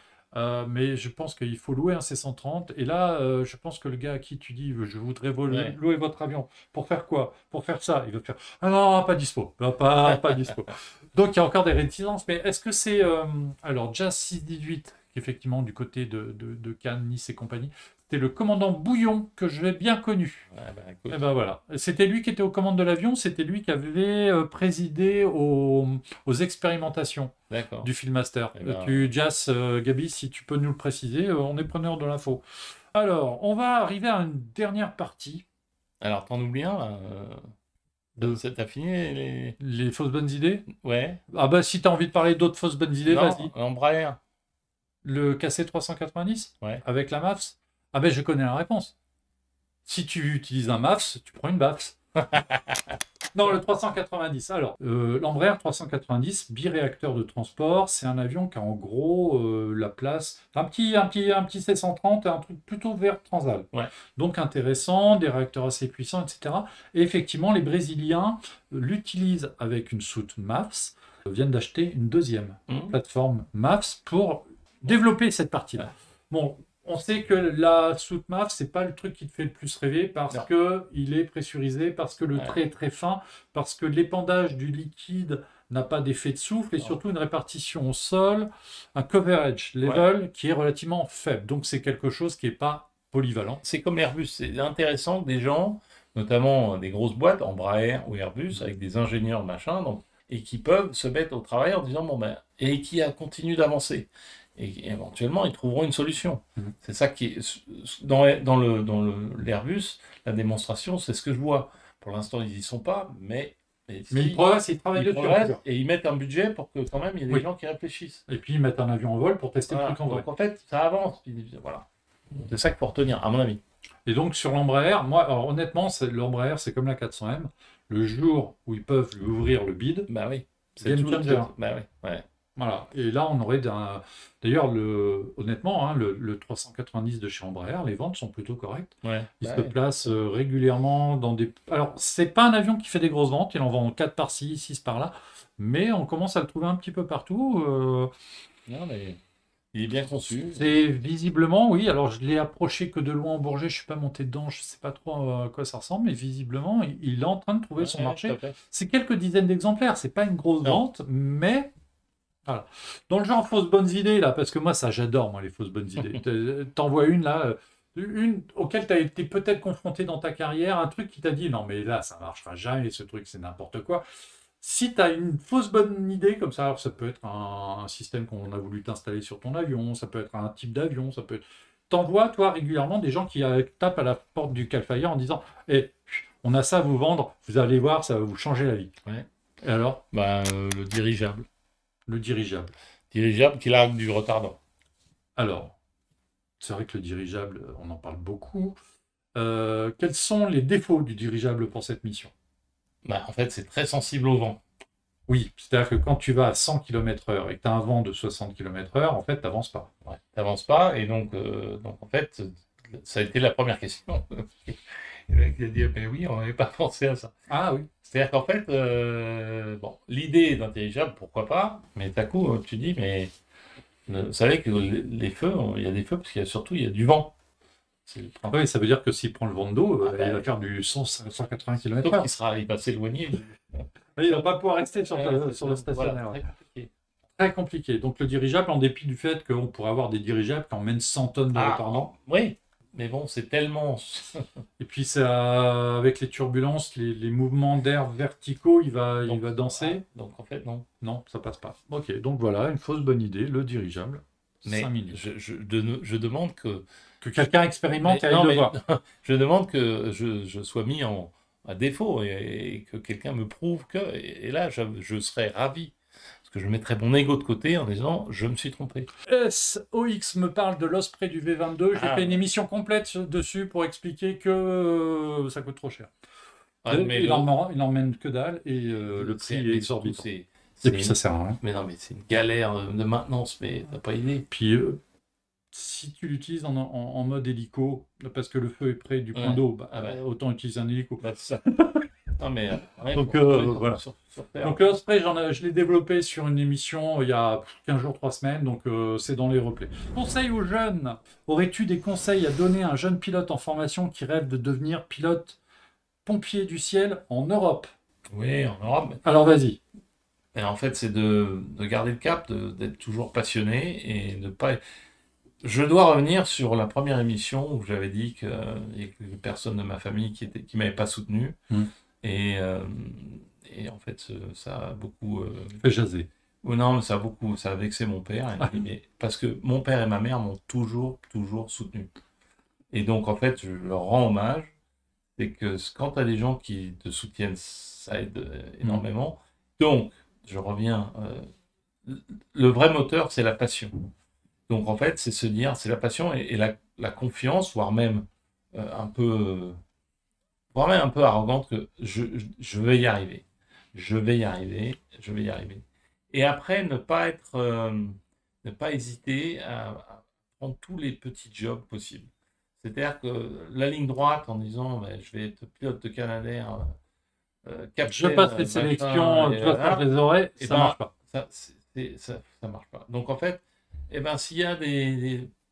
Mais je pense qu'il faut louer un C-130. Et là, je pense que le gars à qui tu dis je voudrais Ouais. louer votre avion, pour faire quoi? Pour faire ça. Il va te faire ah non, pas dispo. Pas dispo. Donc il y a encore des réticences. Mais est-ce que c'est. Alors, Jazz 618, qui est effectivement du côté de Cannes, Nice et compagnie, c'était le commandant Bouillon que je l'ai bien connu. Ouais, bah, Et écoute, ben voilà. C'était lui qui était aux commandes de l'avion. C'était lui qui avait présidé aux expérimentations d'accord. du Filmmaster. Eh ben, Tu, Jas, Gabi, si tu peux nous le préciser, on est preneur de l'info. Alors, on va arriver à une dernière partie alors, t'en oublies un, là de t'as fini les... les fausses bonnes idées. Ouais. Ah bah si tu as envie de parler d'autres fausses bonnes idées, Non, vas-y. l'Embraer. Le KC-390 Ouais. avec la MAFS. Ah ben je connais la réponse. Si tu utilises un MAFS, tu prends une BAFS. Non, le 390. Alors, l'Embraer 390, biréacteur de transport, c'est un avion qui a en gros la place, un petit C-130 et un truc plutôt vert transal. Ouais. Donc intéressant, des réacteurs assez puissants, etc. Et effectivement, les Brésiliens l'utilisent avec une soute MAFS, viennent d'acheter une deuxième plateforme MAFS pour développer cette partie-là. Ouais. Bon, on sait que la soute MAF, c'est pas le truc qui te fait le plus rêver parce Non. que il est pressurisé, parce que le Ouais. trait est très fin, parce que l'épandage du liquide n'a pas d'effet de souffle et Non. surtout une répartition au sol, un coverage level qui est relativement faible. Donc c'est quelque chose qui n'est pas polyvalent. C'est comme Airbus. C'est intéressant que des gens, notamment des grosses boîtes, Embraer ou Airbus, avec des ingénieurs, machin, donc, et qui peuvent se mettre au travail en disant, bon ben, et qui continuent d'avancer. Et éventuellement, ils trouveront une solution. C'est ça qui est... Dans l'Airbus, la démonstration, c'est ce que je vois. Pour l'instant, ils n'y sont pas, mais ils progressent, ils travaillent dessus. et ils mettent un budget pour que quand même, il y ait des gens qui réfléchissent. Et puis ils mettent un avion en vol pour tester Voilà. le truc en vol. Donc en fait, ça avance. Puis, voilà. C'est ça qu'il faut retenir, à mon avis. Et donc sur l'Embraer, moi, alors, honnêtement, l'Embraer, c'est comme la 400M. Le jour où ils peuvent lui ouvrir le bid, Bah oui. game changer. Bah oui, ouais. Voilà. Et là, on aurait d'ailleurs, honnêtement, hein, le 390 de chez Embraer, les ventes sont plutôt correctes. Ouais. Il Bah se ouais. place régulièrement dans des... Alors, c'est pas un avion qui fait des grosses ventes, il en vend 4 par-ci, 6 par-là, mais on commence à le trouver un petit peu partout. Non, mais il est bien conçu. C'est visiblement, oui, alors je l'ai approché que de loin en Bourget, je suis pas monté dedans, je sais pas trop à quoi ça ressemble, mais visiblement, il est en train de trouver son Ouais, marché. tout à fait. C'est quelques dizaines d'exemplaires, c'est pas une grosse Non. vente, mais... Voilà. Dans le genre fausses bonnes idées, là, parce que moi, ça, j'adore, moi, les fausses bonnes idées. T'en vois une, là, une auquel tu as été peut-être confronté dans ta carrière, un truc qui t'a dit, non, mais là, ça marchera jamais, ce truc, c'est n'importe quoi. Si tu as une fausse bonne idée, comme ça, alors ça peut être un système qu'on a voulu t'installer sur ton avion, ça peut être un type d'avion, ça peut être... T'envoies, toi, régulièrement, des gens qui tapent à la porte du Calfire en disant, eh, on a ça à vous vendre, vous allez voir, ça va vous changer la vie. Ouais. Et alors, Bah, le dirigeable. le dirigeable. Dirigeable qui largue du retardant. Alors, c'est vrai que le dirigeable, on en parle beaucoup. Quels sont les défauts du dirigeable pour cette mission? Bah, en fait, c'est très sensible au vent. Oui, c'est-à-dire que quand tu vas à 100 km/h et que tu as un vent de 60 km/h, en fait, tu n'avances pas. Ouais. T'avances pas, et donc en fait, ça a été la première question. Le mec il a dit, mais oui, on n'avait pas pensé à ça. Ah oui. C'est-à-dire qu'en fait, bon, l'idée d'un dirigeable, pourquoi pas, mais d'un coup, tu dis, mais vous savez que les feux, il y a des feux parce qu'il y a du vent. C'est le principe. Oui, ça veut dire que s'il prend le vent de dos, Ah, bah, il va faire du 180 Sauf km/h. il va s'éloigner. Il va pas pouvoir rester sur le Voilà, stationnaire. très compliqué. Très compliqué. Donc le dirigeable, en dépit du fait qu'on pourrait avoir des dirigeables qui emmènent 100 tonnes de retardant. Oui, mais bon, c'est tellement... Et puis ça, avec les turbulences, les mouvements d'air verticaux, il va danser. Donc en fait, non. Non, ça passe pas. Ok, donc voilà, une fausse bonne idée, le dirigeable. Mais 5 minutes. je demande que... Que quelqu'un expérimente et non, aille le mais voir. je demande que je sois mis à défaut et que quelqu'un me prouve que... Et là, je serais ravi. Parce que je mettrais mon ego de côté en disant, je me suis trompé. SOX me parle de l'Osprey du V22. J'ai fait une émission complète dessus pour expliquer que ça coûte trop cher. Ah, mais Il emmène que dalle et le prix est exorbitant. Et puis ça sert à rien. Mais non, mais c'est une galère de maintenance, mais t'as pas idée. Puis si tu l'utilises en mode hélico, parce que le feu est près du point d'eau, autant utiliser un hélico. Bah, c'est ça. Non, mais donc voilà. Donc le spray, je l'ai développé sur une émission il y a 15 jours, 3 semaines, donc c'est dans les replays. Conseil aux jeunes. Aurais-tu des conseils à donner à un jeune pilote en formation qui rêve de devenir pilote pompier du ciel en Europe? Oui, en Europe. Alors vas-y. Et en fait, c'est de garder le cap, d'être toujours passionné et de pas... Je dois revenir sur la première émission où j'avais dit qu'il y a personne de ma famille qui m'avait pas soutenu. Et en fait, ça a beaucoup... fait jaser. Non, mais ça a vexé mon père. Parce que mon père et ma mère m'ont toujours soutenu. Et donc, en fait, je leur rends hommage. C'est que quand tu as des gens qui te soutiennent, ça aide énormément. Donc, je reviens... le vrai moteur, c'est la passion. Donc, en fait, c'est se dire, c'est la passion et la confiance, voire même un peu arrogante que je vais y arriver. Je vais y arriver. Et après, ne pas hésiter à prendre tous les petits jobs possibles. C'est-à-dire que la ligne droite en disant je vais être pilote de Canadair, je passe les sélections, tu vas faire les oreilles, ça marche pas. Ça marche pas. Donc en fait, s'il y a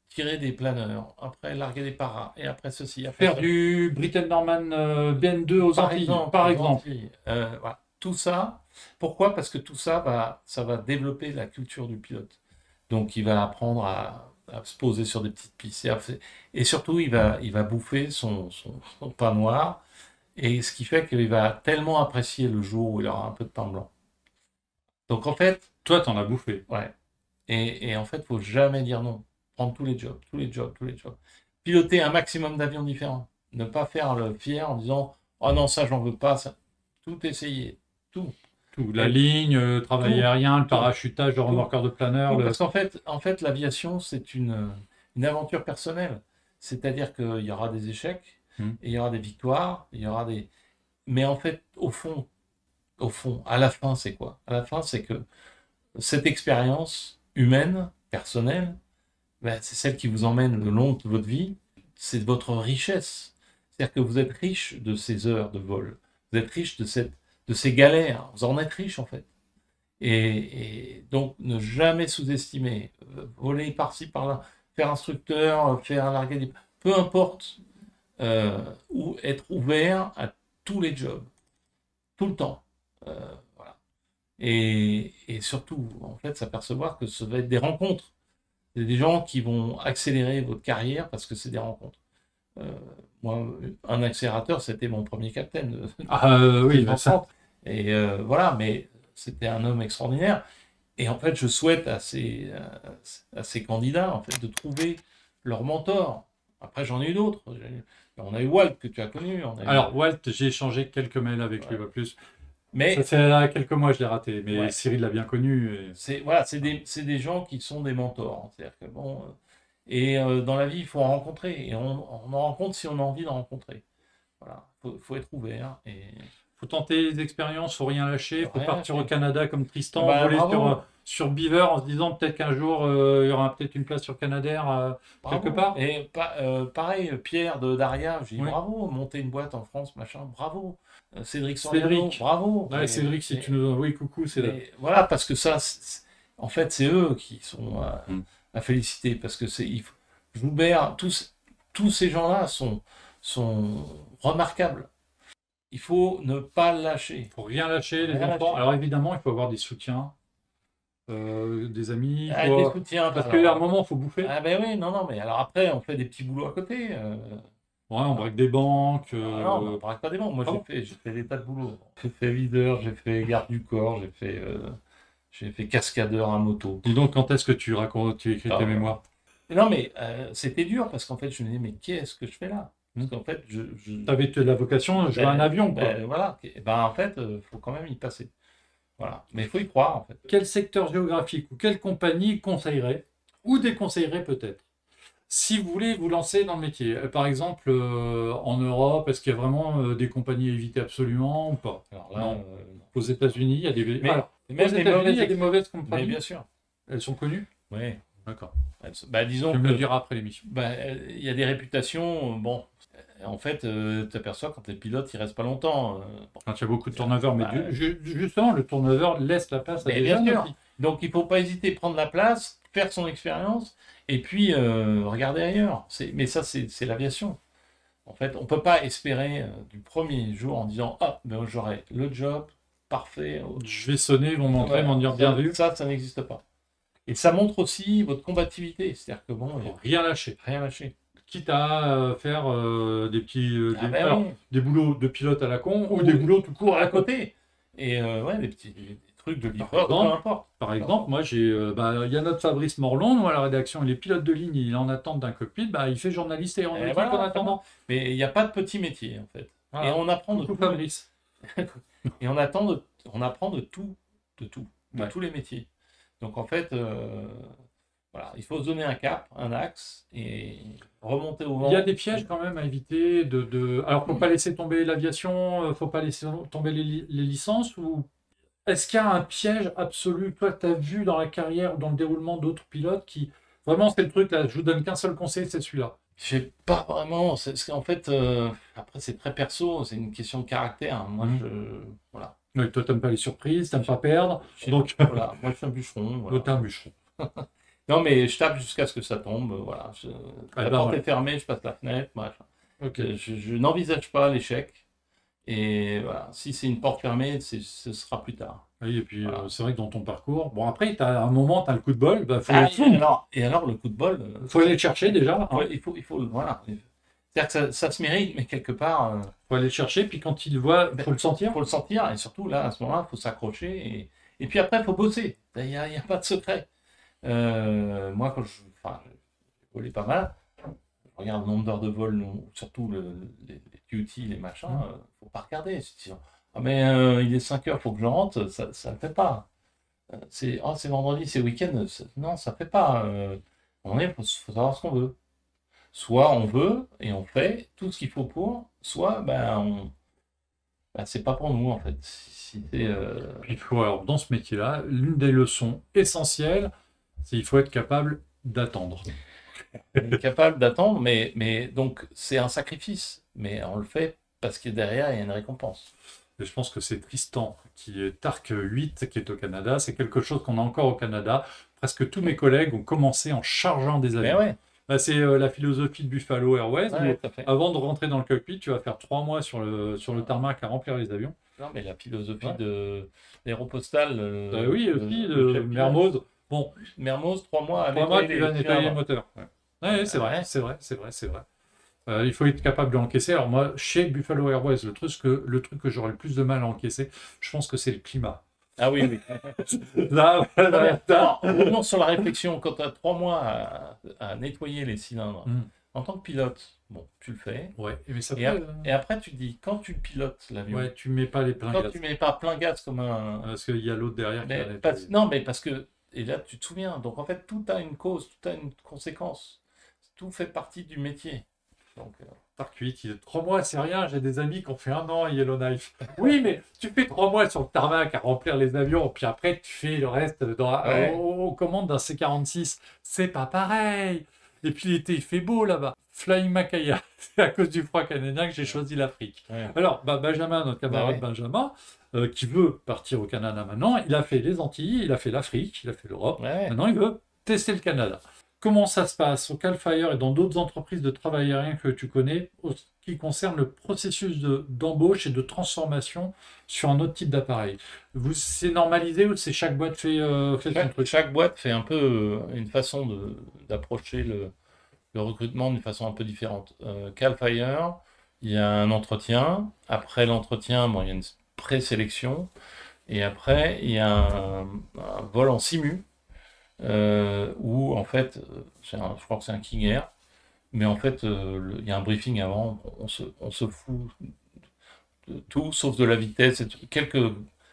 tirer des planeurs, après larguer des paras, et après ceci. Faire du Britten Norman BN2 aux Antilles, par exemple. Voilà. Tout ça, pourquoi? Parce que tout ça ça va développer la culture du pilote. Donc il va apprendre à se poser sur des petites pistes. Et surtout, il va bouffer son pain noir. Et ce qui fait qu'il va tellement apprécier le jour où il aura un peu de pain blanc. Donc en fait... Toi, t'en as bouffé. Ouais. Et en fait, il ne faut jamais dire non. Prendre tous les jobs. Piloter un maximum d'avions différents. Ne pas faire le fier en disant « Oh non, ça, j'en veux pas. » Tout essayer. Tout. La ligne, travail aérien, le parachutage, le remorqueur de planeur. Parce qu'en fait, l'aviation, c'est une aventure personnelle. C'est-à-dire qu'il y aura des échecs, et il y aura des victoires, Mais en fait, au fond, à la fin, c'est quoi? À la fin, c'est que cette expérience humaine, personnelle, c'est celle qui vous emmène le long de votre vie. C'est votre richesse. C'est-à-dire que vous êtes riche de ces heures de vol. Vous êtes riche de ces galères. Vous en êtes riche, en fait. Et donc, ne jamais sous-estimer. Voler par-ci, par-là. Faire instructeur, faire larguer des... Peu importe. Ou être ouvert à tous les jobs. Tout le temps. Voilà. Et surtout, en fait, s'apercevoir que ça va être des rencontres. C'est des gens qui vont accélérer votre carrière parce que c'est des rencontres. Moi, un accélérateur, c'était mon premier capitaine. Oui, ça. Et voilà, mais c'était un homme extraordinaire. Et en fait, je souhaite à ces candidats en fait, de trouver leur mentor. Après, j'en ai eu d'autres. On a eu Walt, que tu as connu. Alors, Walt, j'ai échangé quelques mails avec lui, pas plus. Mais ça fait quelques mois, je l'ai raté. Mais Cyril l'a bien connu. C'est des gens qui sont des mentors. C'est-à-dire que bon... Et dans la vie, il faut en rencontrer. Et on en rencontre si on a envie d'en rencontrer. Voilà. Faut être ouvert. Et... faut tenter les expériences, faut rien lâcher. Faut partir au Canada comme Tristan, voler sur Beaver en se disant peut-être qu'un jour, il y aura peut-être une place sur Canadair quelque part. Et pareil, Pierre de Daria, j'ai dit bravo, monter une boîte en France, machin, bravo. Cédric Soriano, bravo. Ouais, Cédric, si tu nous... Oui, coucou. Voilà, parce que ça, en fait, c'est eux qui sont... à féliciter parce que Joubert, tous ces gens-là sont remarquables. Il faut ne pas lâcher. Il faut rien lâcher, les enfants. Alors évidemment, il faut avoir des soutiens, des amis. Des soutiens. Parce qu'à un moment, il faut bouffer. Ah ben oui, non, mais alors après, on fait des petits boulots à côté. On braque des banques. Non, on ne braque pas des banques. Moi, j'ai fait des tas de boulots. J'ai fait videur, j'ai fait garde du corps, j'ai fait cascadeur à moto. Dis donc, quand est-ce que tu écris tes mémoires? Non, mais c'était dur parce qu'en fait, je me disais, mais qu'est-ce que je fais là? Parce qu'en fait, tu avais la vocation de jouer un avion, quoi. Voilà. En fait, il faut quand même y passer. Voilà. Mais il faut y croire, en fait. Quel secteur géographique ou quelle compagnie conseillerait, ou déconseillerait peut-être? Si vous voulez vous lancer dans le métier, par exemple, en Europe, est-ce qu'il y a vraiment des compagnies à éviter absolument ou pas? Alors là, Non. Aux États-Unis, il y a des... mais Alors, même aux les États-Unis, il y a mauvaises des mauvaises mais compagnies. bien sûr. Elles sont connues? Oui. D'accord. Bah, disons Tu me le que diras après l'émission. bah, il y a des réputations. Bon, en fait, tu t'aperçois quand t'es pilote, il reste pas longtemps. Bon, Quand il y a beaucoup de turnover, mais bah, justement, le turnover laisse la place à mais des bien jeunes sûr. aussi. Donc il faut pas hésiter à prendre la place, faire son expérience, et puis regarder ailleurs. Mais ça, c'est l'aviation. En fait, on peut pas espérer du premier jour en disant ah ben j'aurai le job parfait. Je vais sonner, ils vont m'entrer, Ouais, ils vont dire bien vu. ça n'existe pas. Et ça montre aussi votre combativité, c'est-à-dire que bon, il y a Rien lâcher. rien lâché. Quitte à faire des petits Ah ben alors, oui. des boulots de pilote à la con ou Ou des boulots tout court à à côté. côté. Et ouais, des trucs de Par livreur, peu exemple, importe. Par exemple, moi j'ai il y a notre Fabrice Morlon, nous à la rédaction, il est pilote de ligne, il est en attente d'un cockpit, il fait journaliste et aéronautique Voilà, en attendant. mais il n'y a pas de petit métier en fait. Voilà. Et on apprend de Coucou tout. Fabrice. Et on apprend de tout, de Ouais. tous les métiers. Donc en fait, voilà, il faut se donner un cap, un axe et remonter au vent. Il y a des pièges quand même à éviter alors faut pas laisser tomber l'aviation, faut pas laisser tomber les licences ou est-ce qu'il y a un piège absolu? Toi, tu as vu dans la carrière ou dans le déroulement d'autres pilotes qui vraiment c'est le truc là, je vous donne qu'un seul conseil, c'est celui-là. J'ai pas vraiment. En fait, après, c'est très perso, c'est une question de caractère. Moi, voilà. Oui, toi, t'aimes pas les surprises, t'aimes pas perdre. Donc, voilà, moi, je suis un bûcheron. Voilà. t'es un bûcheron. Non, mais je tape jusqu'à ce que ça tombe. Voilà. La porte est fermée, je passe la fenêtre. Bref. Okay. Je n'envisage pas l'échec. Et voilà, si c'est une porte fermée, ce sera plus tard. Oui, et puis Voilà. c'est vrai que dans ton parcours, bon après, tu as un moment, tu as le coup de bol, faut et alors, le coup de bol, faut aller le chercher déjà. Hein. il faut voilà. C'est-à-dire que ça se mérite, mais quelque part. Faut aller le chercher, puis quand il le voit, faut le sentir. Il faut le sentir, et surtout là, à ce moment-là, il faut s'accrocher. Et puis après, il faut bosser. Il n'y a pas de secret. Moi, quand j'ai volé pas mal, je regarde le nombre d'heures de vol, surtout les duty, les machins, faut pas regarder. Ah, mais il est 5 heures, faut que je rentre, ça ne le fait pas. C'est vendredi, c'est week-end, non, ça ne fait pas. Il faut savoir ce qu'on veut. Soit on veut et on fait tout ce qu'il faut pour, soit c'est pas pour nous en fait. Il faut, alors, dans ce métier-là, l'une des leçons essentielles, c'est qu'il faut être capable d'attendre. Capable d'attendre, mais donc c'est un sacrifice, mais on le fait parce que derrière il y a une récompense. Et je pense que c'est Tristan qui est Arc 8, qui est au Canada. C'est quelque chose qu'on a encore au Canada. Presque tous mes collègues ont commencé en chargeant des avions. Ouais. C'est la philosophie de Buffalo Airways. Ouais, avant de rentrer dans le cockpit, tu vas faire 3 mois sur le tarmac à remplir les avions. Non, mais la philosophie de l'Aéropostale. Oui, aussi, de Mermoz. Bon, Mermoz, 3 mois à tu vas nettoyer les moteurs. Ouais, c'est vrai. Il faut être capable de l'encaisser. Alors moi, chez Buffalo Airways, le truc que j'aurais le plus de mal à encaisser, je pense que c'est le climat. Ah oui. Là, revenons sur la réflexion. Quand tu as 3 mois à nettoyer les cylindres, en tant que pilote, bon, tu le fais. Ouais, mais ça et après, tu te dis, quand tu pilotes l'avion, tu mets pas les pleins gaz. Tu mets pas plein gaz comme un. Parce qu'il y a l'autre derrière Non, mais parce que. Et là, tu te souviens. Donc, en fait, tout a une cause, tout a une conséquence. Tout fait partie du métier. Donc, Arc 8, il est 3 mois, c'est rien. J'ai des amis qui ont fait 1 an à Yellowknife. Oui, mais tu fais 3 mois sur le tarmac à remplir les avions, puis après, tu fais le reste aux commandes d'un C-46. C'est pas pareil. Et puis l'été, il fait beau là-bas. Flying Macaya, c'est à cause du froid canadien que j'ai choisi l'Afrique. Ouais. Alors, Benjamin, notre camarade Benjamin, qui veut partir au Canada maintenant, il a fait les Antilles, il a fait l'Afrique, il a fait l'Europe. Ouais. Maintenant, il veut tester le Canada. Comment ça se passe au Cal Fire et dans d'autres entreprises de travail aérien que tu connais, qui concerne le processus d'embauche et de transformation sur un autre type d'appareil? C'est normalisé ou c'est chaque boîte fait son truc? Chaque boîte fait un peu une façon d'approcher le recrutement d'une façon un peu différente. Cal Fire, il y a un entretien. Après l'entretien, il y a une présélection. Et après, il y a un vol en simu. Où en fait, je crois que c'est un King Air, mais en fait, il y a un briefing avant, on se fout de tout, sauf de la vitesse, et quelques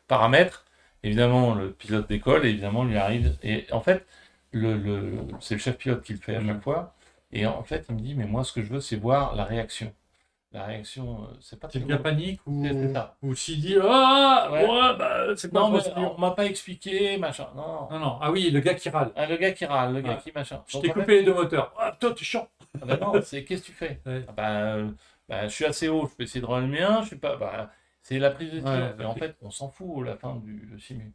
paramètres. Évidemment, le pilote décolle, et évidemment, lui arrive. Et en fait, c'est le chef pilote qui le fait à chaque fois. Et en fait, il me dit, mais moi, ce que je veux, c'est voir la réaction. La réaction, c'est pas C'est le tellement... gars panique C'est ça. ou s'il dit ah Ouais. ouais bah c'est quoi Non, la mais procédure? on m'a pas expliqué, machin. Non. Non non ah oui le gars qui râle. Ah, le gars qui râle, le gars Ouais. qui machin. Je Donc, t'ai en fait, coupé les deux moteurs. Ah putain t'es chiant. ah ben non, c'est qu'est-ce que tu fais? Ouais. Ah je suis assez haut, je peux essayer de râler le mien, je suis pas. C'est la prise de décision. Ouais, Et en fait, on s'en fout à la fin du simu.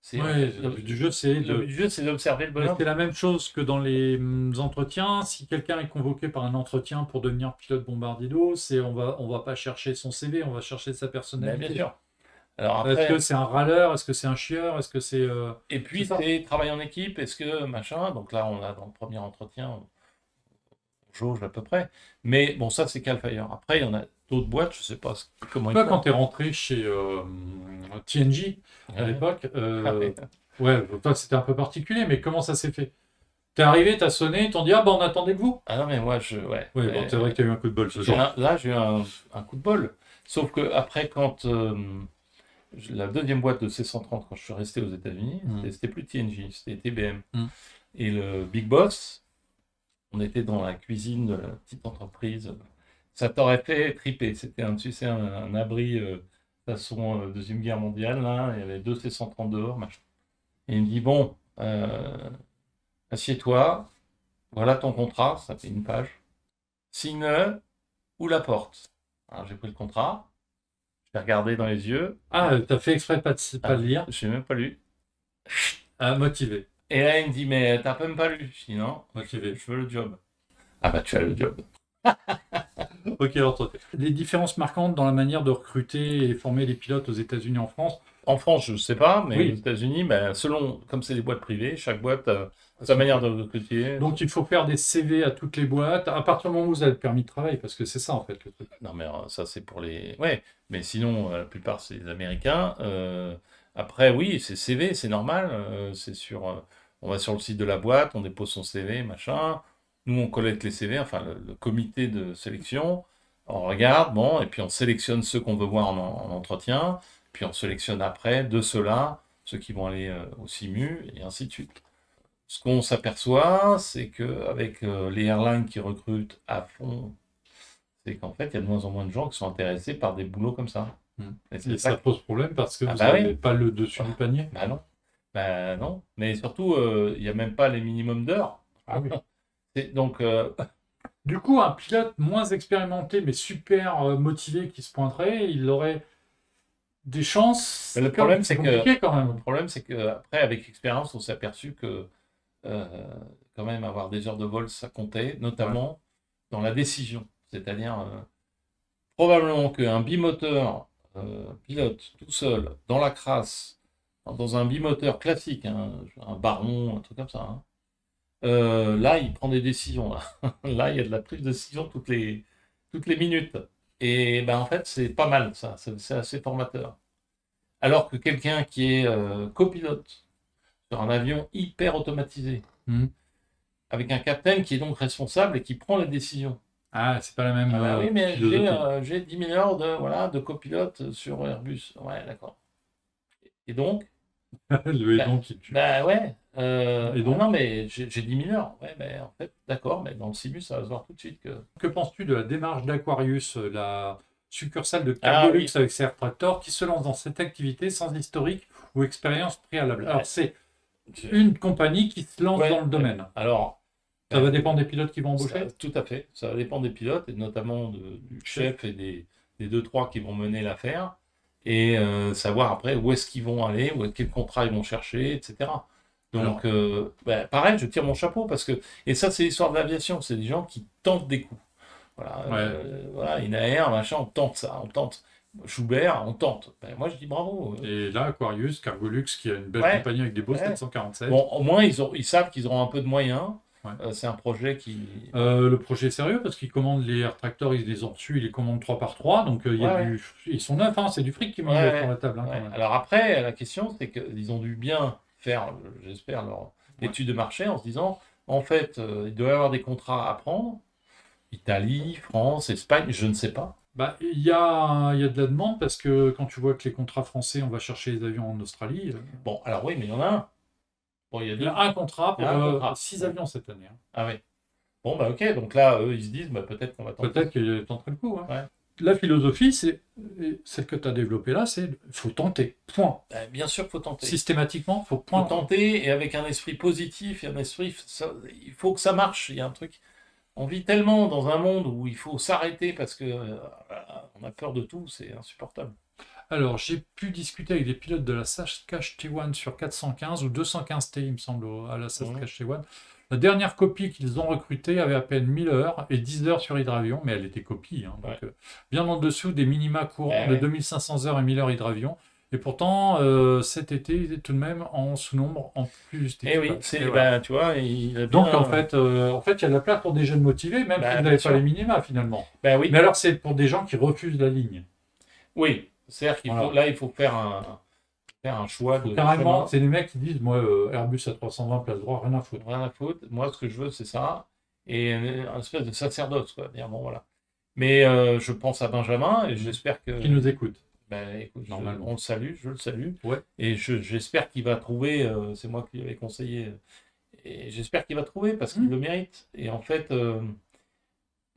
C'est en ouais, fait, le but du jeu c'est le but du jeu, c'est d'observer le mais bonhomme. c'est la même chose que dans les entretiens. Si quelqu'un est convoqué par un entretien pour devenir pilote bombardier d'eau, c'est on va pas chercher son CV, on va chercher sa Mais personnalité. bien sûr. Alors Est-ce que après, c'est un râleur? Est-ce que c'est un chieur? Est-ce que c'est et c'est puis ça? c'est travail en équipe, est-ce que machin. Donc là, on a dans le premier entretien, on jauge à peu près. Mais bon, ça, c'est Calfire. Après, il y en a d'autres boîtes, je sais pas comment ils Toi, font. quand tu es rentré chez TNG à Ouais. l'époque, Ouais. ouais, toi c'était un peu particulier, mais comment ça s'est fait? T'es arrivé, t'as sonné, ils t'ont dit ah bah on attendait que vous. Ah non, mais moi, ouais. Oui, bon, c'est vrai que t'as eu un coup de bol ce jour. Là, j'ai eu un coup de bol. Sauf que après, quand la deuxième boîte de C130, quand je suis resté aux États-Unis, c'était plus TNG, c'était TBM. Et le Big Boss, on était dans la cuisine de la petite entreprise. Ça t'aurait fait triper. C'était tu sais, un abri façon Deuxième Guerre mondiale. Là. Il y avait deux C130 dehors. Machin. Et il me dit, bon, assieds-toi, voilà ton contrat, ça fait une page. Signe-le ou la porte. Alors j'ai pris le contrat, je l'ai regardé dans les yeux. Ah, t'as fait exprès de pas le lire. Je n'ai même pas lu. Ah, motivé. Et là, il me dit, mais t'as même pas lu. Je dis, non, Motivé. je veux le job. Ah bah, tu as le job. Ok, alors toi, les différences marquantes dans la manière de recruter et former les pilotes aux États-Unis et en France. En France, je ne sais pas, mais Oui. aux États-Unis, ben, selon, comme c'est des boîtes privées, chaque boîte a sa manière de recruter. Donc il faut faire des CV à toutes les boîtes à partir du moment où vous avez le permis de travail, parce que c'est ça en fait le truc. Non, mais ça, c'est pour les. Ouais, mais sinon, la plupart, c'est les Américains. Après, oui, c'est CV, c'est normal. C'est sur. On va sur le site de la boîte, on dépose son CV, machin. Nous, on collecte les CV, enfin, le comité de sélection. On regarde, bon, et puis on sélectionne ceux qu'on veut voir en entretien. Puis on sélectionne après de ceux-là, ceux qui vont aller au SIMU, et ainsi de suite. Ce qu'on s'aperçoit, c'est qu'avec les airlines qui recrutent à fond, c'est qu'en fait, il y a de moins en moins de gens qui sont intéressés par des boulots comme ça. Et c'est Et ça pose problème parce que Ah vous bah n'avez oui. pas le dessus du panier. Bah non. Bah non. Mais surtout, il n'y a même pas les minimums d'heures. Ah oui. Donc, Du coup, un pilote moins expérimenté mais super motivé qui se pointerait, il aurait des chances. Mais le problème, c'est que- compliqué quand même. le problème, c'est qu'après, avec l'expérience, on s'est aperçu que quand même avoir des heures de vol, ça comptait, notamment dans la décision. C'est-à-dire, probablement qu'un bimoteur pilote tout seul, dans la crasse, dans un bimoteur classique, hein, un Baron, un truc comme ça, hein, là, il prend des décisions. Là, là il y a de la prise de décision toutes les minutes. Et ben, en fait, c'est pas mal, ça. C'est assez formateur. Alors que quelqu'un qui est copilote sur un avion hyper automatisé, Mhm. avec un capitaine qui est donc responsable et qui prend les décisions. Ah, c'est pas la même Ah bah oui, mais philosophie. j'ai 10 000 heures de copilote sur Airbus. Ouais, d'accord. Et donc, Le et bah, donc, il tue. bah ouais. Et donc non, mais j'ai 10 000 heures. Ouais, mais en fait, d'accord, mais dans le Simu, ça va se voir tout de suite que. Que penses-tu de la démarche d'Aquarius, la succursale de Ah Cargolux oui. avec ses rétracteurs, qui se lance dans cette activité sans historique ou expérience préalable? Ouais. Alors, c'est une compagnie qui se lance Ouais, dans le domaine. Alors, Ça va dépendre des pilotes qui vont embaucher? tout à fait. Ça va dépendre des pilotes, et notamment du chef et des 2-3 qui vont mener l'affaire, et savoir après où est-ce qu'ils vont aller, quel contrat ils vont chercher, etc. Donc, pareil, je tire mon chapeau, parce que. Et ça, c'est l'histoire de l'aviation, c'est des gens qui tentent des coups. Voilà, Ouais. voilà, Inaer, machin, on tente ça, on tente. Schubert, on tente. Ben, moi, je dis bravo. Et là, Aquarius, Cargolux, qui a une belle Ouais. compagnie avec des beaux Ouais. 747. Bon, au moins, ils savent qu'ils auront un peu de moyens. Ouais. C'est un projet qui. Le projet est sérieux parce qu'ils commandent les rétracteurs, ils les ont reçus, ils les commandent 3 par 3. Donc, il y a Ouais. ils sont neufs, hein, c'est du fric qui met Ouais, sur la table. Hein, ouais. quand même. Alors après, la question, c'est qu'ils ont dû bien faire, j'espère, leur étude de marché en se disant, en fait, il doit y avoir des contrats à prendre. Italie, France, Espagne, je ne sais pas. Bah, il y a de la demande parce que quand tu vois que les contrats français, on va chercher les avions en Australie. Bon, alors oui, mais il y en a un. Bon, il y a Il y deux. a un contrat Il y pour a un contrat. 6 avions cette année. Hein. Ah oui. Bon, bah ok, donc là, eux, ils se disent, bah, peut-être qu'on va tenter. Peut-être qu'il tenterait le coup. Hein. Ouais. La philosophie, c'est celle que tu as développée là, c'est faut tenter. Point. Bah, bien sûr, faut tenter. Systématiquement, faut Faut point. tenter, et avec un esprit positif, et un esprit, il faut que ça marche. Il y a un truc. On vit tellement dans un monde où il faut s'arrêter parce que on a peur de tout, c'est insupportable. Alors, j'ai pu discuter avec des pilotes de la Saskatchewan sur 415 ou 215T, il me semble, à la Saskatchewan. La dernière copie qu'ils ont recrutée avait à peine 1000 heures et 10 heures sur hydravion, mais elle était copie, hein, donc, bien en dessous des minima courants de 2500 heures et 1000 heures hydravion. Et pourtant, cet été, il est tout de même en sous-nombre, en plus Et oui, bah, tu vois, il a bien... Donc, en fait, il y a de la place pour des jeunes motivés, même s'ils n'avaient pas les minima, finalement. Bah, oui. Mais alors, c'est pour des gens qui refusent la ligne. Oui, c'est-à-dire qu'il faut, là, il faut faire un choix de... Carrément, c'est des mecs qui disent, moi, Airbus à 320, place droit, rien à foutre. Rien à foutre. Moi, ce que je veux, c'est ça. Et un espèce de sacerdoce, quoi. Dire, bon, voilà. Mais je pense à Benjamin, et j'espère que... Qui nous écoute. Ben, écoute, normalement. On le salue, je le salue. Ouais. Et j'espère qu'il va trouver, c'est moi qui lui avais conseillé, et j'espère qu'il va trouver parce qu'il le mérite. Et en fait,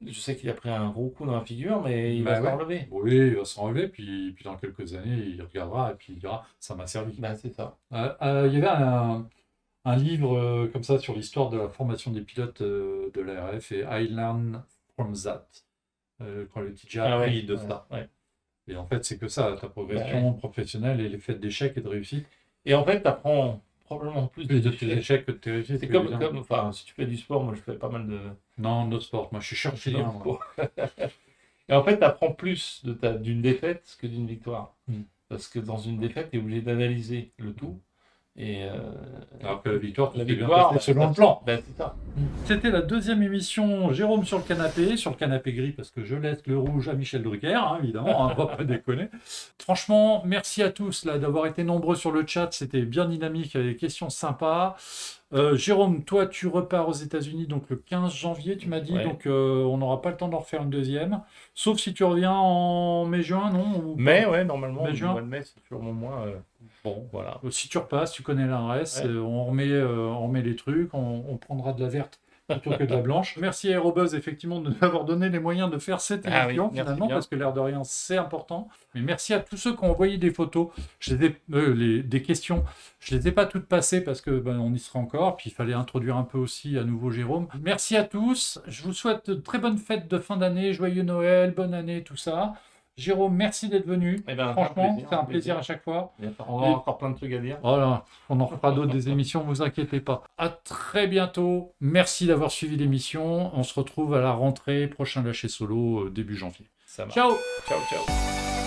je sais qu'il a pris un gros coup dans la figure, mais il va s'en relever. Oui, il va s'en relever, puis dans quelques années, il regardera et puis il dira, ça m'a servi. Ben, c'est ça. Il y avait un livre comme ça sur l'histoire de la formation des pilotes de l'ARF et I Learn From That. Quand le DJ a appris de ça. Ouais. Et en fait, c'est que ça, ta progression professionnelle et les faits d'échecs et de réussite. Et en fait, tu apprends probablement plus de tes échecs que de tes réussites. C'est comme, enfin, si tu fais du sport, moi je fais pas mal de... Non, de sport, moi je suis chercheur. Et en fait, tu apprends plus d'une défaite que d'une victoire. Parce que dans une défaite, tu es obligé d'analyser le tout. Et alors que la victoire, selon le plan. Ben, c'est ça. C'était la deuxième émission Jérôme sur le canapé gris, parce que je laisse le rouge à Michel Drucker, hein, évidemment, on va pas déconner. Franchement, merci à tous d'avoir été nombreux sur le chat, c'était bien dynamique, il y avait des questions sympas. Jérôme, toi tu repars aux États-Unis donc le 15 janvier, tu m'as dit, donc on n'aura pas le temps d'en refaire une deuxième, sauf si tu reviens en mai-juin, non? Mai, ouais, normalement, le mois de mai, c'est toujours mon mois. Bon, voilà. Si tu repasses, tu connais l'adresse, on remet les trucs, on prendra de la verte plutôt que de la blanche. Merci à Aérobuzz, effectivement, de nous avoir donné les moyens de faire cette émission, finalement, parce que l'air de rien, c'est important. Mais merci à tous ceux qui ont envoyé des photos, des questions. Je ne les ai pas toutes passées parce que on y sera encore, puis il fallait introduire un peu aussi à nouveau Jérôme. Merci à tous, je vous souhaite de très bonnes fêtes de fin d'année, joyeux Noël, bonne année, tout ça. Jérôme, merci d'être venu. Franchement, c'est un plaisir à chaque fois. On a encore plein de trucs à dire. Voilà, on en refera d'autres des émissions, vous inquiétez pas. À très bientôt. Merci d'avoir suivi l'émission. On se retrouve à la rentrée, prochain lâcher solo, début janvier. Ça marche. Ciao. Ciao, ciao.